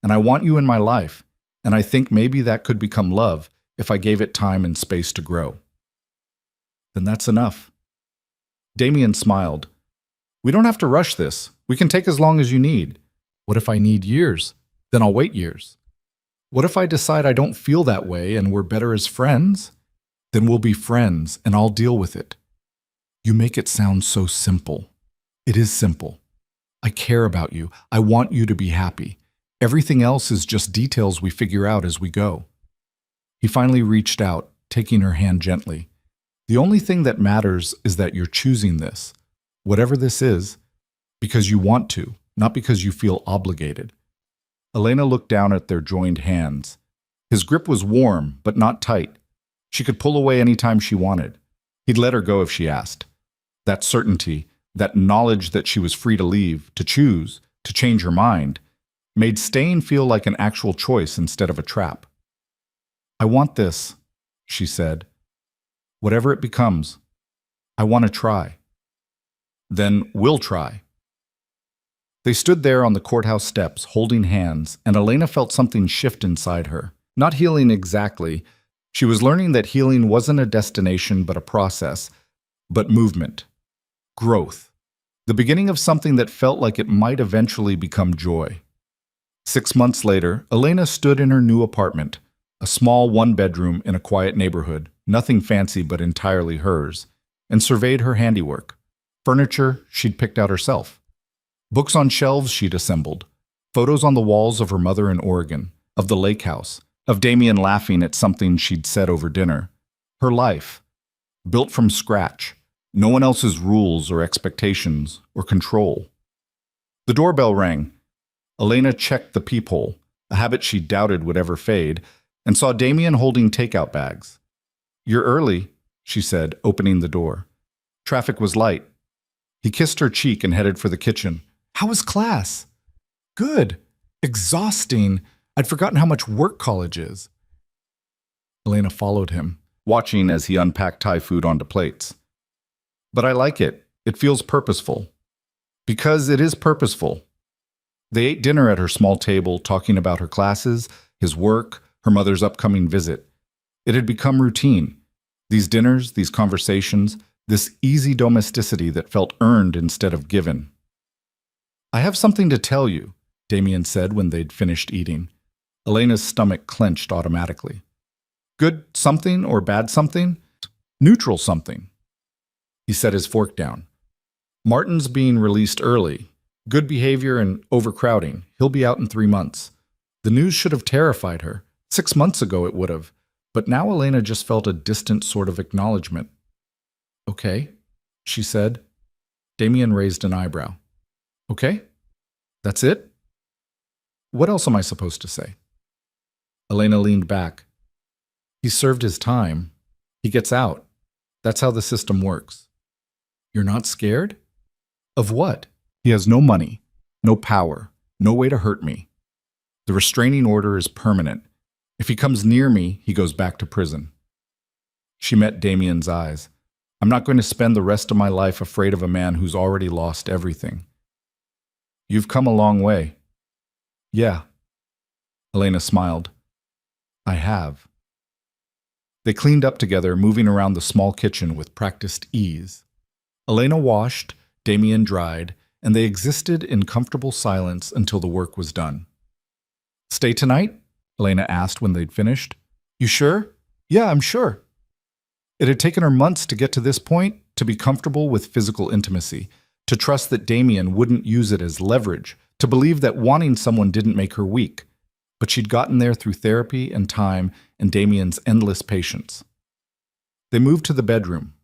and I want you in my life. And I think maybe that could become love if I gave it time and space to grow. Then that's enough. Damien smiled. We don't have to rush this. We can take as long as you need. What if I need years? Then I'll wait years. What if I decide I don't feel that way and we're better as friends? Then we'll be friends and I'll deal with it. You make it sound so simple. It is simple. I care about you. I want you to be happy. Everything else is just details we figure out as we go. He finally reached out, taking her hand gently. The only thing that matters is that you're choosing this, whatever this is, because you want to, not because you feel obligated. Elena looked down at their joined hands. His grip was warm, but not tight. She could pull away any time she wanted. He'd let her go if she asked. That certainty, that knowledge that she was free to leave, to choose, to change her mind, made staying feel like an actual choice instead of a trap. I want this, she said. Whatever it becomes, I want to try. Then we'll try. They stood there on the courthouse steps, holding hands, and Elena felt something shift inside her. Not healing exactly. She was learning that healing wasn't a destination but a process, but movement, growth, the beginning of something that felt like it might eventually become joy. 6 months later, Elena stood in her new apartment, a small one-bedroom in a quiet neighborhood, nothing fancy but entirely hers, and surveyed her handiwork. Furniture she'd picked out herself. Books on shelves she'd assembled. Photos on the walls of her mother in Oregon, of the lake house, of Damien laughing at something she'd said over dinner. Her life, built from scratch, no one else's rules or expectations or control. The doorbell rang. Elena checked the peephole, a habit she doubted would ever fade, and saw Damien holding takeout bags. "You're early," she said, opening the door. Traffic was light. He kissed her cheek and headed for the kitchen. "How was class?" "Good. Exhausting. I'd forgotten how much work college is." Elena followed him, watching as he unpacked Thai food onto plates. "But I like it. It feels purposeful." Because it is purposeful. They ate dinner at her small table, talking about her classes, his work, her mother's upcoming visit. It had become routine. These dinners, these conversations, this easy domesticity that felt earned instead of given. "I have something to tell you," Damien said when they'd finished eating. Elena's stomach clenched automatically. "Good something or bad something? Neutral something." He set his fork down. "Martin's being released early. Good behavior and overcrowding. He'll be out in 3 months." The news should have terrified her. 6 months ago it would have. But now Elena just felt a distant sort of acknowledgement. "Okay," she said. Damien raised an eyebrow. "Okay? That's it? What else am I supposed to say?" Elena leaned back. "He served his time. He gets out. That's how the system works." "You're not scared?" "Of what?" "He has no money, no power, no way to hurt me. The restraining order is permanent. If he comes near me, he goes back to prison." She met Damien's eyes. "I'm not going to spend the rest of my life afraid of a man who's already lost everything." "You've come a long way." "Yeah." Elena smiled. "I have." They cleaned up together, moving around the small kitchen with practiced ease. Elena washed, Damien dried, and they existed in comfortable silence until the work was done. "Stay tonight?" Elena asked when they'd finished. "You sure?" "Yeah, I'm sure." It had taken her months to get to this point, to be comfortable with physical intimacy, to trust that Damien wouldn't use it as leverage, to believe that wanting someone didn't make her weak. But she'd gotten there through therapy and time and Damien's endless patience. They moved to the bedroom.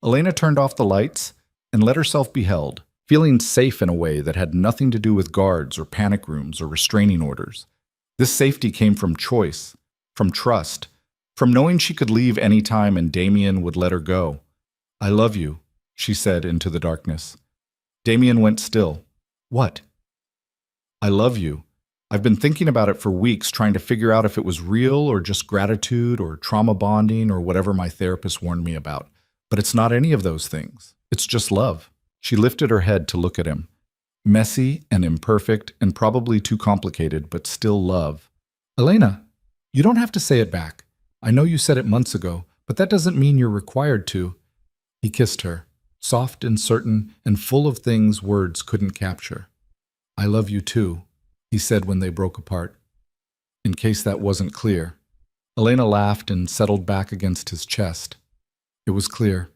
Elena turned off the lights and let herself be held, feeling safe in a way that had nothing to do with guards or panic rooms or restraining orders. This safety came from choice, from trust, from knowing she could leave any time and Damien would let her go. "I love you," she said into the darkness. Damien went still. "What?" "I love you. I've been thinking about it for weeks, trying to figure out if it was real or just gratitude or trauma bonding or whatever my therapist warned me about. But it's not any of those things. It's just love." She lifted her head to look at him. Messy and imperfect and probably too complicated, but still love. "Elena, you don't have to say it back. I know you said it months ago, but that doesn't mean you're required to." He kissed her, soft and certain and full of things words couldn't capture. "I love you too," he said when they broke apart. In case that wasn't clear. Elena laughed and settled back against his chest. It was clear.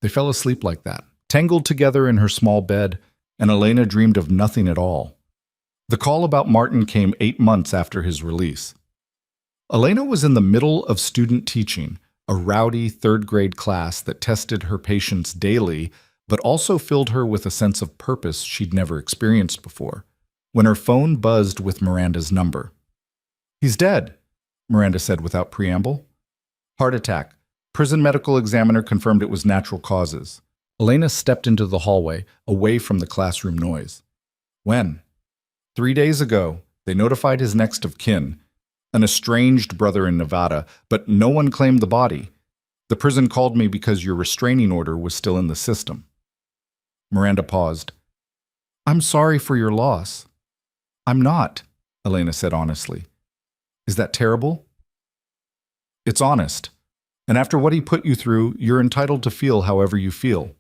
They fell asleep like that, Tangled together in her small bed, and Elena dreamed of nothing at all. The call about Martin came 8 months after his release. Elena was in the middle of student teaching, a rowdy third-grade class that tested her patience daily, but also filled her with a sense of purpose she'd never experienced before, when her phone buzzed with Miranda's number. "He's dead," Miranda said without preamble. "Heart attack. Prison medical examiner confirmed it was natural causes." Elena stepped into the hallway, away from the classroom noise. "When?" 3 days ago. They notified his next of kin, an estranged brother in Nevada, but no one claimed the body. The prison called me because your restraining order was still in the system." Miranda paused. "I'm sorry for your loss." "I'm not," Elena said honestly. "Is that terrible?" "It's honest. And after what he put you through, you're entitled to feel however you feel."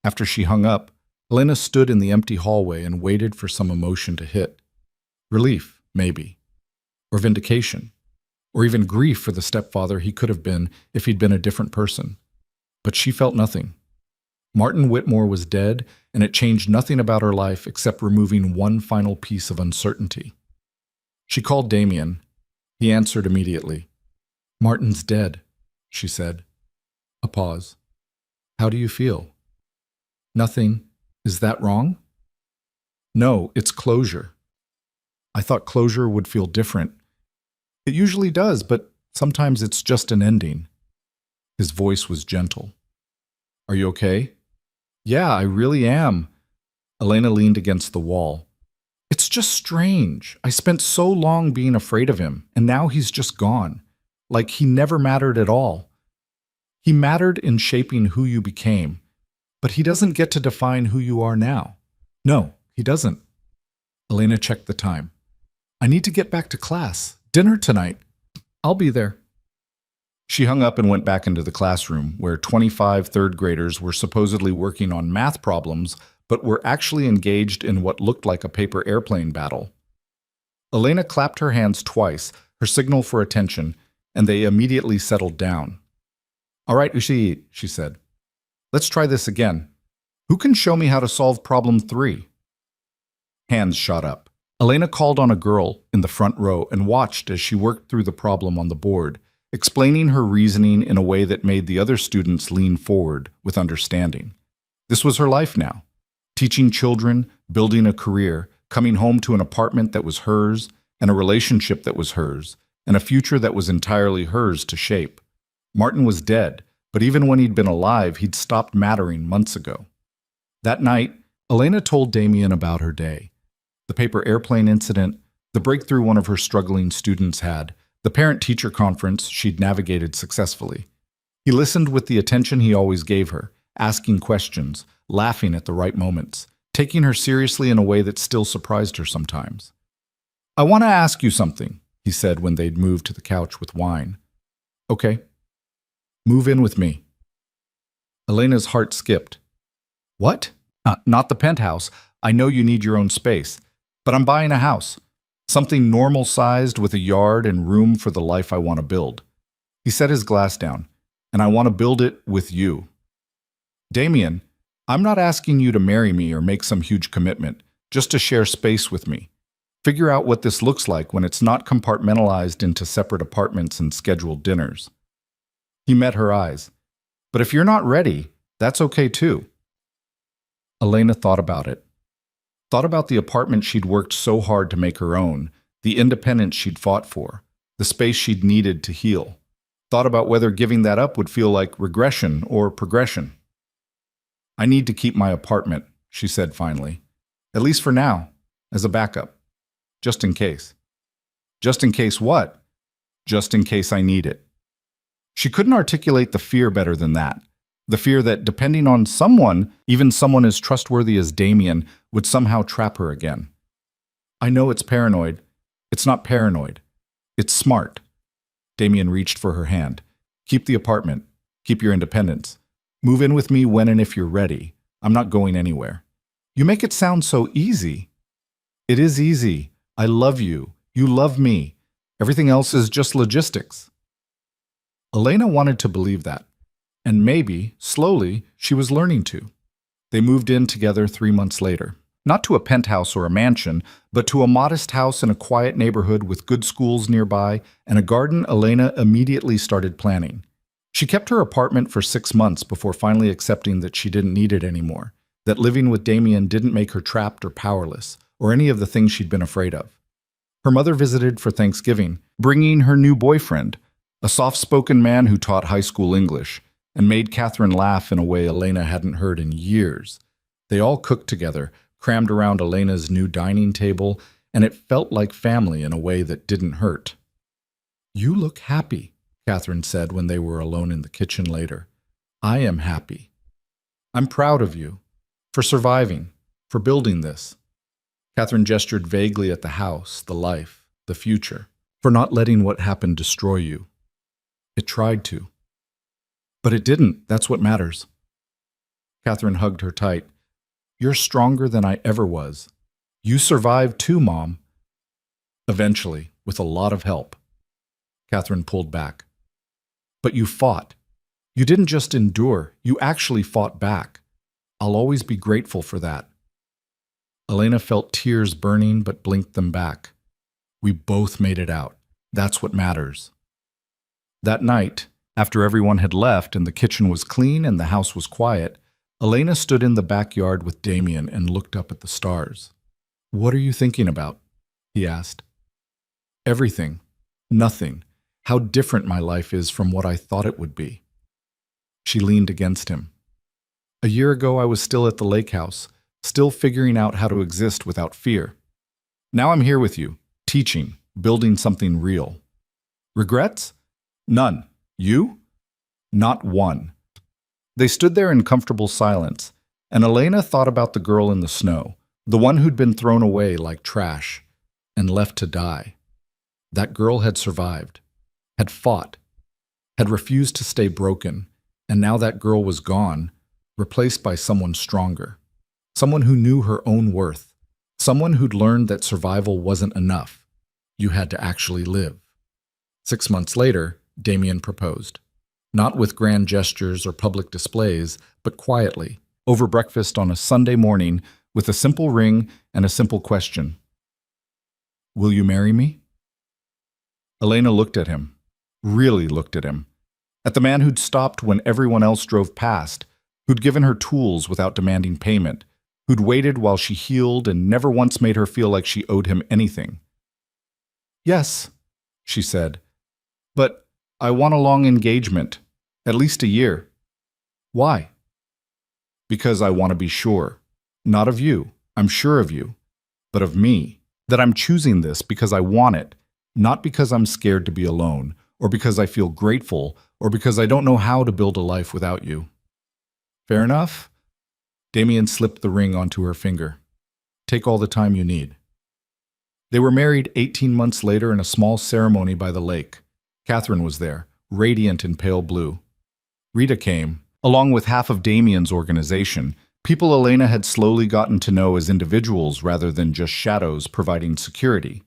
After she hung up, Elena stood in the empty hallway and waited for some emotion to hit. Relief, maybe. Or vindication. Or even grief for the stepfather he could have been if he'd been a different person. But she felt nothing. Martin Whitmore was dead, and it changed nothing about her life except removing one final piece of uncertainty. She called Damien. He answered immediately. "Martin's dead," she said. A pause. "How do you feel?" "Nothing. Is that wrong?" "No, it's closure." "I thought closure would feel different." "It usually does, but sometimes it's just an ending." His voice was gentle. "Are you okay?" "Yeah, I really am." Elena leaned against the wall. "It's just strange. I spent so long being afraid of him, and now he's just gone. Like he never mattered at all. He mattered in shaping who you became, but he doesn't get to define who you are now." "No, he doesn't." Elena checked the time. "I need to get back to class. Dinner tonight." "I'll be there." She hung up and went back into the classroom, where 25 third graders were supposedly working on math problems, but were actually engaged in what looked like a paper airplane battle. Elena clapped her hands twice, her signal for attention, and they immediately settled down. "All right, Ushi," she said. "Let's try this again. Who can show me how to solve problem 3? Hands shot up. Elena called on a girl in the front row and watched as she worked through the problem on the board, explaining her reasoning in a way that made the other students lean forward with understanding. This was her life now. Teaching children, building a career, coming home to an apartment that was hers, and a relationship that was hers, and a future that was entirely hers to shape. Martin was dead, but even when he'd been alive, he'd stopped mattering months ago. That night, Elena told Damien about her day. The paper airplane incident, the breakthrough one of her struggling students had, the parent-teacher conference she'd navigated successfully. He listened with the attention he always gave her, asking questions, laughing at the right moments, taking her seriously in a way that still surprised her sometimes. "I want to ask you something," he said when they'd moved to the couch with wine. "Okay. Move in with me." Elena's heart skipped. "What? Not the penthouse. I know you need your own space. But I'm buying a house. Something normal-sized with a yard and room for the life I want to build." He set his glass down. "And I want to build it with you." "Damien, I'm not asking you to marry me or make some huge commitment, just to share space with me. Figure out what this looks like when it's not compartmentalized into separate apartments and scheduled dinners." He met her eyes. "But if you're not ready, that's okay too." Elena thought about it. Thought about the apartment she'd worked so hard to make her own, the independence she'd fought for, the space she'd needed to heal. Thought about whether giving that up would feel like regression or progression. "I need to keep my apartment," she said finally. "At least for now, as a backup. Just in case." "Just in case what?" "Just in case I need it." She couldn't articulate the fear better than that. The fear that depending on someone, even someone as trustworthy as Damien, would somehow trap her again. "I know it's paranoid. It's not paranoid. It's smart." Damien reached for her hand. "Keep the apartment. Keep your independence. Move in with me when and if you're ready. I'm not going anywhere." "You make it sound so easy." "It is easy. I love you. You love me. Everything else is just logistics." Elena wanted to believe that. And maybe, slowly, she was learning to. They moved in together 3 months later. Not to a penthouse or a mansion, but to a modest house in a quiet neighborhood with good schools nearby and a garden Elena immediately started planning. She kept her apartment for 6 months before finally accepting that she didn't need it anymore, that living with Damien didn't make her trapped or powerless, or any of the things she'd been afraid of. Her mother visited for Thanksgiving, bringing her new boyfriend, a soft-spoken man who taught high school English, and made Catherine laugh in a way Elena hadn't heard in years. They all cooked together, crammed around Elena's new dining table, and it felt like family in a way that didn't hurt. "You look happy," Catherine said when they were alone in the kitchen later. "I am happy. I'm proud of you, for surviving, for building this." Catherine gestured vaguely at the house, the life, the future, for not letting what happened destroy you. It tried to. But it didn't, that's what matters. Catherine hugged her tight. "You're stronger than I ever was. You survived too, Mom." Eventually, with a lot of help. Catherine pulled back. "But you fought. You didn't just endure, you actually fought back. I'll always be grateful for that." Elena felt tears burning but blinked them back. "We both made it out. That's what matters." That night, after everyone had left and the kitchen was clean and the house was quiet, Elena stood in the backyard with Damien and looked up at the stars. "What are you thinking about?" he asked. "Everything. Nothing. How different my life is from what I thought it would be." She leaned against him. "A year ago I was still at the lake house, still figuring out how to exist without fear. Now I'm here with you, teaching, building something real. Regrets? None. You? Not one." They stood there in comfortable silence, and Elena thought about the girl in the snow, the one who'd been thrown away like trash and left to die. That girl had survived, had fought, had refused to stay broken, and now that girl was gone, replaced by someone stronger, someone who knew her own worth, someone who'd learned that survival wasn't enough. You had to actually live. 6 months later, Damien proposed. Not with grand gestures or public displays, but quietly, over breakfast on a Sunday morning, with a simple ring and a simple question. "Will you marry me?" Elena looked at him, really looked at him, at the man who'd stopped when everyone else drove past, who'd given her tools without demanding payment, who'd waited while she healed and never once made her feel like she owed him anything. "Yes," she said, "but I want a long engagement. At least a year." "Why?" "Because I want to be sure. Not of you, I'm sure of you, but of me. That I'm choosing this because I want it, not because I'm scared to be alone, or because I feel grateful, or because I don't know how to build a life without you." "Fair enough." Damien slipped the ring onto her finger. "Take all the time you need." They were married 18 months later in a small ceremony by the lake. Catherine was there, radiant in pale blue. Rita came, along with half of Damien's organization, people Elena had slowly gotten to know as individuals rather than just shadows providing security.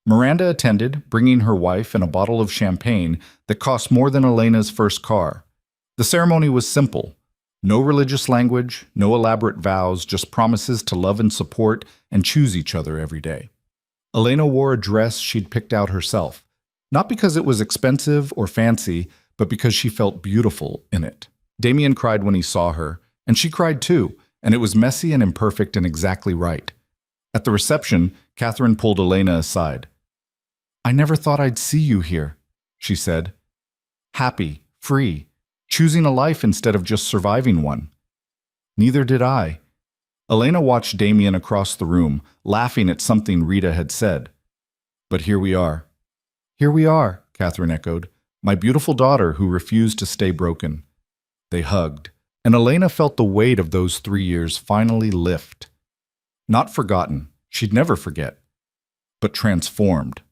Miranda attended, bringing her wife and a bottle of champagne that cost more than Elena's first car. The ceremony was simple. No religious language, no elaborate vows, just promises to love and support and choose each other every day. Elena wore a dress she'd picked out herself, not because it was expensive or fancy, but because she felt beautiful in it. Damien cried when he saw her, and she cried too, and it was messy and imperfect and exactly right. At the reception, Catherine pulled Elena aside. "I never thought I'd see you here," she said. "Happy, free, choosing a life instead of just surviving one." "Neither did I." Elena watched Damien across the room, laughing at something Rita had said. "But here we are." "Here we are," Catherine echoed. "My beautiful daughter who refused to stay broken." They hugged, and Elena felt the weight of those 3 years finally lift. Not forgotten, she'd never forget, but transformed.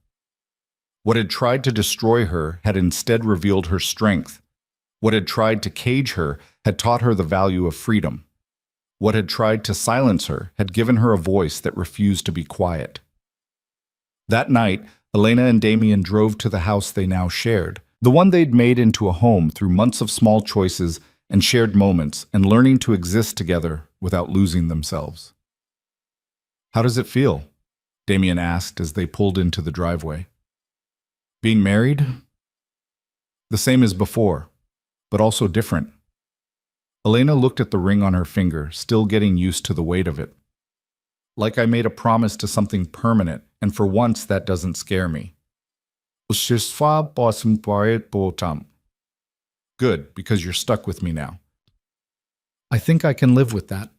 What had tried to destroy her had instead revealed her strength. What had tried to cage her had taught her the value of freedom. What had tried to silence her had given her a voice that refused to be quiet. That night, Elena and Damien drove to the house they now shared, the one they'd made into a home through months of small choices and shared moments and learning to exist together without losing themselves. "How does it feel?" Damien asked as they pulled into the driveway. "Being married?" "The same as before, but also different." Elena looked at the ring on her finger, still getting used to the weight of it. "Like I made a promise to something permanent, and for once that doesn't scare me." "Good, because you're stuck with me now." "I think I can live with that."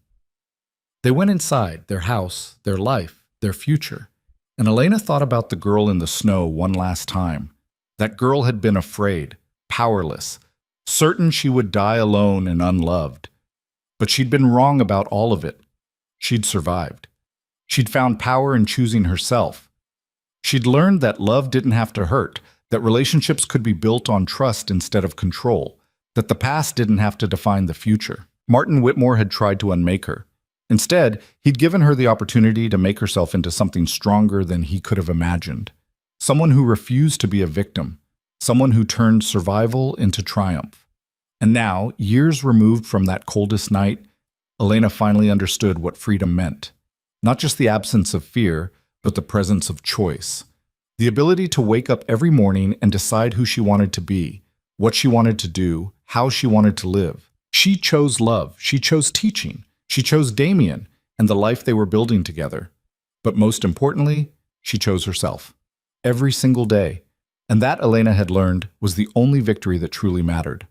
They went inside, their house, their life, their future, and Elena thought about the girl in the snow one last time. That girl had been afraid, powerless, certain she would die alone and unloved. But she'd been wrong about all of it. She'd survived. She'd found power in choosing herself. She'd learned that love didn't have to hurt, that relationships could be built on trust instead of control, that the past didn't have to define the future. Martin Whitmore had tried to unmake her. Instead, he'd given her the opportunity to make herself into something stronger than he could have imagined. Someone who refused to be a victim. Someone who turned survival into triumph. And now, years removed from that coldest night, Elena finally understood what freedom meant. Not just the absence of fear, but the presence of choice. The ability to wake up every morning and decide who she wanted to be, what she wanted to do, how she wanted to live. She chose love. She chose teaching. She chose Damien and the life they were building together. But most importantly, she chose herself. Every single day. And that, Elena had learned, was the only victory that truly mattered.